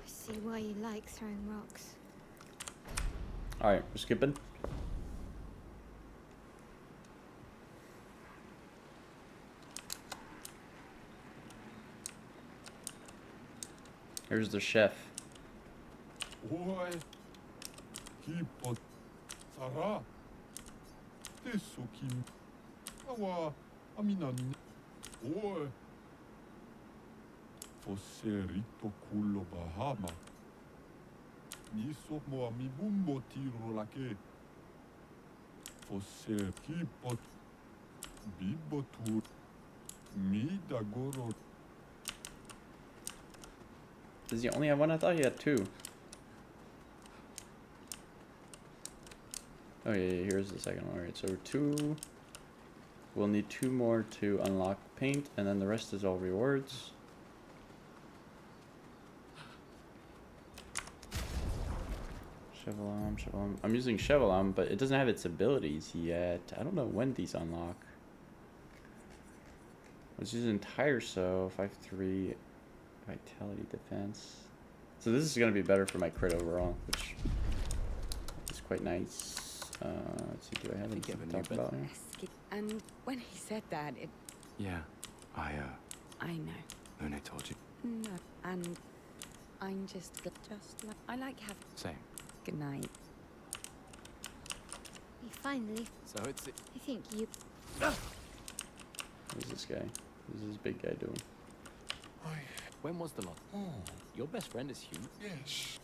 See why you like throwing rocks. Alright, we're skipping. Here's the chef. Sara. Tesokim. Awa aminan. Oe. Foserito culo Bahama. Niso mo mi bumbo tiro la che. Foser kipot. Bibo tur. Mi da goro. Does he only have one? I thought he had two. Oh yeah, here's the second one. Alright, so two. We'll need two more to unlock paint, and then the rest is all rewards. Chevalam, Chevalam. I'm using Chevalam, but it doesn't have its abilities yet. I don't know when these unlock. Let's use entire so 5-3 vitality defense. So this is gonna be better for my crit overall, which is quite nice. Let's see, do I have anything to talk about here? And when he said that, it... Yeah, I know. Luna told you. No, and I'm just like... I like having... Same. Good night. We finally... So it's... I think you... Who's this guy? Who's this big guy doing? When was the lot? Oh, Your best friend is human. yes.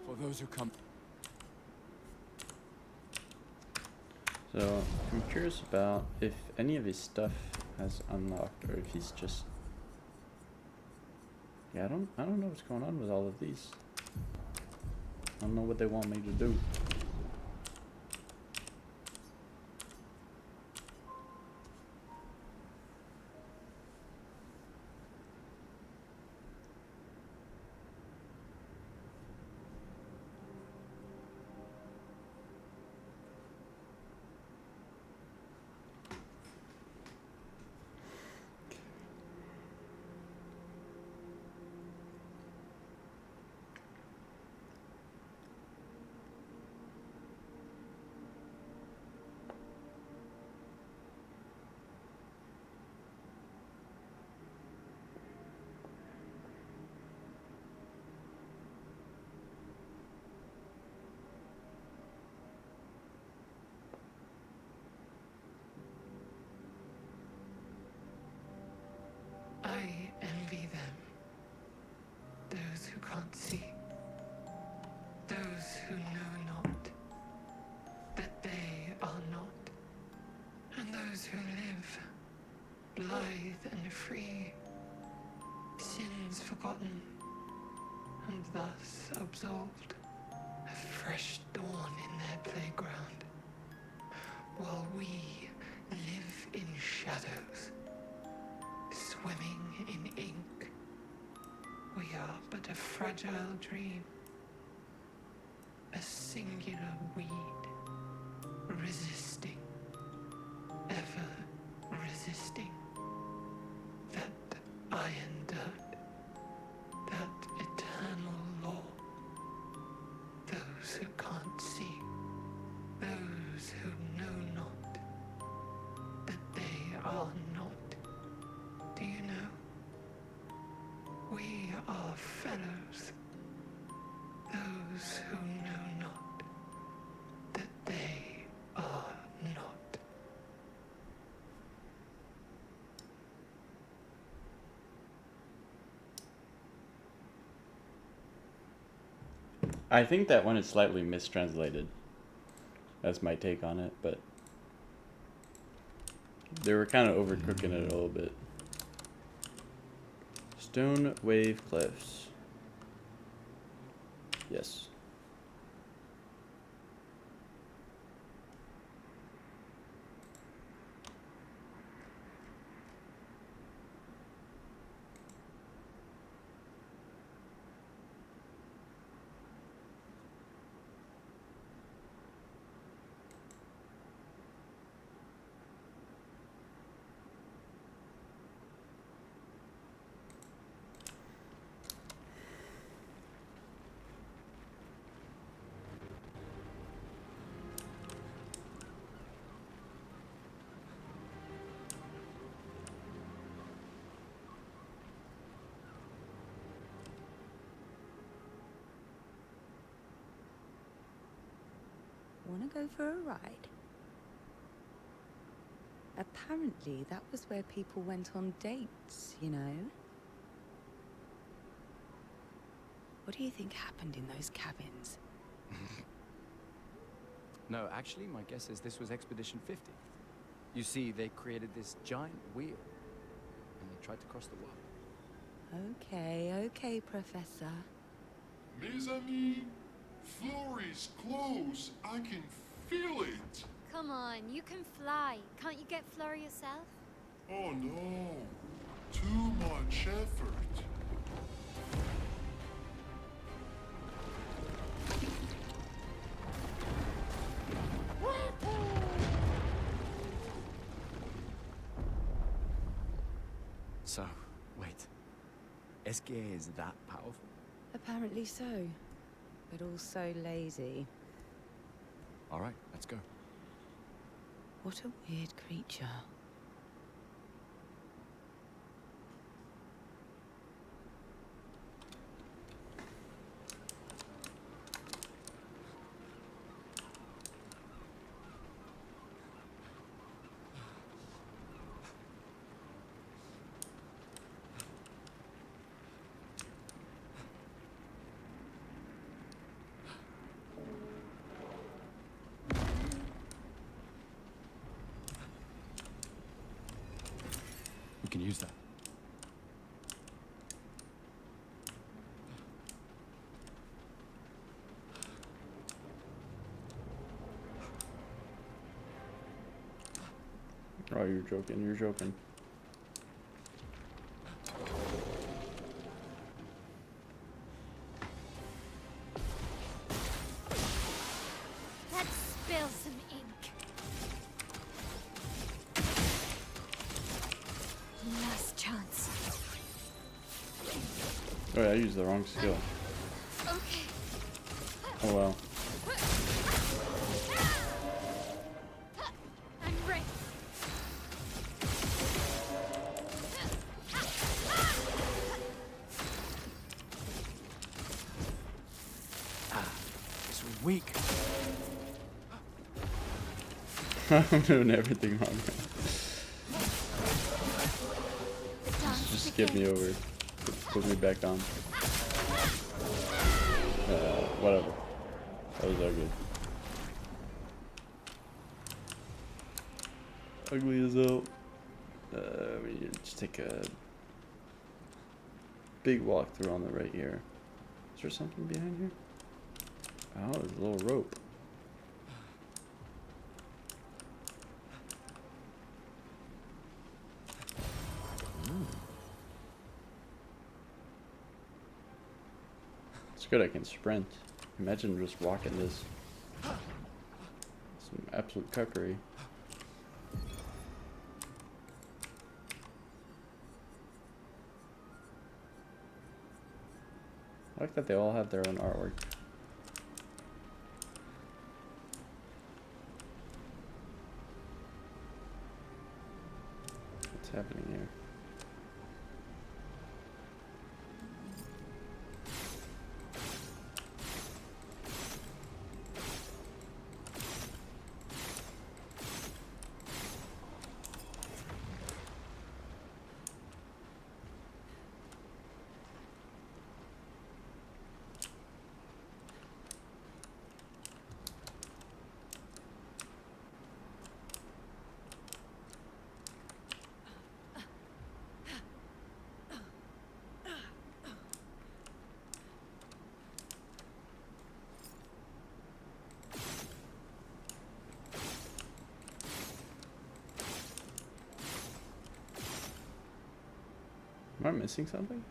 For those who come... So I'm curious about if any of his stuff has unlocked, or if he's just... Yeah, I don't know what's going on with all of these. I don't know what they want me to do. I envy them. Those who can't see. Those who know not that they are not. And those who live, blithe and free, sins forgotten, and thus absolved. A fresh dawn in their playground, while we live in shadows, swimming in ink. We are but a fragile dream, a singular weed, resisting, ever resisting, that iron dirt, that eternal law. Those who can't see, those who know not that they are not. Do you know? We are fellows. Those who know not that they are not. I think that one is slightly mistranslated. That's my take on it, but they were kind of overcooking it a little bit. Stone Wave Cliffs. Yes. Wanna go for a ride? Apparently, that was where people went on dates, you know? What do you think happened in those cabins? No, actually, my guess is this was Expedition 50. You see, they created this giant wheel, and they tried to cross the world. Okay, Professor. Mes amis, Florey's close. I can feel it. Come on, you can fly. Can't you get Florey yourself? Oh no, too much effort. So, wait. Esquire is that powerful? Apparently so, but also lazy. All right, let's go. What a weird creature. We can use that. Oh, you're joking. You're joking. Let's spill some ink. Last chance. Oh yeah, I used the wrong skill. Okay. Oh well. I'm ready. This was weak. I'm doing everything wrong. Just skip me over. Put me back on. Whatever. That was ugly. Ugly as hell. We just take a big walkthrough on the right here. Is there something behind here? Oh, there's a little rope. It's good I can sprint. Imagine just walking this. Some absolute cuckery. I like that they all have their own artwork. What's happening here? Am I missing something?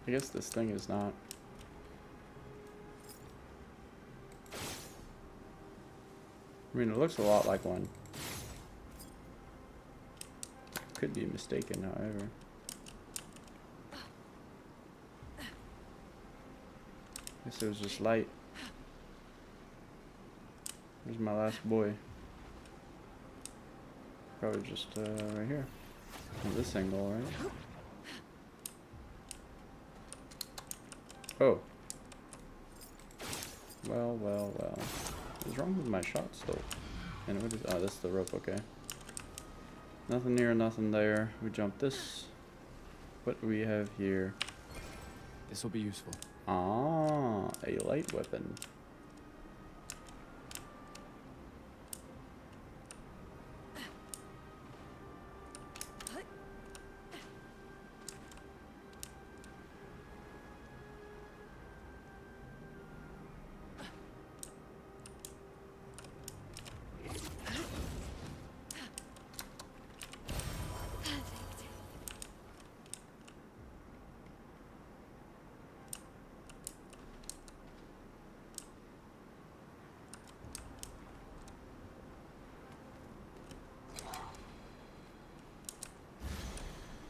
I guess this thing is not. I mean, it looks a lot like one. Could be mistaken, however. Guess it was just light. Where's my last boy? Probably just right here. From this angle, right? Oh. Well, well, well. What's wrong with my shot still? And what is, oh, that's the rope, okay. Nothing here, nothing there. We jump this. What do we have here? This will be useful. Ah, a light weapon.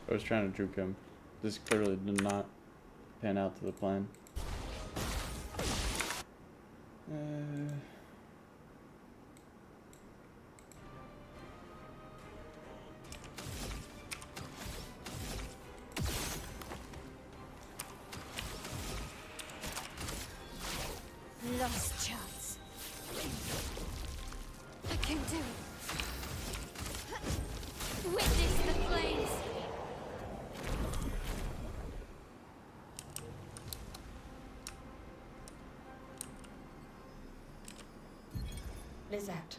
I was trying to juke him. This clearly did not pan out to the plan. Lost chance. I can do it. Witness the flames. Lizette.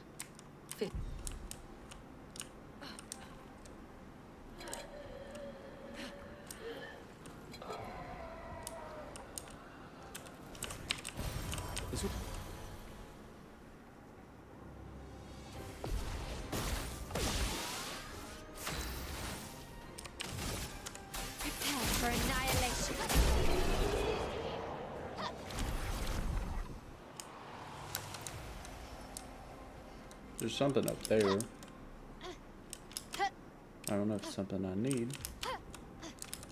This will... Prepare for annihilation. There's something up there. I don't know if it's something I need.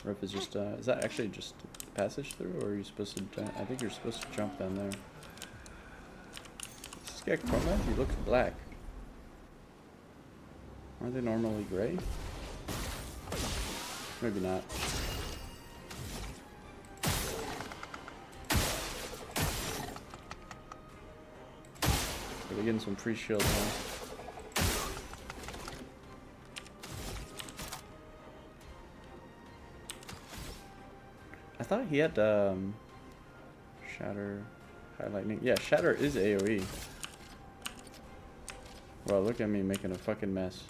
Or if it's just, is that actually just a passage through, or are you supposed to, I think you're supposed to jump down there. Is this guy Chroma? He looks black. Aren't they normally gray? Maybe not. We're getting some free shield now. I thought he had Shatter, High Lightning. Yeah, Shatter is AoE. Well, look at me making a fucking mess.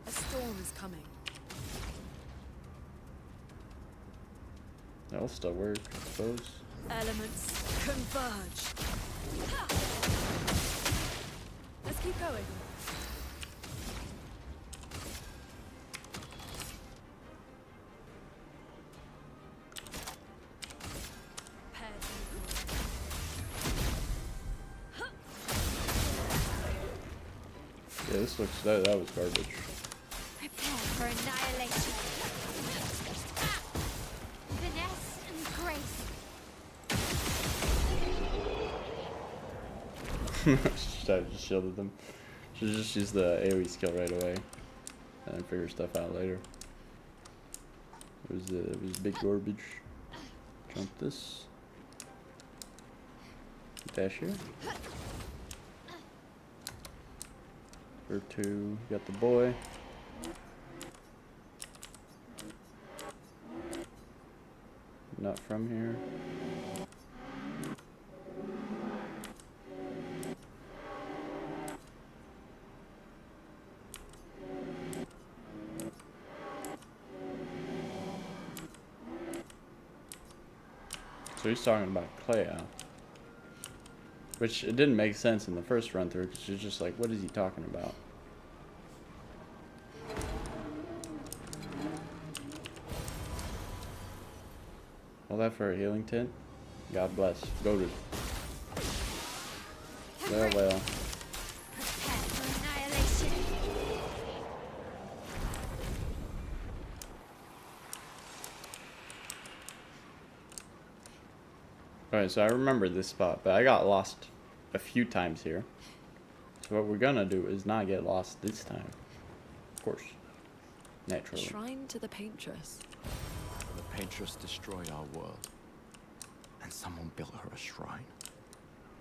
A storm is coming. That'll still work, I suppose. Elements converge. Let's keep going. Yeah, this looks, that was garbage. Prepare for annihilation. Ah! Finesse and grace. I just shielded them. Should just use the AoE skill right away, and then figure stuff out later. It was big garbage. Jump this. Dash here. For 2, got the boy. Not from here. So he's talking about Clea. Which, it didn't make sense in the first run through, because you're just like, what is he talking about? All that for a healing tint? God bless. Goated. Well, well. Prepare for annihilation. Alright, so I remember this spot, but I got lost a few times here. So what we're gonna do is not get lost this time. Of course. Naturally. Shrine to the Paintress. The Paintress destroyed our world. And someone built her a shrine.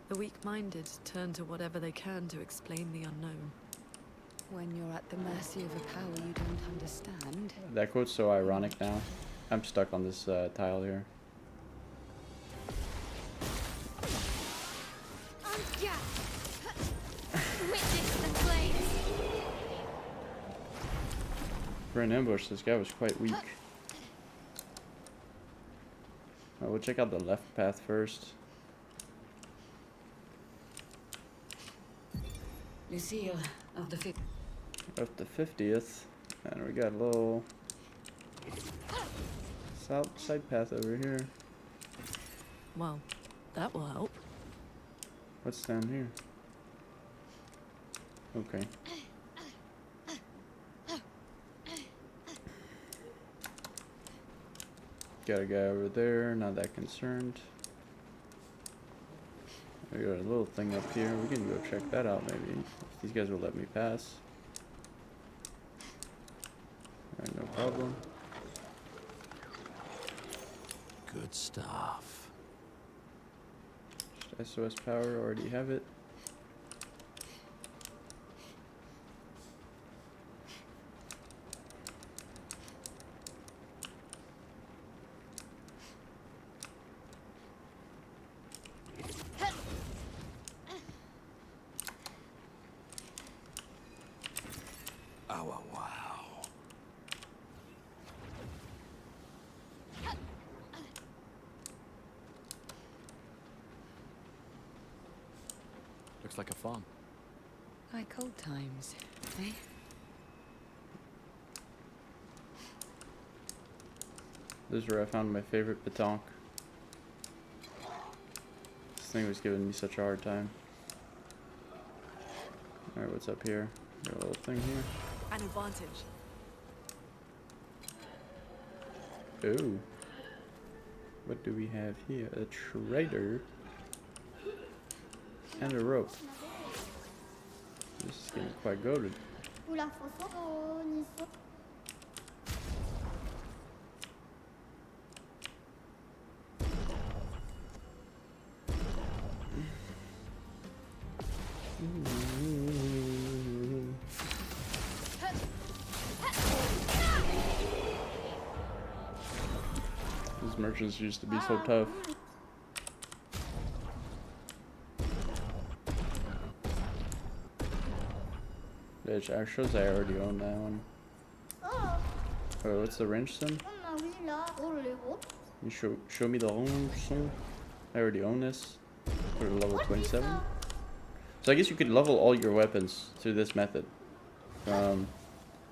The weak-minded turn to whatever they can to explain the unknown. When you're at the mercy of a power you don't understand. That quote's so ironic now. I'm stuck on this tile here. Witness the flames. For an ambush, this guy was quite weak. We'll check out the left path first. Lucille of the Up the 50th. And we got a little south side path over here. Well, that will help. What's down here? Okay. Got a guy over there, not that concerned. We got a little thing up here. We can go check that out maybe. If these guys will let me pass. Alright, no problem. Good stuff. Just SOS power, already have it. Oh, wow. Looks like a farm. Like old times, eh? This is where I found my favorite petanque. This thing was giving me such a hard time. Alright, what's up here? Got a little thing here. An advantage. Ooh. What do we have here? A trader. And a rope. This is getting quite goated. These merchants used to be so tough. Bitch, I shows I already own that one. Oh, what's the wrench sim? You show me the wrench sim? I already own this. Put it at level 27. So I guess you could level all your weapons through this method. I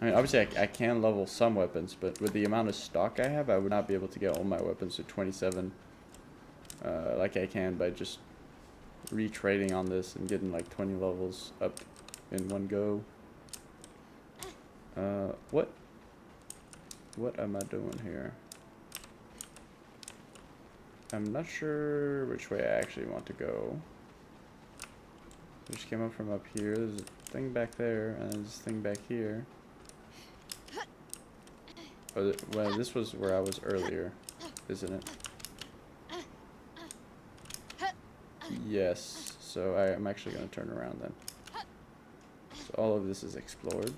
mean, obviously I can level some weapons, but with the amount of stock I have, I would not be able to get all my weapons to 27 like I can by just retrading on this and getting like 20 levels up in one go. What am I doing here? I'm not sure which way I actually want to go. I just came up from up here. There's a thing back there, and there's this thing back here. Oh, well, this was where I was earlier, isn't it? Yes, so I'm actually going to turn around then. So all of this is explored.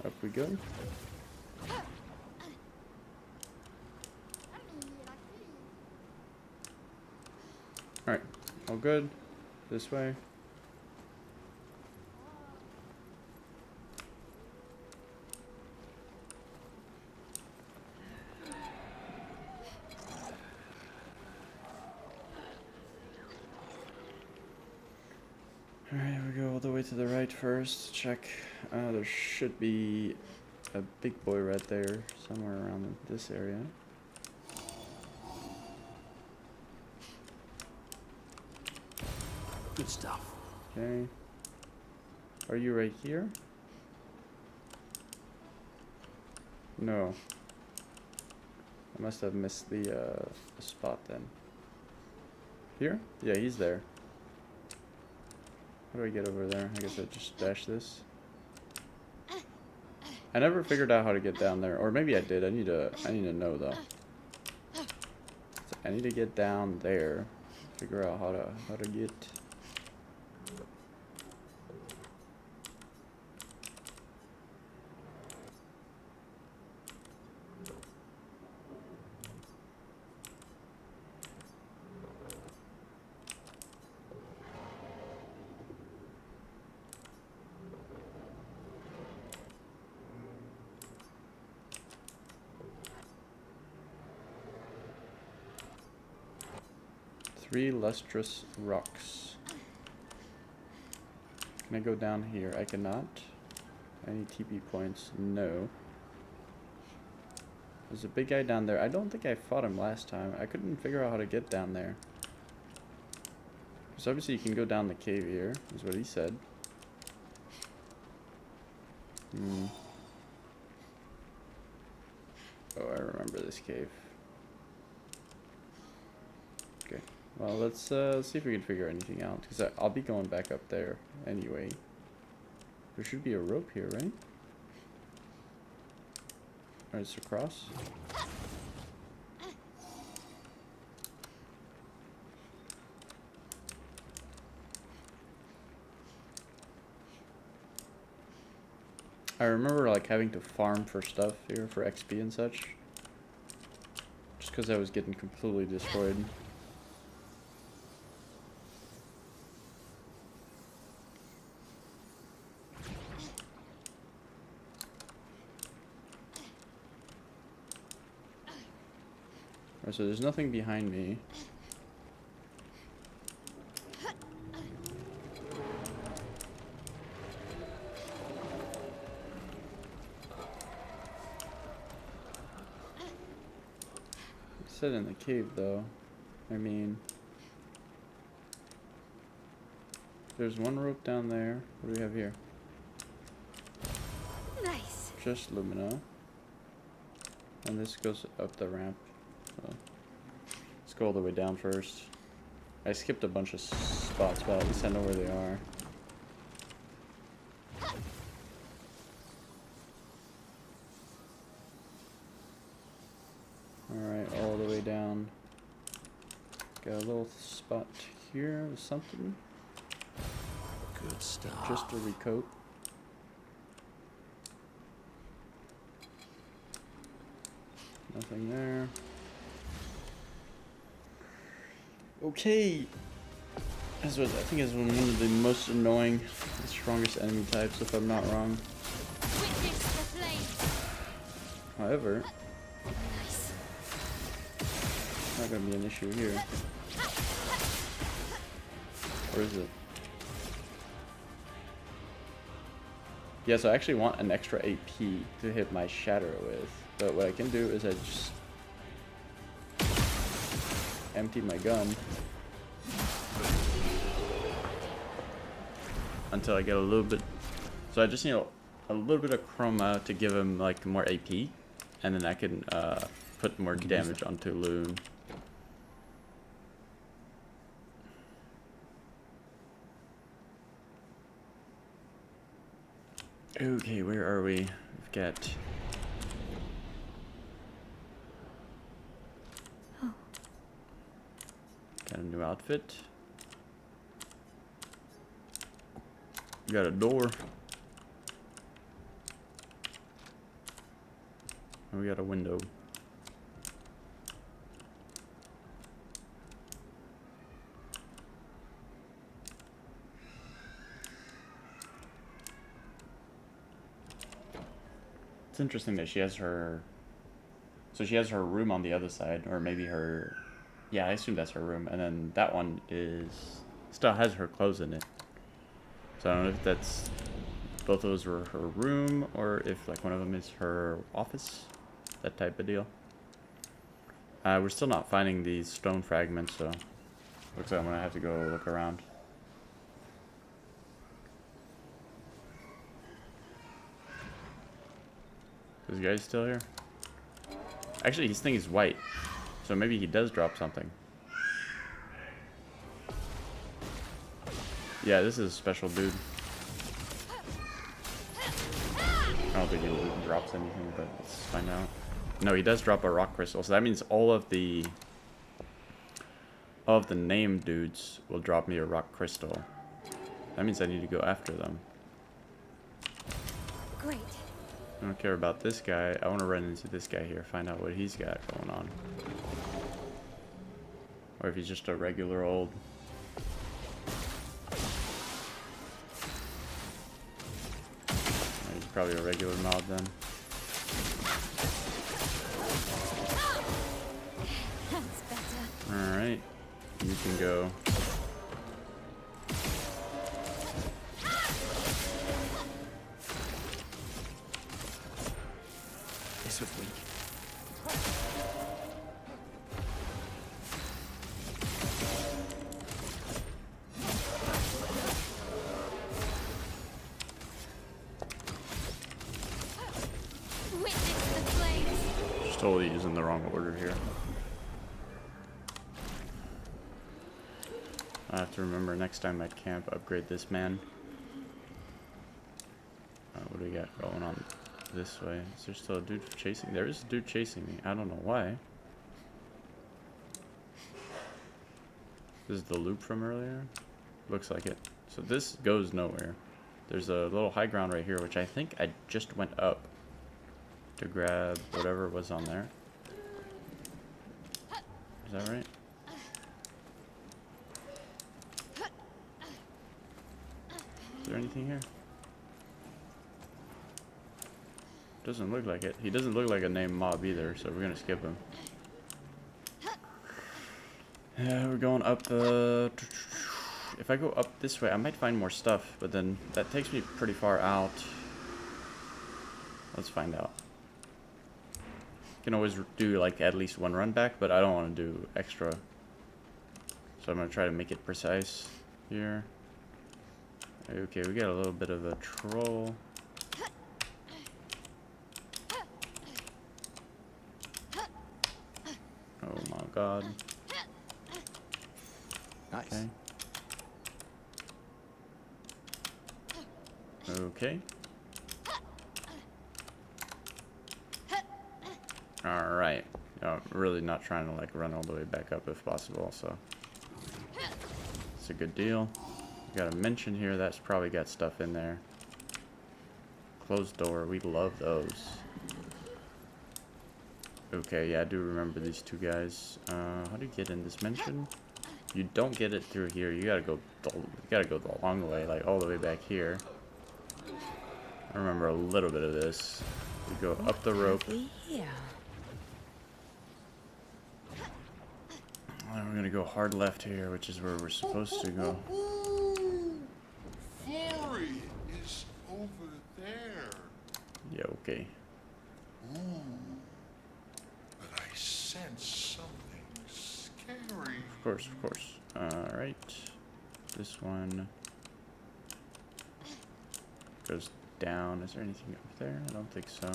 Up we go. Alright, all good. This way. Alright, we go all the way to the right first. Check. There should be a big boy right there, somewhere around this area. Good stuff. Okay. Are you right here? No. I must have missed the spot then. Here? Yeah, he's there. How do I get over there? I guess I just dash this. I never figured out how to get down there, or maybe I did. I need to know though. So I need to get down there. Figure out how to get. Three lustrous rocks. Can I go down here? I cannot. Any TP points? No. There's a big guy down there. I don't think I fought him last time. I couldn't figure out how to get down there. Because obviously you can go down the cave here, is what he said. Oh, I remember this cave. Okay. Well, let's see if we can figure anything out. Because I'll be going back up there anyway. There should be a rope here, right? Alright, it's across. I remember like having to farm for stuff here for XP and such. Just because I was getting completely destroyed. Alright, so there's nothing behind me. Sit in the cave though. I mean, there's one rope down there. What do we have here? Nice. Just Lumina. And this goes up the ramp. So let's go all the way down first. I skipped a bunch of spots, but at least I know where they are. Alright, all the way down. Got a little spot here with something. Good stuff. Just a recoat. Nothing there. Okay. This was, I think, is one of the most annoying, the strongest enemy types, if I'm not wrong. However, not gonna be an issue here. Or is it? Yeah, so I actually want an extra AP to hit my shatter with. But what I can do is I just empty my gun until I get a little bit. So I just need a little bit of chroma to give him like more AP, and then I can put more damage onto Loon. Okay, where are we? We've got. Got a new outfit. We got a door. And we got a window. It's interesting that she has her. So she has her room on the other side, or maybe her. Yeah, I assume that's her room, and then that one still has her clothes in it. So I don't know if that's both of those were her room, or if like one of them is her office, that type of deal. We're still not finding these stone fragments, so looks like I'm gonna have to go look around. This guy's still here? Actually, his thing is white. So maybe he does drop something. Yeah, this is a special dude. I don't think he drops anything, but let's find out. No, he does drop a rock crystal. So that means all of the named dudes will drop me a rock crystal. That means I need to go after them. Great. I don't care about this guy. I want to run into this guy here, find out what he's got going on. Or if he's just a regular old... He's probably a regular mob then. That's better. Alright. You can go. This was weak. Witness the flames. Just totally using the wrong order here. I have to remember next time at camp, upgrade this man. What do we got going on this way? Is there still a dude chasing? There is a dude chasing me. I don't know why. This is the loop from earlier? Looks like it. So this goes nowhere. There's a little high ground right here, which I think I just went up to grab whatever was on there. Is that right? Is there anything here? Doesn't look like it. He doesn't look like a named mob either, so we're gonna skip him. Yeah, we're going up the... If I go up this way, I might find more stuff, but then that takes me pretty far out. Let's find out. Can always do like at least one run back, but I don't want to do extra. So I'm gonna try to make it precise here. Okay, we got a little bit of a troll. Oh my god. Nice. Okay. Okay. Alright. Really not trying to like run all the way back up if possible, so it's a good deal. Got a mention here, that's probably got stuff in there. Closed door, we love those. Okay, yeah, I do remember these two guys. How do you get in this mention? You don't get it through here. You gotta go the long way, like all the way back here. I remember a little bit of this. You go up the rope. And we're gonna go hard left here, which is where we're supposed to go. Flurry is over there. Yeah, okay. Ooh. But I sense something scary. Of course, of course. Alright. This one goes down. Is there anything up there? I don't think so.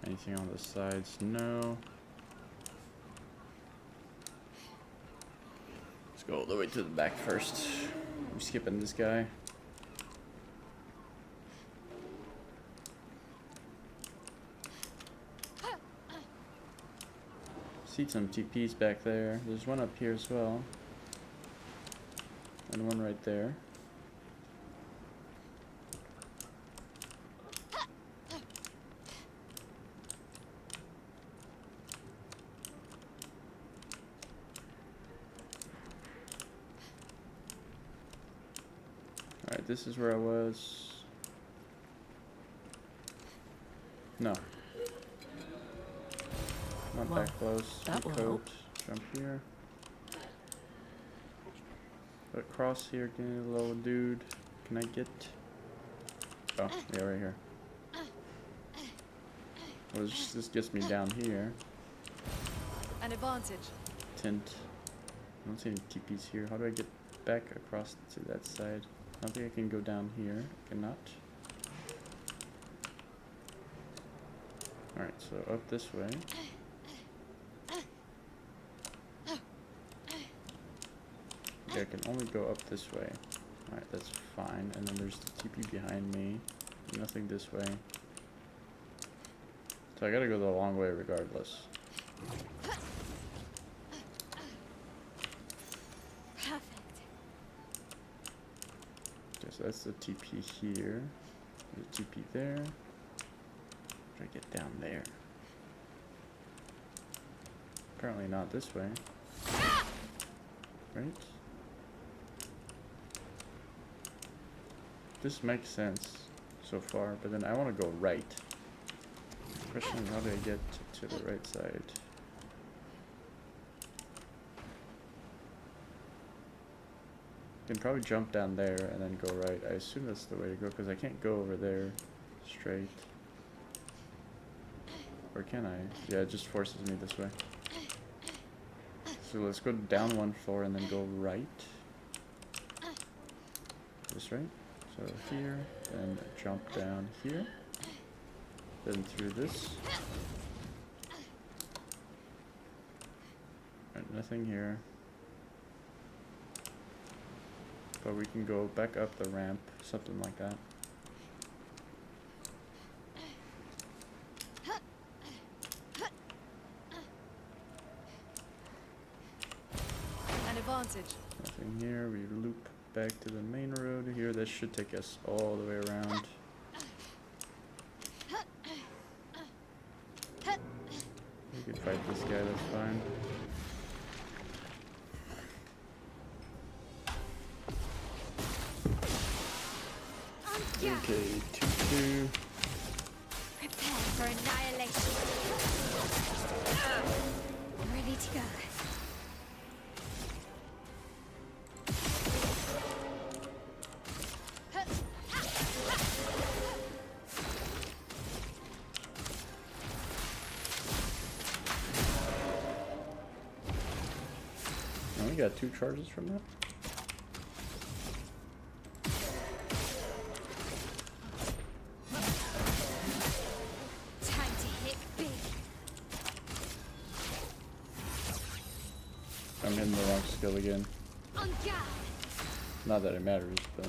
Anything on the sides? No. Let's go all the way to the back first. I'm skipping this guy. See some TPs back there. There's one up here as well. And one right there. Alright, this is where I was. No. Not Well, that close. that will Coat. help. Jump here. Across here, get a little dude. Can I get? Oh, yeah, right here. Well, this gets me down here. An advantage. Tint. I don't see any TPs here. How do I get back across to that side? I don't think I can go down here. I cannot. Alright, so up this way. Yeah, I can only go up this way. Alright, that's fine. And then there's the TP behind me. Nothing this way. So I gotta go the long way regardless. Perfect. Okay, so that's the TP here. The TP there. Try to get down there. Apparently not this way. Right? This makes sense so far, but then I want to go right. Question is, how do I get to the right side? Can probably jump down there and then go right. I assume that's the way to go because I can't go over there straight. Or can I? Yeah, it just forces me this way. So let's go down one floor and then go right. This right? So here, and jump down here. Then through this. Right, nothing here. But we can go back up the ramp, something like that. An advantage. Nothing here. We loop back to the main road here. This should take us all the way around. We could fight this guy, that's fine. Okay, 2-2. Prepare for annihilation. Ready to go. I only got 2 charges from that. Time to hit big. I'm hitting the wrong skill again. On guard. Not that it matters, but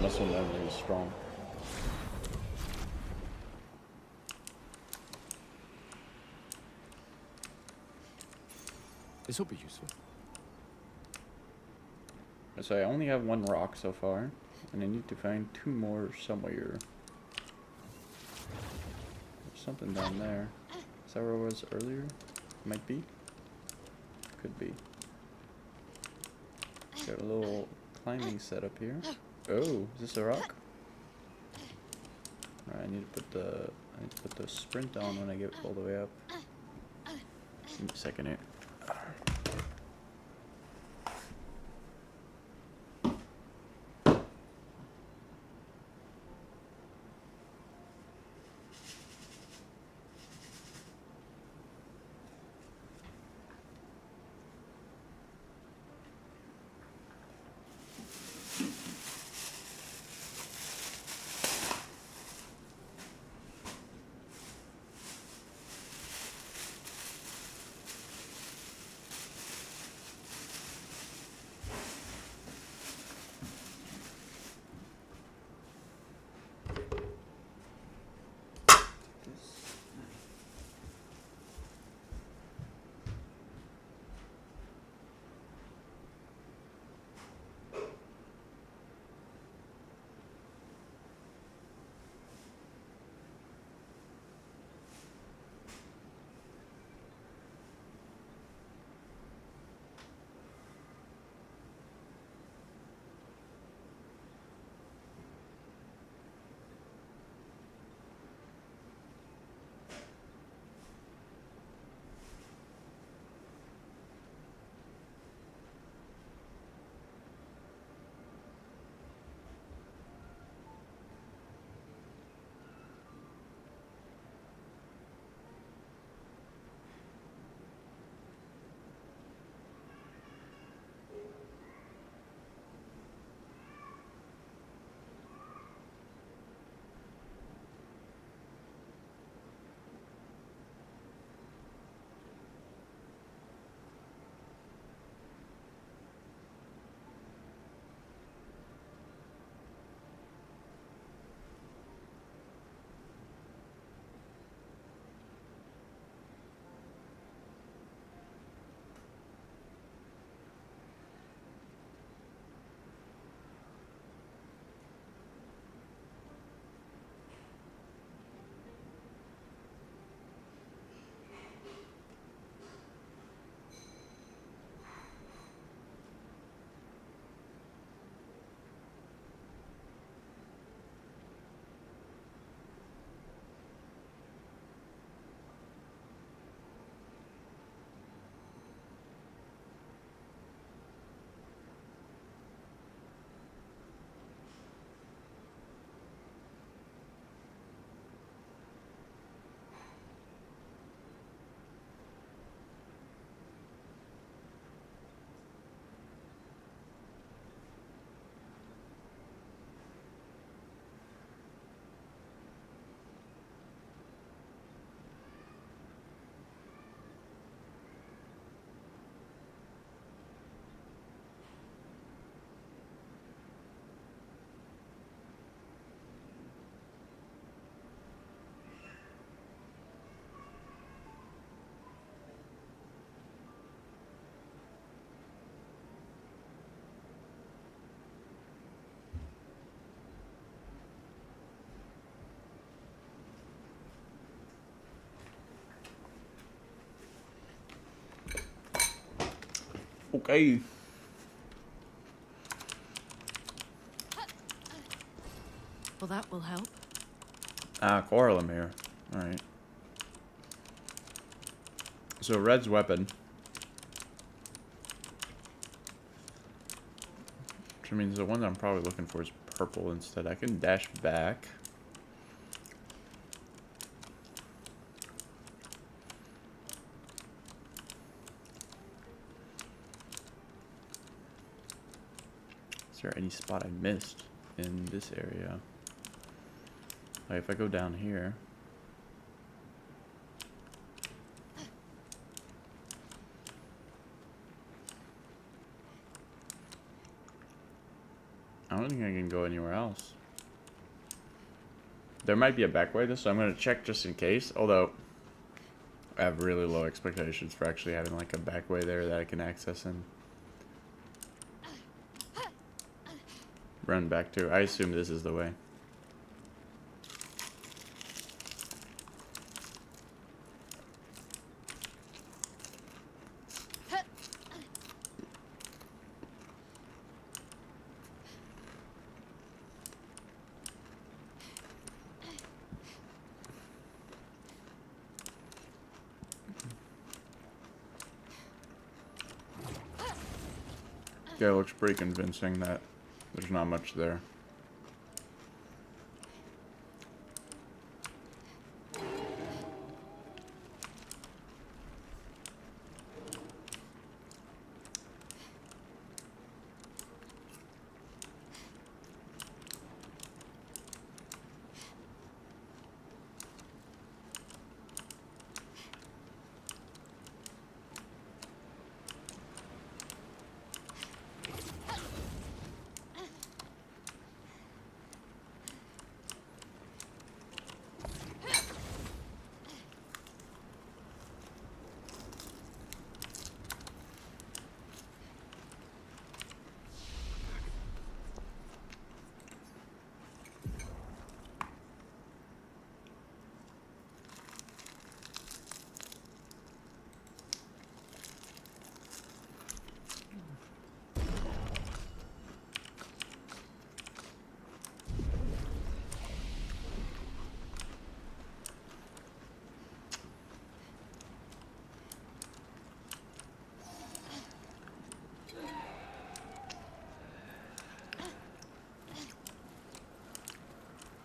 muscle memory is strong. This will be useful. So I only have 1 rock so far, and I need to find 2 more somewhere. There's something down there. Is that where it was earlier? Might be. Could be. Got a little climbing setup here. Oh, is this a rock? Alright, I need to put the sprint on when I get all the way up. Give me a second here. Okay. Well, that will help. Ah, Coralimere. Alright. So red's weapon. Which means the one that I'm probably looking for is purple instead. I can dash back. Is there any spot I missed in this area? Like if I go down here. I don't think I can go anywhere else. There might be a back way this, so I'm going to check just in case. Although, I have really low expectations for actually having like a back way there that I can access and run back to. I assume this is the way. Yeah, it looks pretty convincing that there's not much there.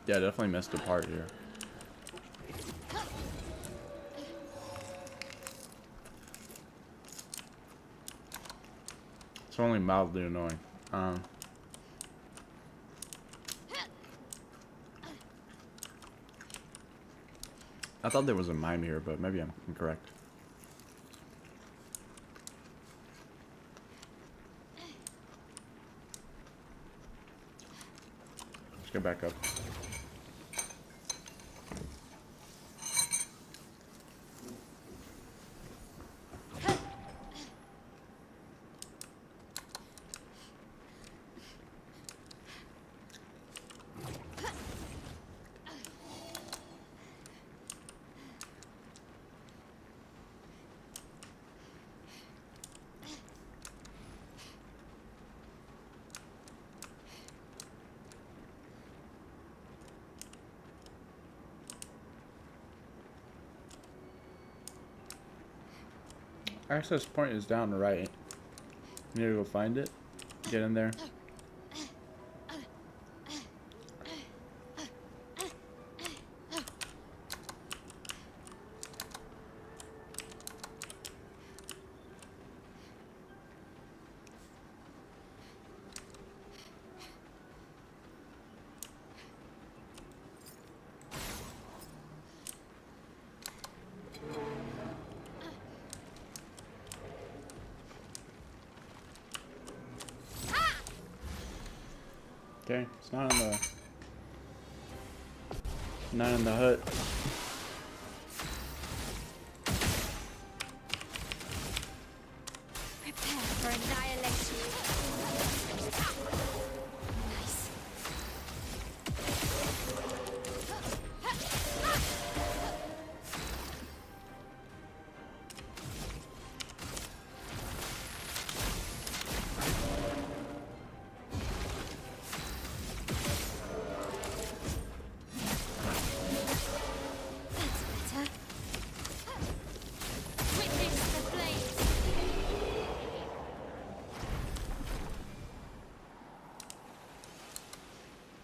Yeah, definitely missed a part here. It's only mildly annoying. I thought there was a mine here, but maybe I'm incorrect. Let's go back up. Access point is down right. You need to go find it. Get in there. Okay, it's not in the hut. Prepare for annihilation. Nice.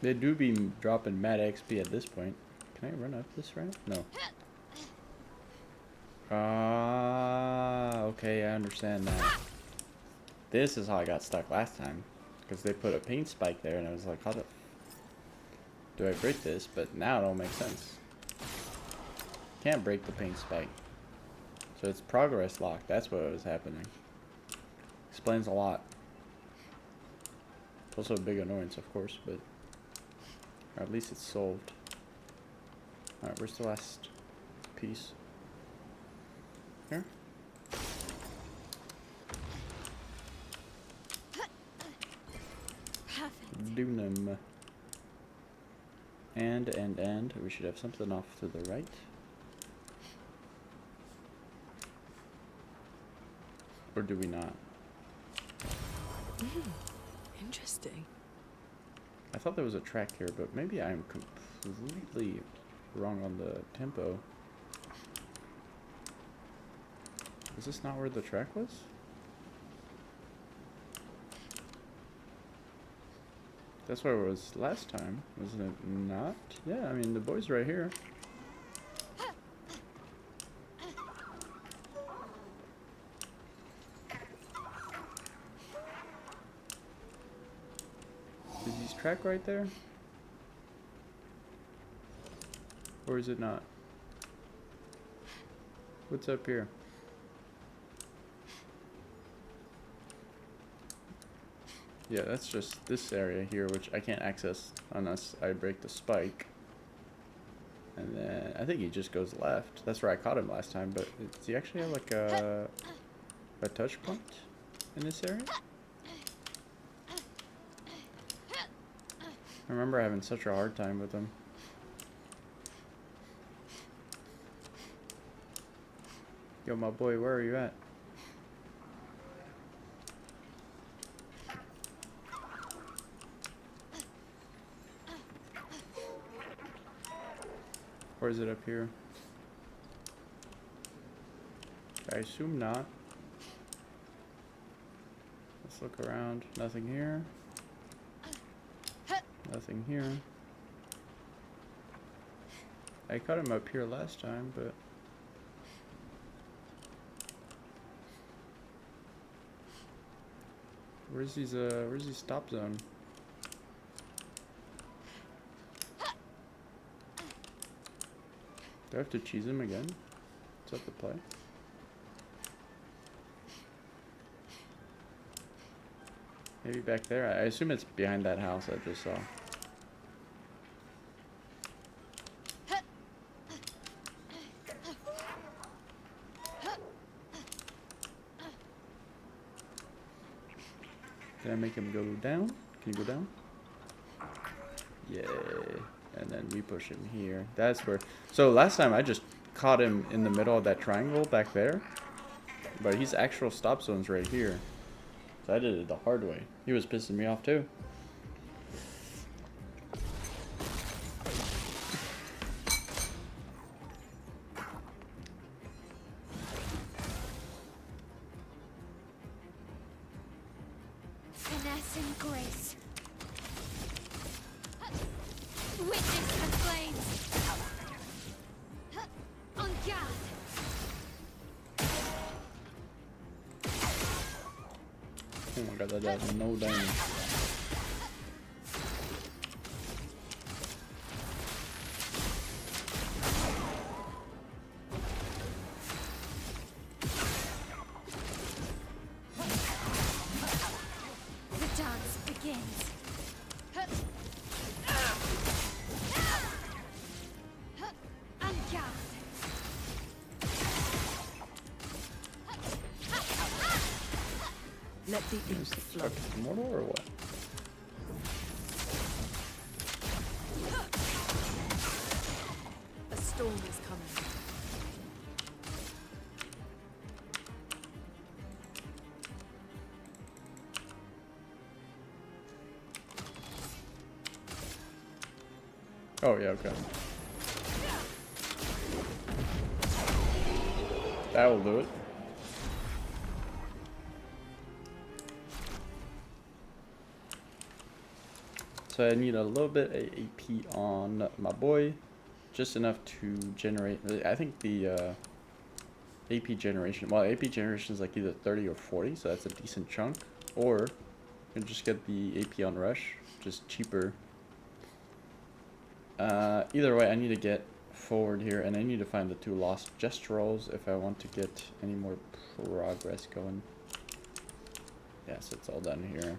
They do be dropping mad XP at this point. Can I run up this ramp? No. Ah, okay, I understand now. This is how I got stuck last time. Because they put a paint spike there and I was like, how do I break this? But now it all makes sense. Can't break the paint spike. So it's progress lock. That's what was happening. Explains a lot. It's also a big annoyance, of course, but or at least it's solved. Alright, where's the last piece? Here? Perfect. Dunum. And we should have something off to the right. Or do we not? Interesting. I thought there was a track here, but maybe I'm completely wrong on the tempo. Is this not where the track was? That's where it was last time, wasn't it not? Yeah, I mean, the boy's right here. Is his track right there? Or is it not? What's up here? Yeah, that's just this area here, which I can't access unless I break the spike. And then I think he just goes left. That's where I caught him last time, but does he actually have like a touch point in this area? I remember having such a hard time with him. Yo, my boy, where are you at? Or is it up here? I assume not. Let's look around. Nothing here. Nothing here. I caught him up here last time, but... where's his stop zone? Do I have to cheese him again? Is that the play? Maybe back there? I assume it's behind that house I just saw. Can I make him go down? Can you go down? Yay. And then we push him here. That's where... so last time I just caught him in the middle of that triangle back there. But his actual stop zone's right here. So I did it the hard way. He was pissing me off too. Finesse and grace. Witness the flames. On guard. Oh my god, that does no damage. The dance begins. On guard. Let the ink Is flow. this fucking mortal or what? A storm is coming. Oh yeah, okay. That will do it. So I need a little bit of AP on my boy, just enough to generate. I think the AP generation. Well, AP generation is like either 30 or 40, so that's a decent chunk. Or you can just get the AP on Rush, just cheaper. Either way, I need to get forward here, and I need to find the 2 lost gestuals if I want to get any more progress going. Yes, it's all done here.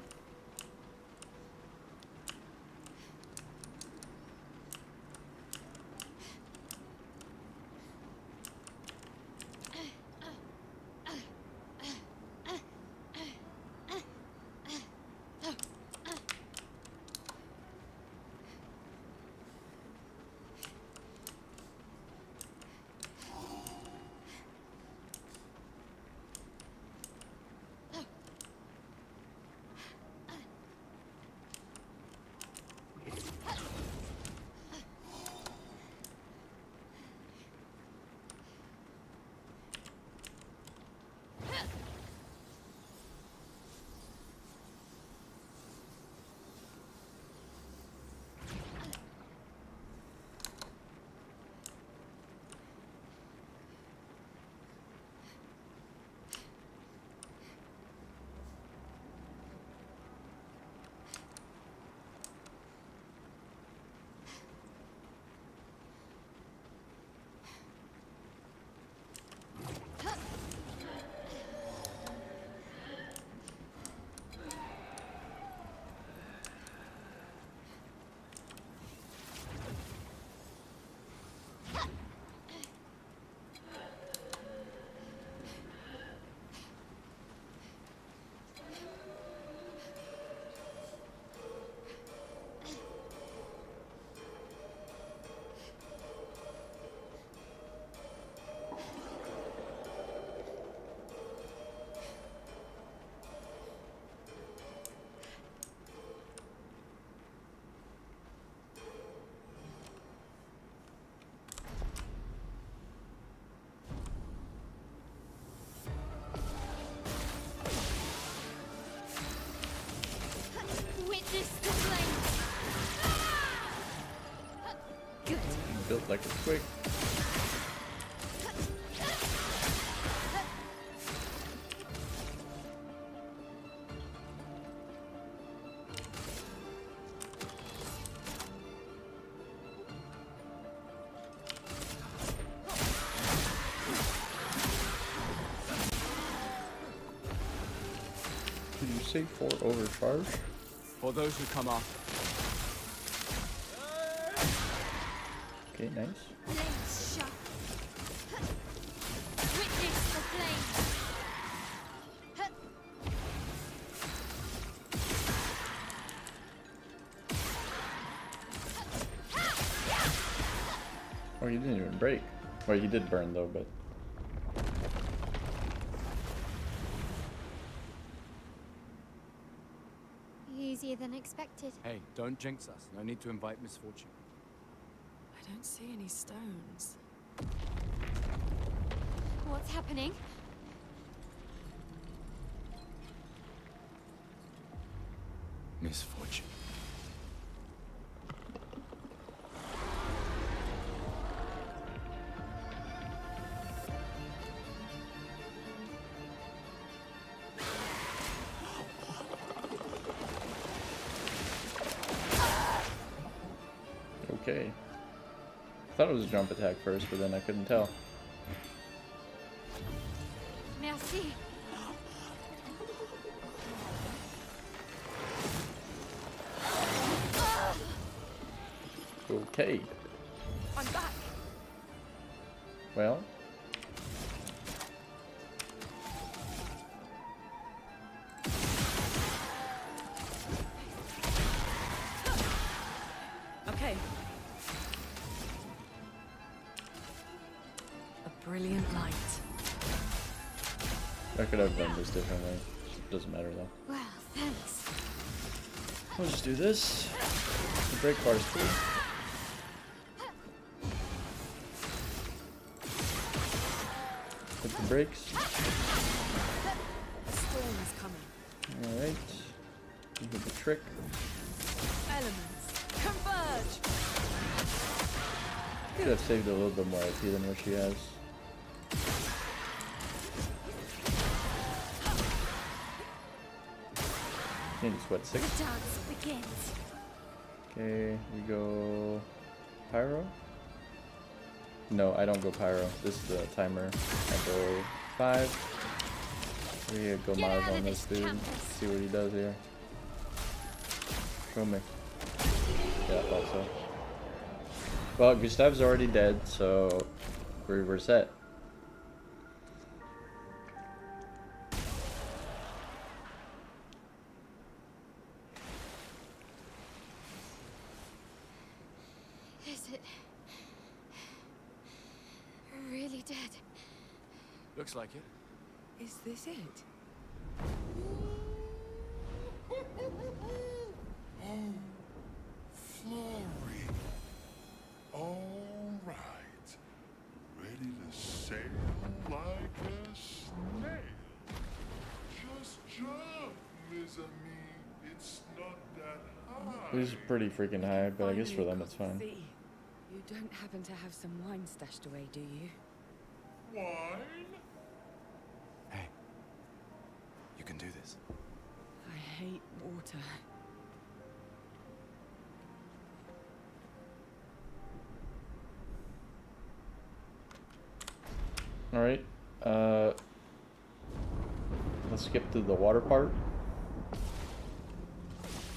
Built like a quick. Did you say 4 overcharge? For those who come after. Okay, nice. Flames shut. Witness the flames. Oh, you didn't even break. Well, you did burn though, but. Easier than expected. Hey, don't jinx us. No need to invite misfortune. I don't see any stones. What's happening? Misfortune. Okay. I thought it was a jump attack first, but then I couldn't tell. Merci. Okay. I'm back. Well. Okay. A brilliant light. I could have done this differently. Doesn't matter though. Well, thanks. We'll just do this. The brake bar is cool. Hit the brakes. A storm is coming. Alright. You hit the trick. elements converge. Could have saved a little bit more IP than what she has. Candy Sweat 6. The dance begins. Okay, we go Pyro? No, I don't go Pyro. This is the timer. I go 5. We go Mars on this dude. See what he does here. Show me. Yeah, I thought so. Well, Gustav's already dead, so we're set. Is it really dead? Looks like it. Is this it? Oh, Florrie. All right. Ready to sail like a snail. Just jump, mes amis. It's not that high. He's pretty freaking high, but I guess for them it's fine. You don't happen to have some wine stashed away, do you? Wine? Hey, you can do this. I hate water. Alright, let's skip to the water part.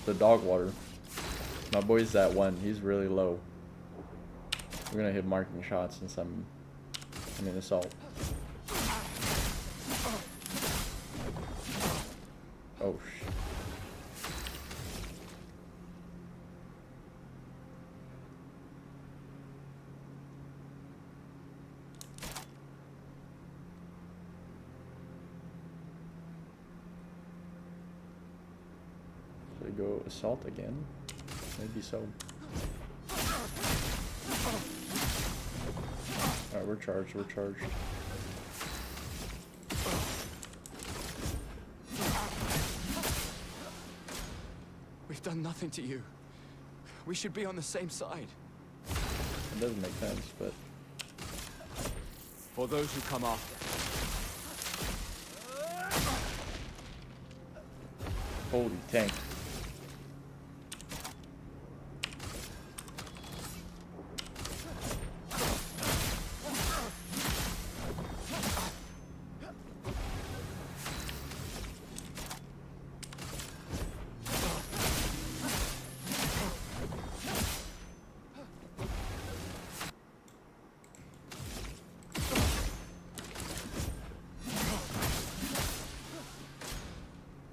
The dog water. My boy's that one, he's really low. We're gonna hit marking shots since I'm in assault. Oh shit. Should we go assault again? Maybe so. Alright, we're charged, we're charged. We've done nothing to you. We should be on the same side. It doesn't make sense, but... For those who come after. Holy tank.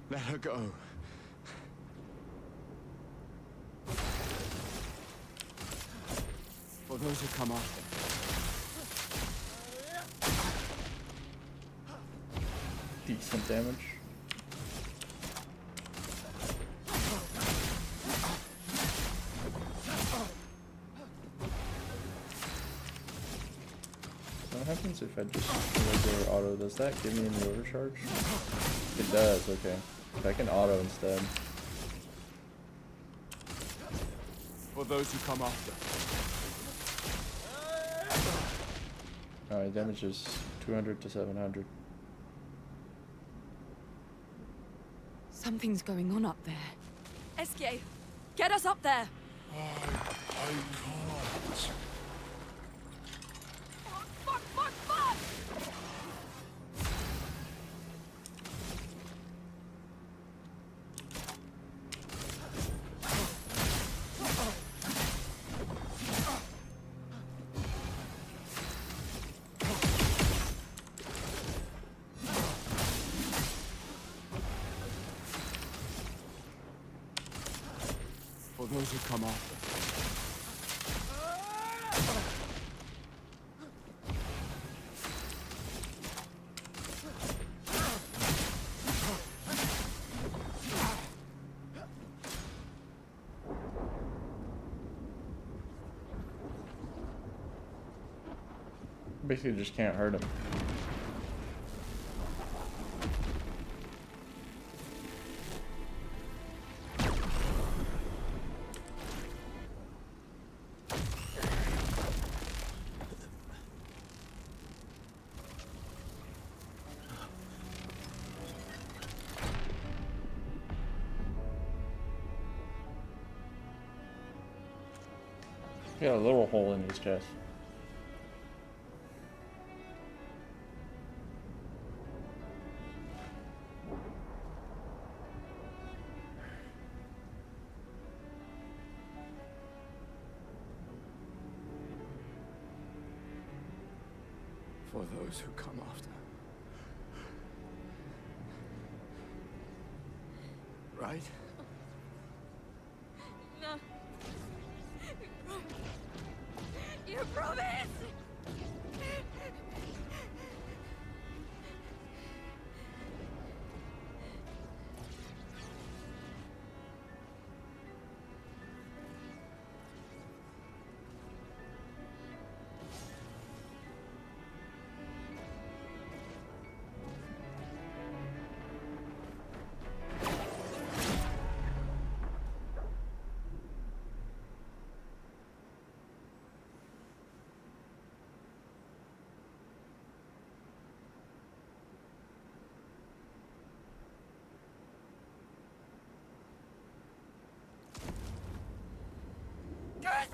Let her go. For those who come after. Decent damage. What happens if I just regular auto? Does that give me any overcharge? It does, okay. I can auto instead. For those who come after. Alright, damage is 200 to 700. Something's going on up there. Esquier, get us up there. I can't. Fuck, fuck, fuck! For those who come after. Basically just can't hurt him. Got a little hole in his chest. For those who come after. Right? No. You promise!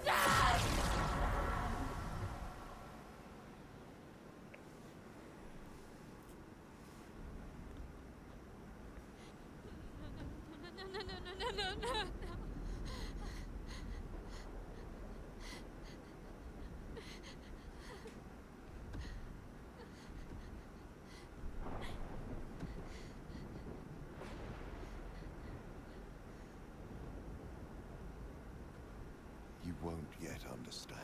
No. You won't yet understand.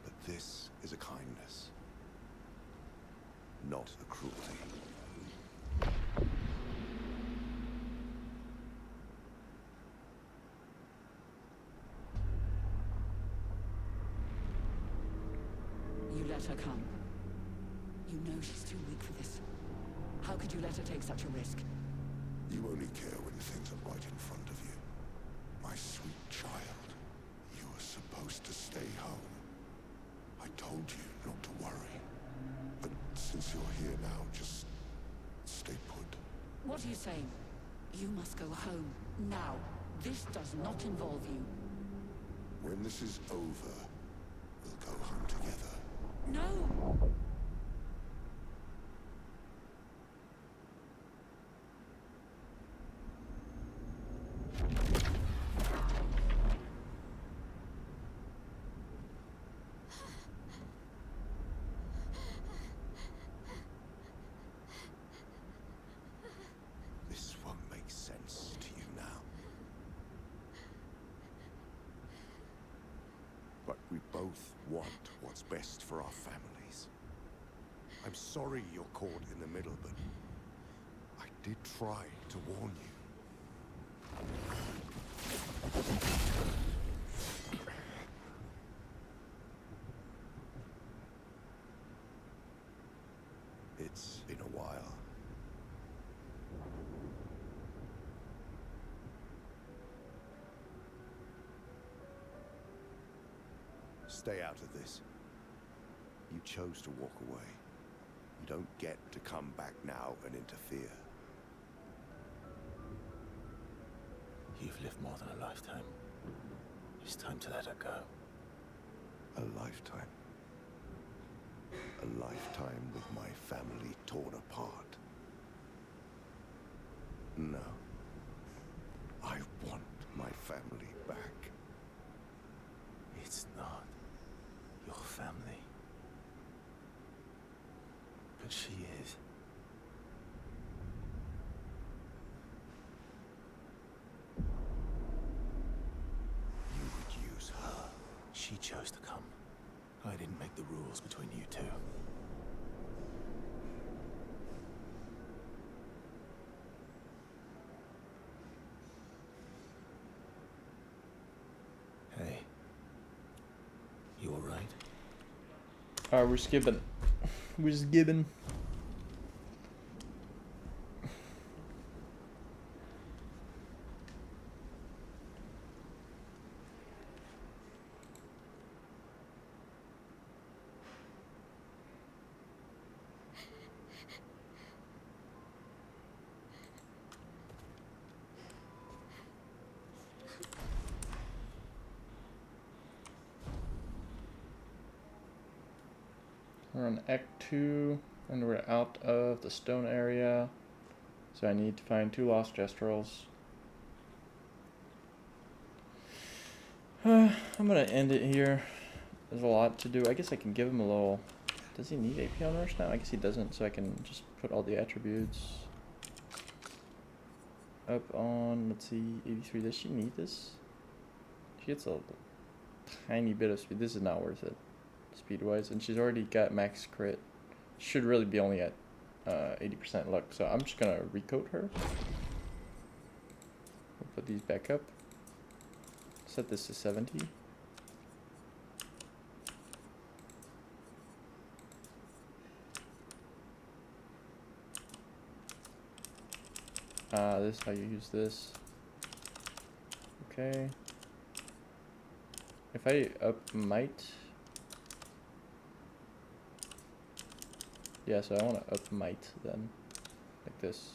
But this is a kindness, not a cruelty. You let her come. You know she's too weak for this. How could you let her take such a risk? You only care when things are right in front of you. My sweet child, you were supposed to stay home. I told you not to worry. But since you're here now, just stay put. What are you saying? You must go home, now. This does not involve you. When this is over, we'll go home together. No! This won't make sense to you now. But we both want what's best for our families. I'm sorry you're caught in the middle, but I did try to warn you. It's been a while. Stay out of this. You chose to walk away. You don't get to come back now and interfere. You've lived more than a lifetime. It's time to let her go. A lifetime. A lifetime with my family torn apart. No. I want my family back. It's not your family. But she is. You would use her. She chose to come. I didn't make the rules between you two. Hey. You alright? Alright, we're skipping. We're skipping. We're on Act 2, and we're out of the stone area. So I need to find 2 lost Jestrels. I'm gonna end it here. There's a lot to do. I guess I can give him a little... Does he need AP on Rush now? I guess he doesn't, so I can just put all the attributes up on, let's see, 83. Does she need this? She gets a tiny bit of speed. This is not worth it, speed-wise. And she's already got max crit. Should really be only at 80% luck. So I'm just gonna recoat her. We'll put these back up. Set this to 70. This is how you use this. Okay. If I up might. Yeah, so I want to up might then. Like this.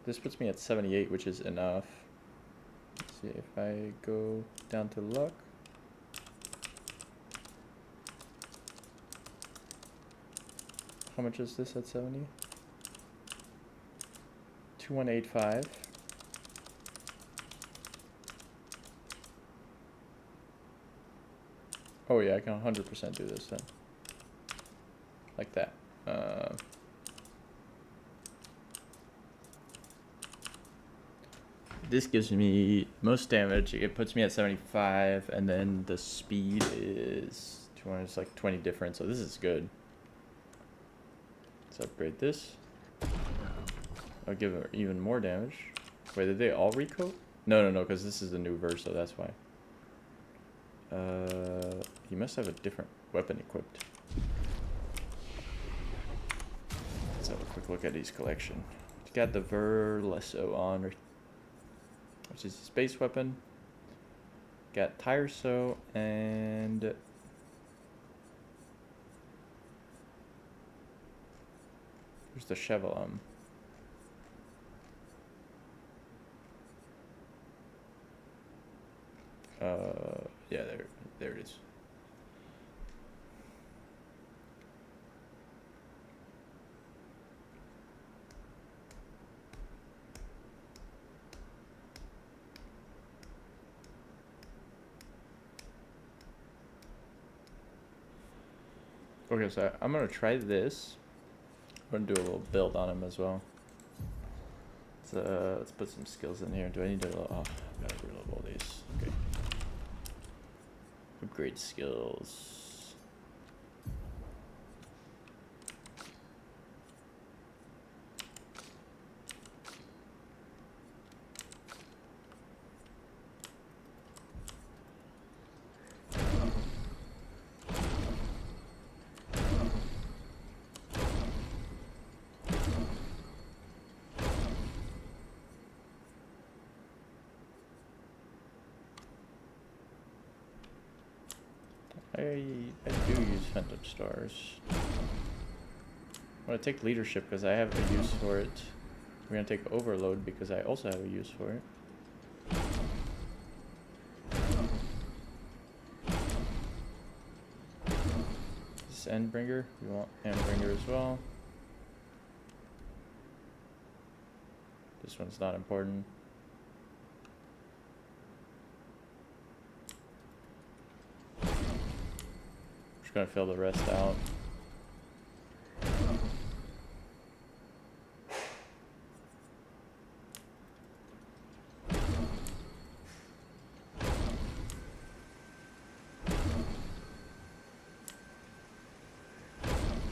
This puts me at 78, which is enough. Let's see if I go down to luck. How much is this at 70? 2185. Oh yeah, I can 100% do this then. Like that. This gives me most damage. It puts me at 75, and then the speed is 200. It's like 20 different, so this is good. Let's upgrade this. I'll give her even more damage. Wait, did they all recoat? No, because this is the new verse, so that's why. He must have a different weapon equipped. Let's have a quick look at his collection. He's got the Verlesso on, which is his base weapon. Got Tyreso and... Where's the Chevelum? Yeah, there it is. Okay, so I'm gonna try this. I'm gonna do a little build on him as well. Let's put some skills in here. Do I need to? Oh, I gotta reload all these. Okay. Upgrade skills. I do use Phantom Stars. I'm gonna take Leadership because I have a use for it. We're gonna take Overload because I also have a use for it. This is Endbringer. We want Endbringer as well. This one's not important. Gonna fill the rest out.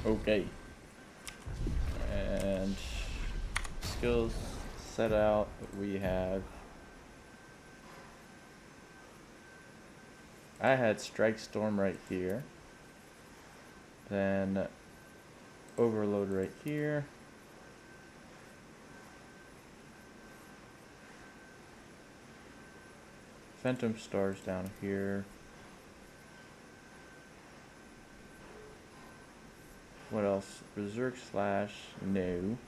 Okay. And skills set out. We have. I had Strike Storm right here. Then Overload right here. Phantom Stars down here. What else? Berserk Slash, no.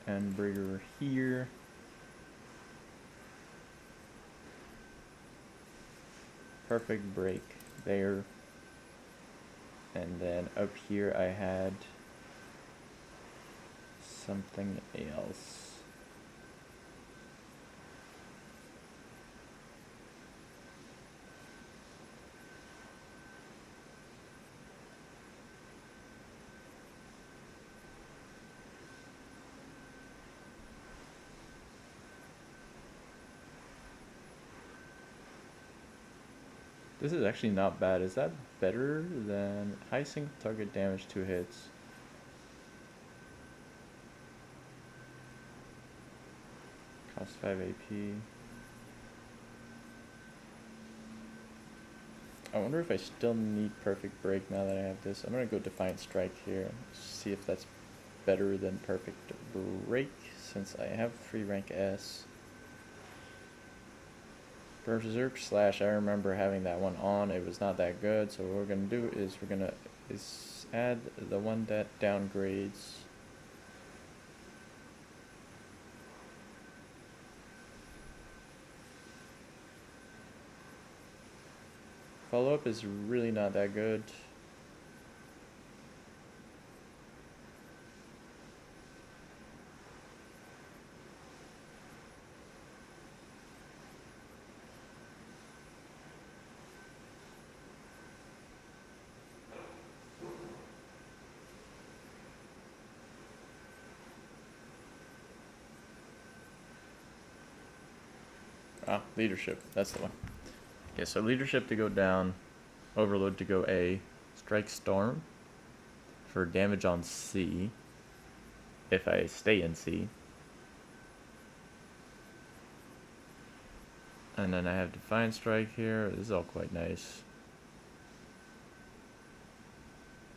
Endbreaker here. Perfect break there. And then up here I had something else. This is actually not bad. Is that better than high single target damage 2 hits? Cost 5 AP. I wonder if I still need Perfect Break now that I have this. I'm gonna go Defiant Strike here. See if that's better than Perfect Break since I have free rank S. Berserk Slash, I remember having that one on. It was not that good, so what we're gonna do is we're gonna add the one that downgrades. Follow-up is really not that good. Ah, leadership, that's the one. Okay, so leadership to go down, overload to go A, strike storm for damage on C, if I stay in C. And then I have Defiant Strike here, this is all quite nice.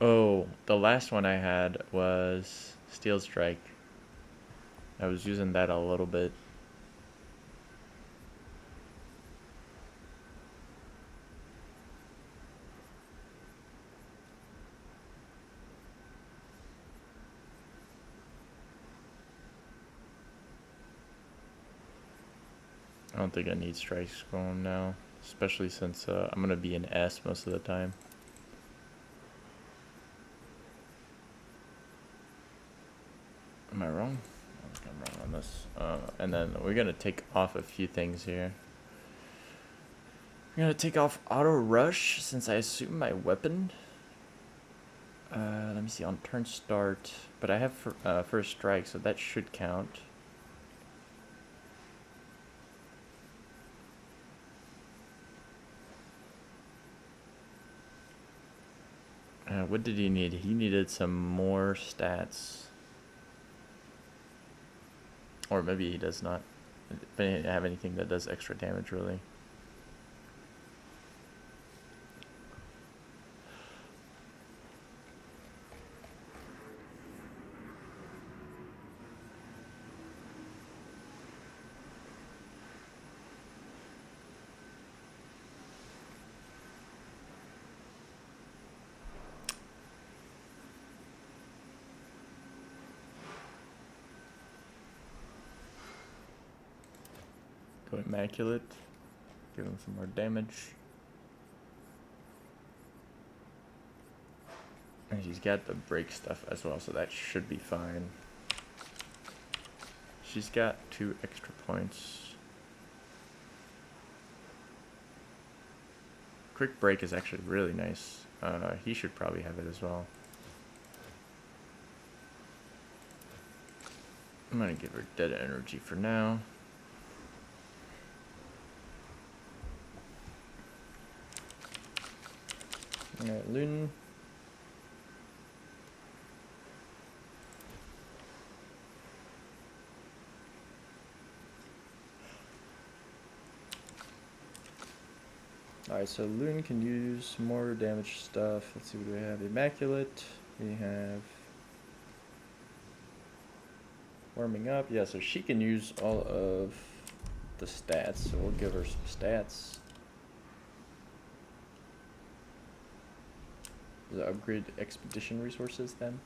Oh, the last one I had was Steel Strike. I was using that a little bit. I don't think I need Strike Storm now, especially since I'm going to be in S most of the time. Am I wrong? I think I'm wrong on this. And then we're going to take off a few things here. I'm going to take off Auto Rush since I assume my weapon. Let me see, on turn start. But I have First Strike, so that should count. What did he need? He needed some more stats. Or maybe he does not have anything that does extra damage, really. Go Immaculate. Give him some more damage. And she's got the break stuff as well, so that should be fine. She's got 2 extra points. Quick Break is actually really nice. He should probably have it as well. I'm gonna give her Dead Energy for now. Alright, Lune. Alright, so Lune can use more damage stuff. Let's see what we have. Immaculate. We have Warming Up. Yeah, so she can use all of the stats, so we'll give her some stats. Does it upgrade expedition resources then?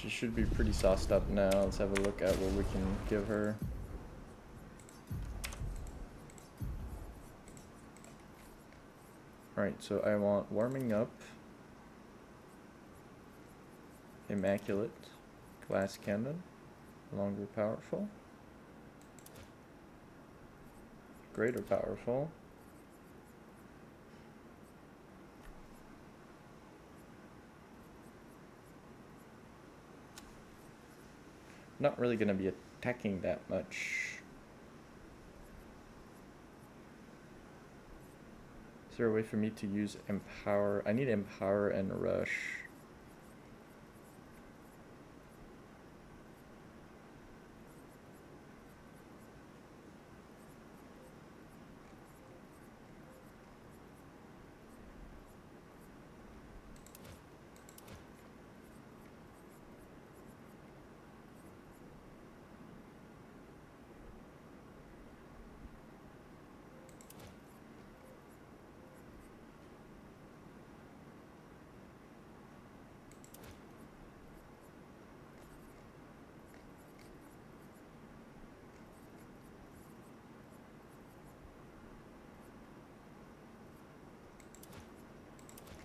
She should be pretty sauced up now. Let's have a look at what we can give her. Alright, so I want Warming Up, Immaculate, Glass Cannon, Longer Powerful, Greater Powerful, not really going to be attacking that much. Is there a way for me to use Empower? I need Empower and Rush.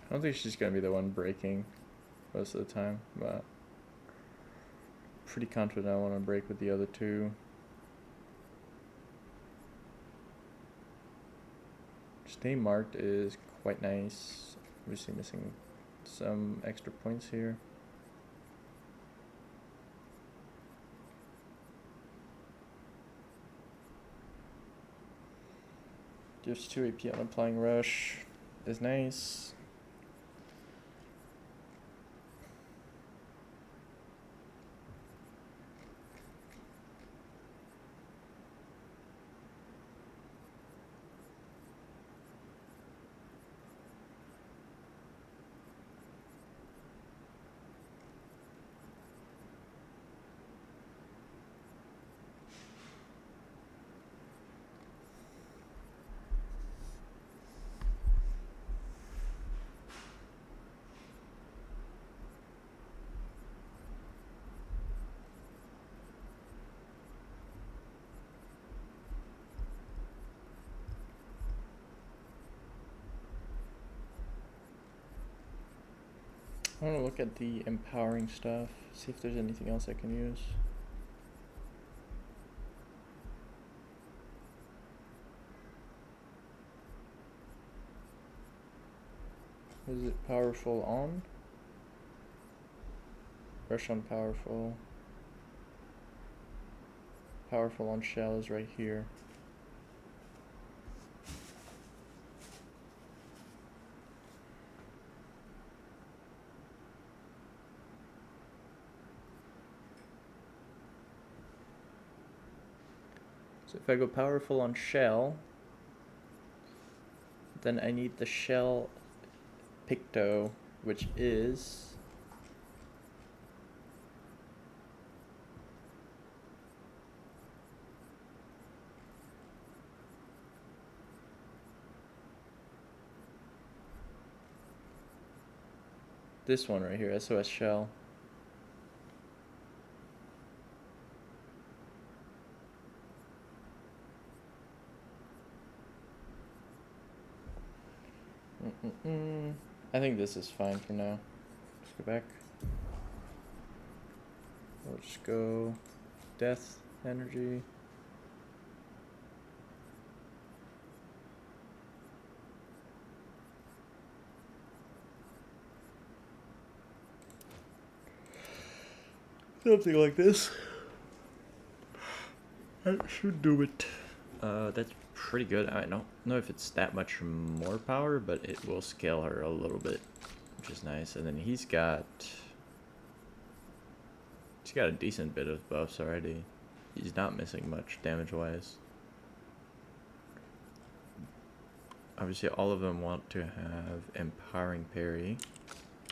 I don't think she's gonna be the one breaking most of the time, but pretty confident I want to break with the other two. Stay marked is quite nice. Obviously missing some extra points here. Gives 2 AP on applying Rush is nice. I want to look at the empowering stuff, see if there's anything else I can use. Is it powerful on? Rush on powerful. Powerful on shell is right here. So if I go powerful on shell, then I need the shell Picto, which is this one right here, SOS shell. I think this is fine for now. Let's go back. We'll just go death energy. Something like this. That should do it. That's pretty good. I don't know if it's that much more power, but it will scale her a little bit, which is nice. And then he's got a decent bit of buffs already. He's not missing much damage-wise. Obviously, all of them want to have empowering parry,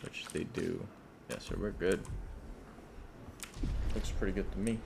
which they do. Yeah, so we're good. Looks pretty good to me.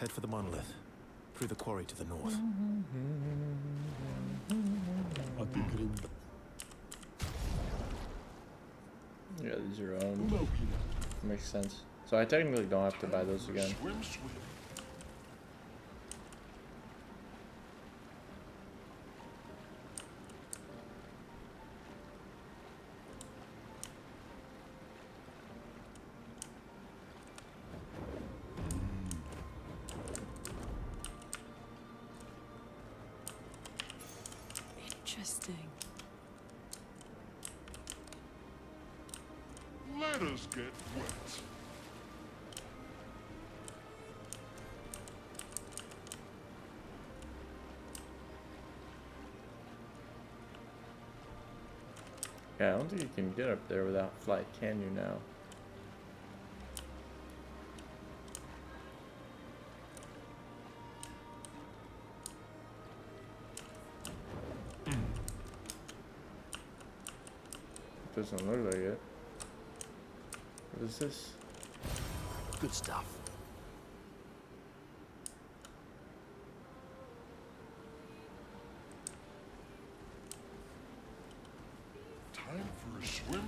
Head for the monolith. Through the quarry to the north. Yeah, these are makes sense. So I technically don't have to buy those again. Interesting. Let us get wet. Yeah, I don't think you can get up there without flight, can you now? Doesn't look like it. What is this? Good stuff. Time for a swim.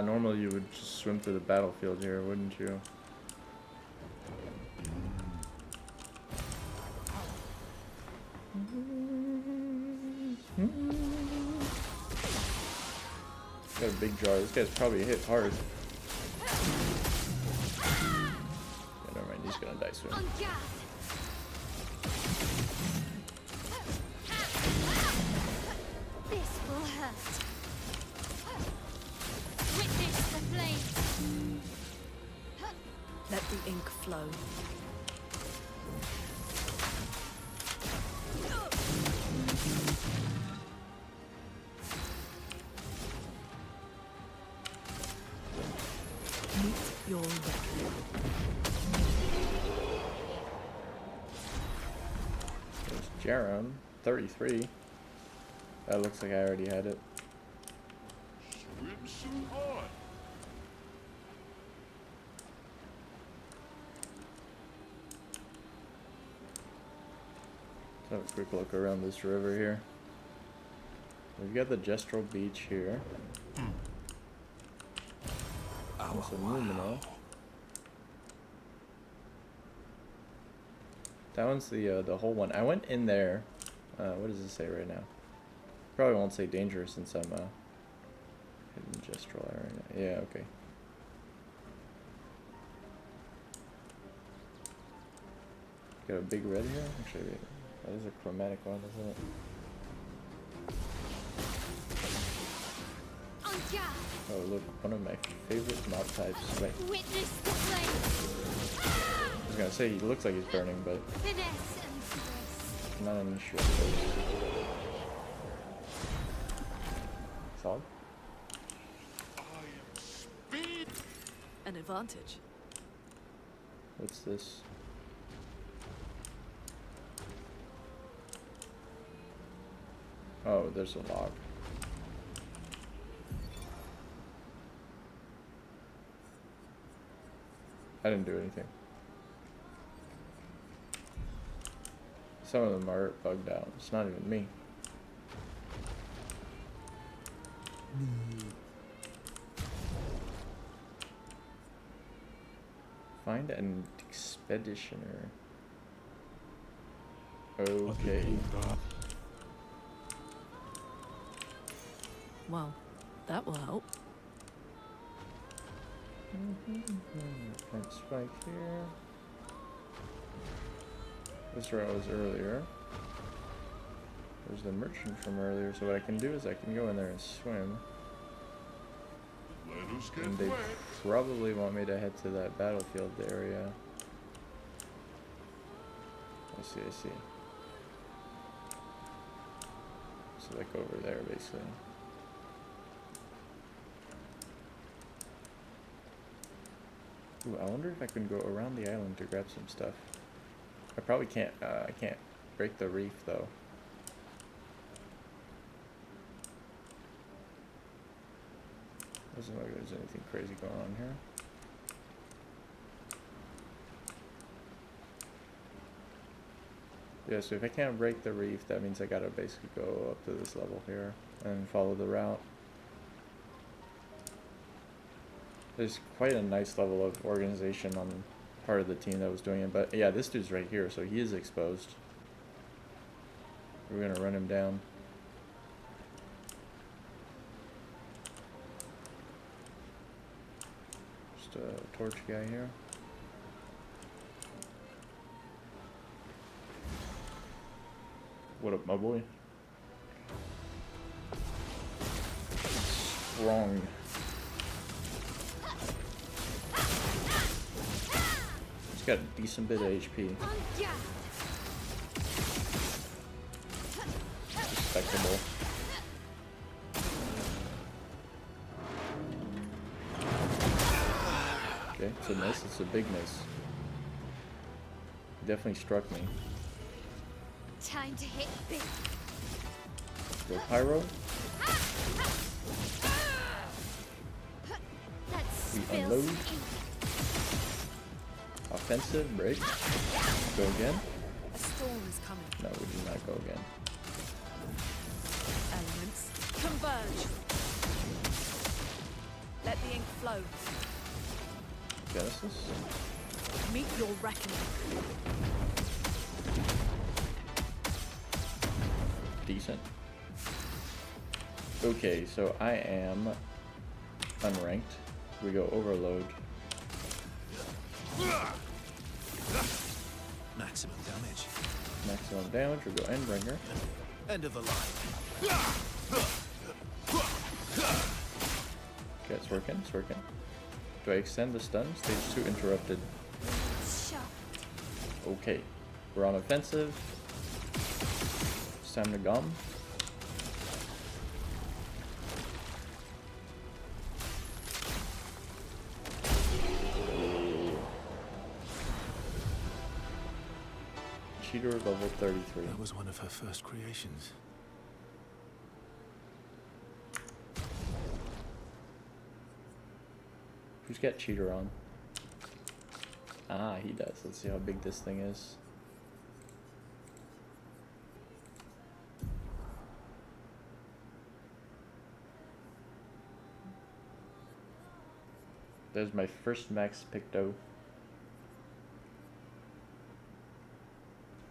Normally you would just swim through the battlefield here, wouldn't you? Got a big jar. This guy's probably hit hard. Yeah, never mind. He's gonna die soon. This will hurt. Witness the flames. Let the ink flow. Meet your reckoning. There's Jerem, 33. That looks like I already had it. Swimsuit on. Let's have a quick look around this river here. We've got the Gestrel Beach here. There's a Lumina. That one's the whole one. I went in there. What does it say right now? Probably won't say dangerous since I'm hidden Gestrel area. Yeah, okay. Got a big red here. Actually, that is a chromatic one, isn't it? Oh look, one of my favorite mob types. Wait. Witness the flames. I was gonna say he looks like he's burning, but Finesse and grace. not an issue. Solid. An advantage. What's this? Oh, there's a log. I didn't do anything. Some of them are bugged out. It's not even me. Find an expeditioner. Okay. Well, that will help. Plant spike here. This is where I was earlier. There's the merchant from earlier, so what I can do is I can go in there and swim. Let us get And they wet. probably want me to head to that battlefield area. I see. So like over there, basically. Ooh, I wonder if I can go around the island to grab some stuff. I probably can't. I can't break the reef though. Doesn't look like there's anything crazy going on here. Yeah, so if I can't break the reef, that means I gotta basically go up to this level here and follow the route. There's quite a nice level of organization on part of the team that was doing it, but yeah, this dude's right here, so he is exposed. We're gonna run him down. Just a torch guy here. What up, my boy? Strong. He's got a decent bit of HP. Respectable. Okay, it's a miss. It's a big miss. Definitely struck me. Time to hit big. Go pyro. We unload. Offensive, break. Go again. A storm is coming. No, we do not go again. Elements converge. Let the ink flow. Genesis. Meet your reckoning. Decent. Okay, so I am unranked. We go overload. Maximum damage. Maximum damage. We go Endbringer. End of the line. Okay, it's working. It's working. Do I extend the stun? Stage 2 interrupted. Okay, we're on offensive. It's time to gum. Cheater level 33. That was one of her first creations. Who's got cheater on? Ah, he does. Let's see how big this thing is. There's my first max Picto.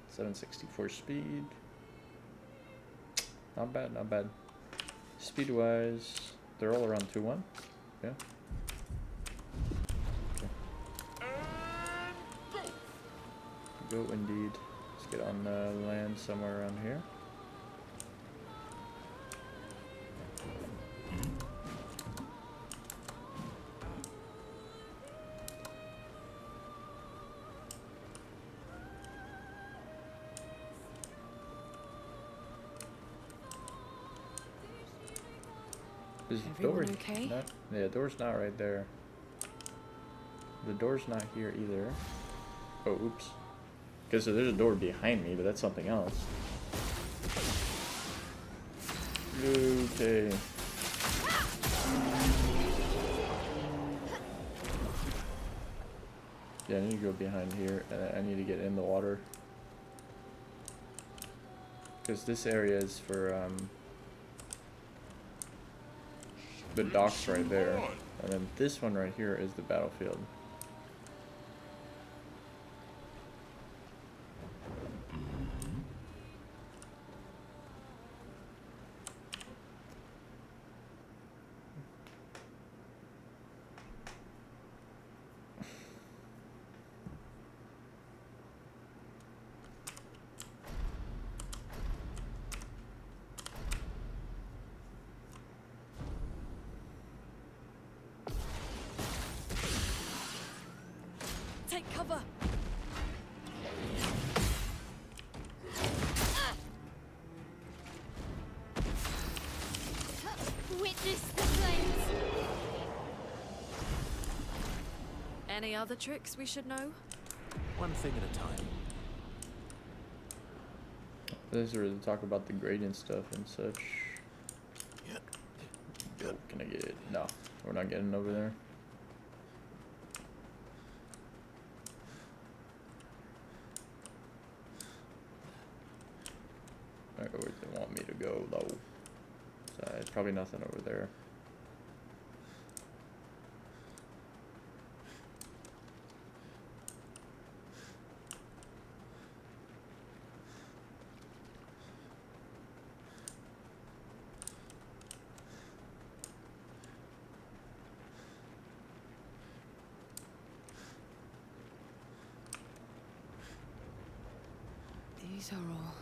764 speed. Not bad, not bad. Speed wise, they're all around 2-1. Yeah. Okay. Go indeed. Let's get on land somewhere around here. Is the door okay? not, yeah, door's not right there. The door's not here either. Oh, oops. Okay, so there's a door behind me, but that's something else. Okay. Yeah, I need to go behind here, and I need to get in the water. Because this area is for, the docks right there, and then this one right here is the battlefield. Take cover. Witness the flames. Any other tricks we should know? One thing at a time. This is where they talk about the gradient stuff and such. Yo, can I get it? No, we're not getting over there. I go where they want me to go though. So it's probably nothing over there. These are all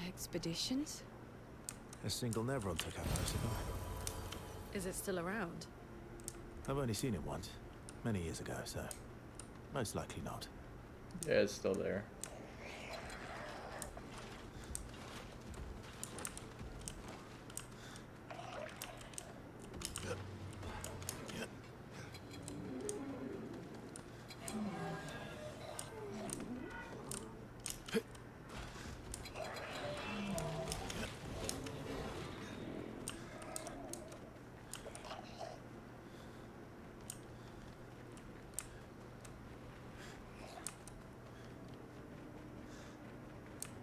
expeditions? A single Nevron took out most of them. Is it still around? I've only seen it once, many years ago, so most likely not. Yeah, it's still there.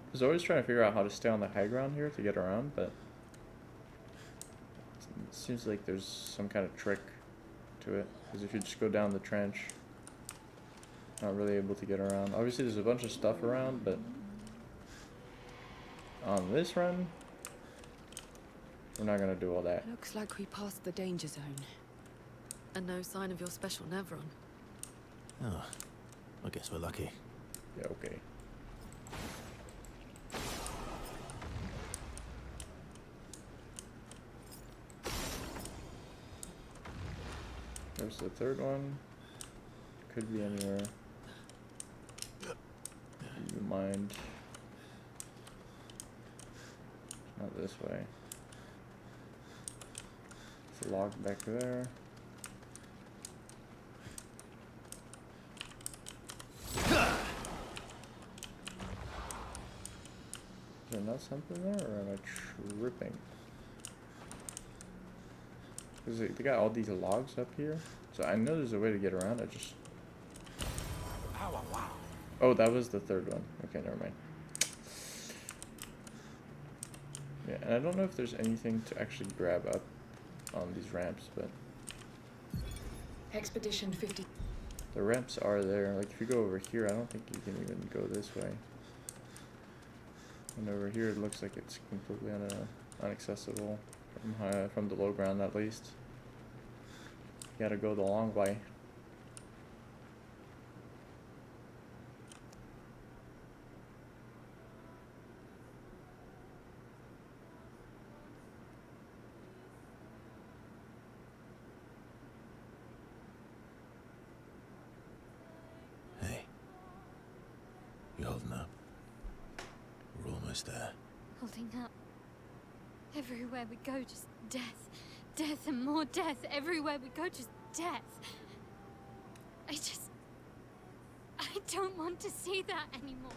I was always trying to figure out how to stay on the high ground here to get around, but it seems like there's some kind of trick to it. Because if you just go down the trench, not really able to get around. Obviously there's a bunch of stuff around, but on this run, we're not going to do all that. Looks like we passed the danger zone. And no sign of your special Nevron. Oh, I guess we're lucky. Yeah, okay. There's the third one. Could be anywhere. You mind? Not this way. It's a log back there. Is there not something there, or am I tripping? Because they got all these logs up here, so I know there's a way to get around. I just. Oh, that was the third one. Okay, never mind. Yeah, and I don't know if there's anything to actually grab up on these ramps, but Expedition 50. the ramps are there. Like if you go over here, I don't think you can even go this way. And over here, it looks like it's completely inaccessible from the low ground, at least. You gotta go the long way. Hey, you holding up? We're almost there. Holding up. Everywhere we go, just death. Death and more death. Everywhere we go, just death. I don't want to see that anymore.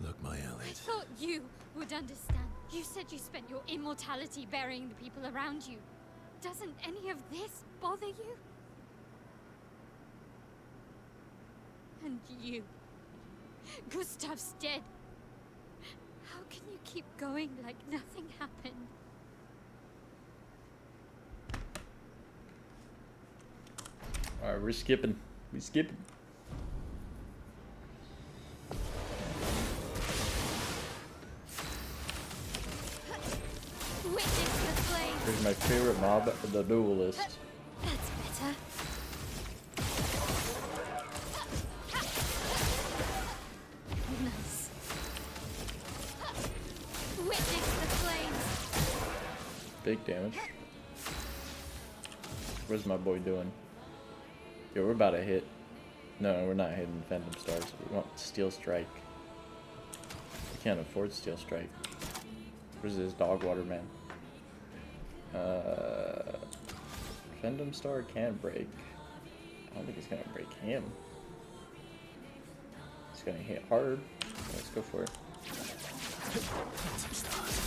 Look, my I Elliot. thought you would understand. You said you spent your immortality burying the people around you. Doesn't any of this bother you? And you. Gustav's dead. How can you keep going like nothing happened? Alright, we're skipping. We skipping. Witness the flames. Here's my favorite mob, the duelist. That's better. Nice. Witness the flames. Big damage. What's my boy doing? Yo, we're about to hit. No, we're not hitting Phantom Stars. We want Steel Strike. We can't afford Steel Strike. Where's this Dogwater man? Phantom Star can break. I don't think it's gonna break him. It's gonna hit hard. Let's go for it. Some stars.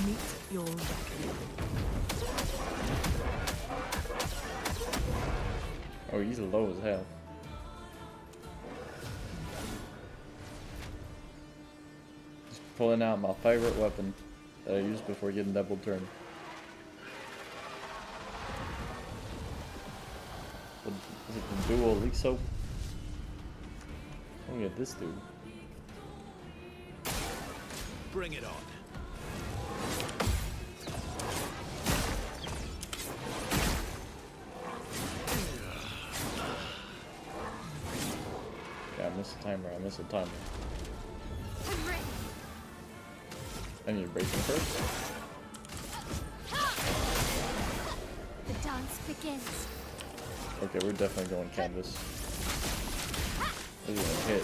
Meet your reckoning. Oh, he's low as hell. Just pulling out my favorite weapon that I used before getting double turned. Is it the dual Liso? Look at this dude. Bring it on. Yeah, I missed the timer. I missed the timer. I need to break him first. The dance begins. Okay, we're definitely going canvas. This is gonna hit.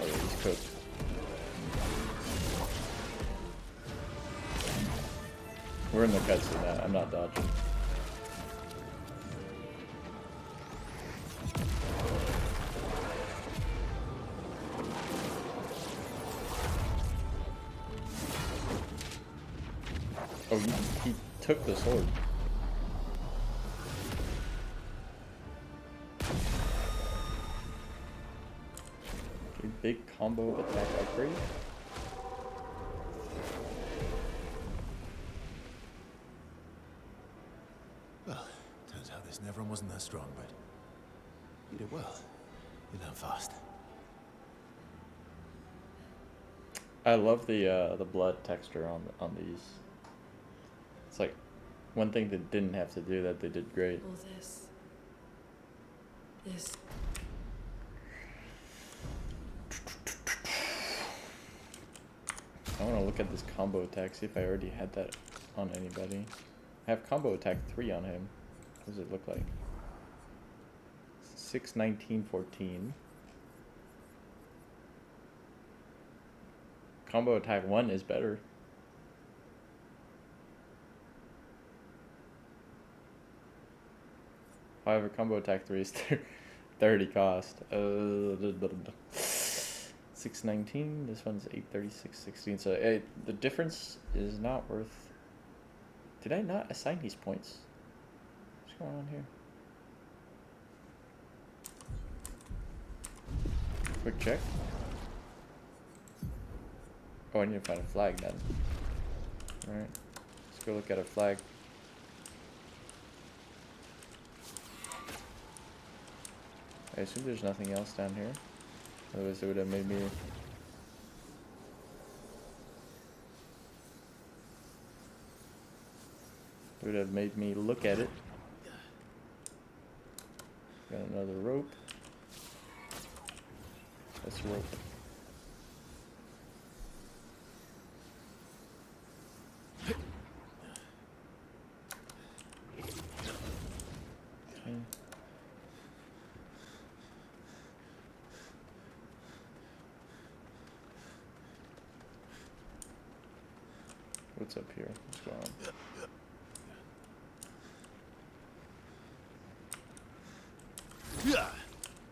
Oh yeah, he's cooked. We're in the cutscene now. I'm not dodging. Oh, he took the sword. Okay, big combo attack upgrade. Well, turns out this Neveron wasn't that strong, but you did well. You learn fast. I love the blood texture on these. It's like one thing they didn't have to do that they did great. All this. I want to look at this combo attack, see if I already had that on anybody. I have combo attack 3 on him. What does it look like? 6, 19, 14. Combo attack 1 is better. However, combo attack 3 is 30 cost. 619, this one's 836, 16. So the difference is not worth. Did I not assign these points? What's going on here? Quick check. Oh, I need to find a flag then. Alright, let's go look at a flag. I assume there's nothing else down here. Otherwise, it would have made me. It would have made me look at it. Got another rope. That's rope. Okay. What's up here? What's going on?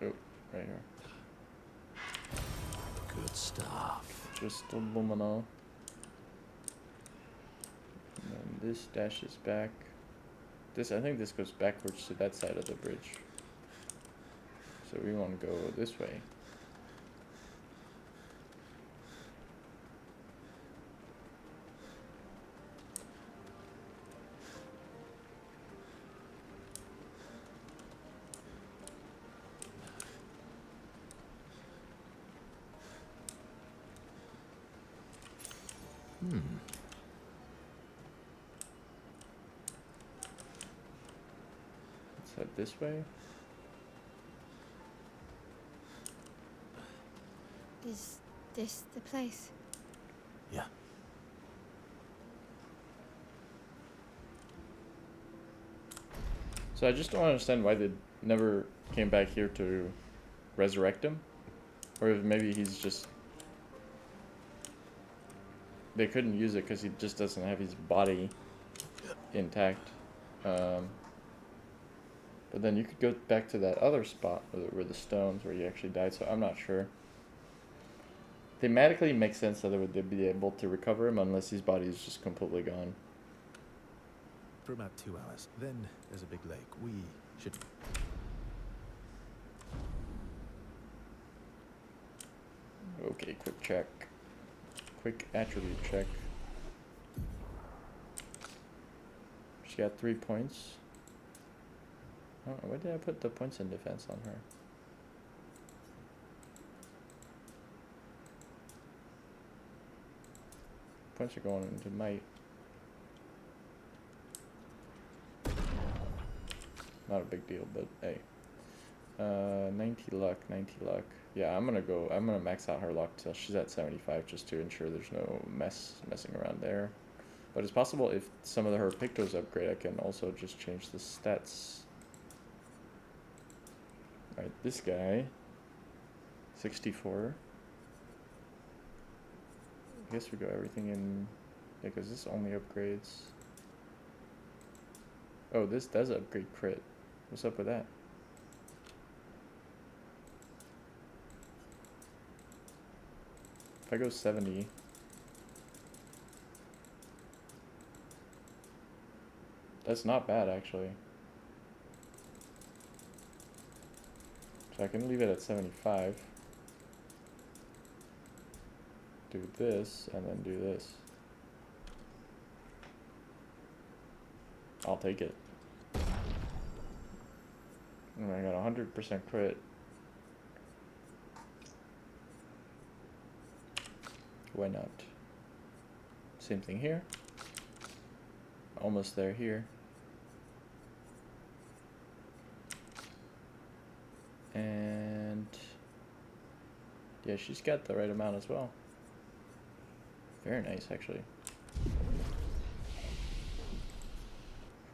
Oh, right here. Good stuff. Just aluminum. And then this dashes back. This, I think this goes backwards to that side of the bridge. So we want to go this way. Let's head this way. Is this the place? Yeah. So I just don't understand why they never came back here to resurrect him. Or if maybe he's just... They couldn't use it because he just doesn't have his body intact. But then you could go back to that other spot where the stones, where he actually died, so I'm not sure. Thematically, it makes sense that they'd be able to recover him unless his body is just completely gone. For about 2 hours. Then there's a big lake. We should... Okay, quick check. Quick attribute check. She got 3 points. Oh, where did I put the points in defense on her? Points are going into might. Not a big deal, but hey. 90 luck, 90 luck. Yeah, I'm gonna max out her luck till she's at 75 just to ensure there's no messing around there. But it's possible if some of her Pictos upgrade, I can also just change the stats. Alright, this guy, 64. I guess we go everything in, yeah, because this only upgrades. Oh, this does upgrade crit. What's up with that? If I go 70, that's not bad actually. So I can leave it at 75. Do this and then do this. I'll take it. And I got 100% crit. Why not? Same thing here. Almost there here. And yeah, she's got the right amount as well. Very nice, actually.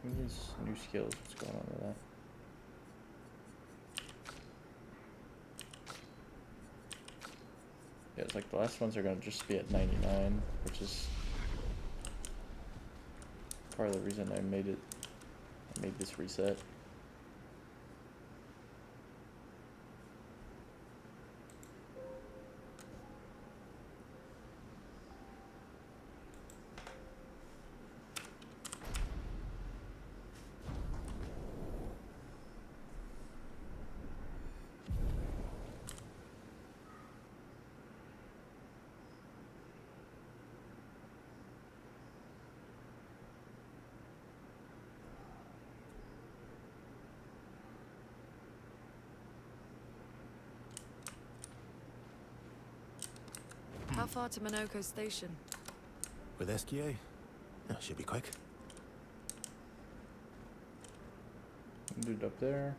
These new skills, what's going on with that? Yeah, it's like the last ones are gonna just be at 99, which is part of the reason I made this reset. How far to Minoko Station? With SKA? Oh, should be quick. Dude up there.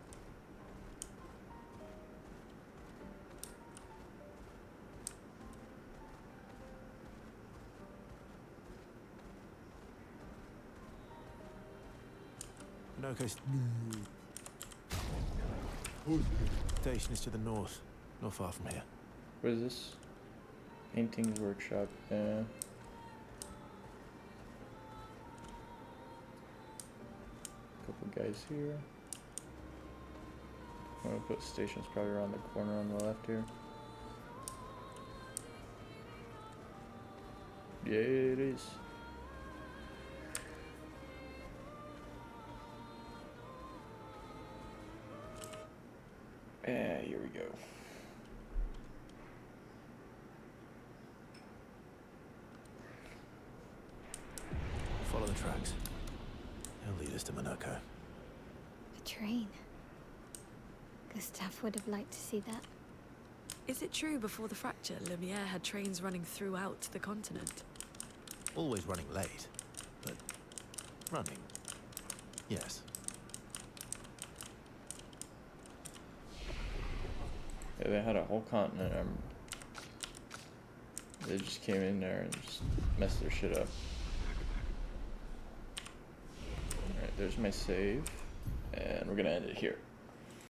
Minoko Station is to the north. Not far from here. What is this? Paintings workshop, yeah. Couple guys here. I'm gonna put stations probably around the corner on the left here. Yeah, it is. And here we go. Follow the tracks. They'll lead us to Minoko. A train. Gustav would have liked to see that. Is it true before the fracture, Lumiere had trains running throughout the continent? Always running late, but running, yes. Yeah, they had a whole continent. They just came in there and just messed their shit up. Alright, there's my save. And we're gonna end it here.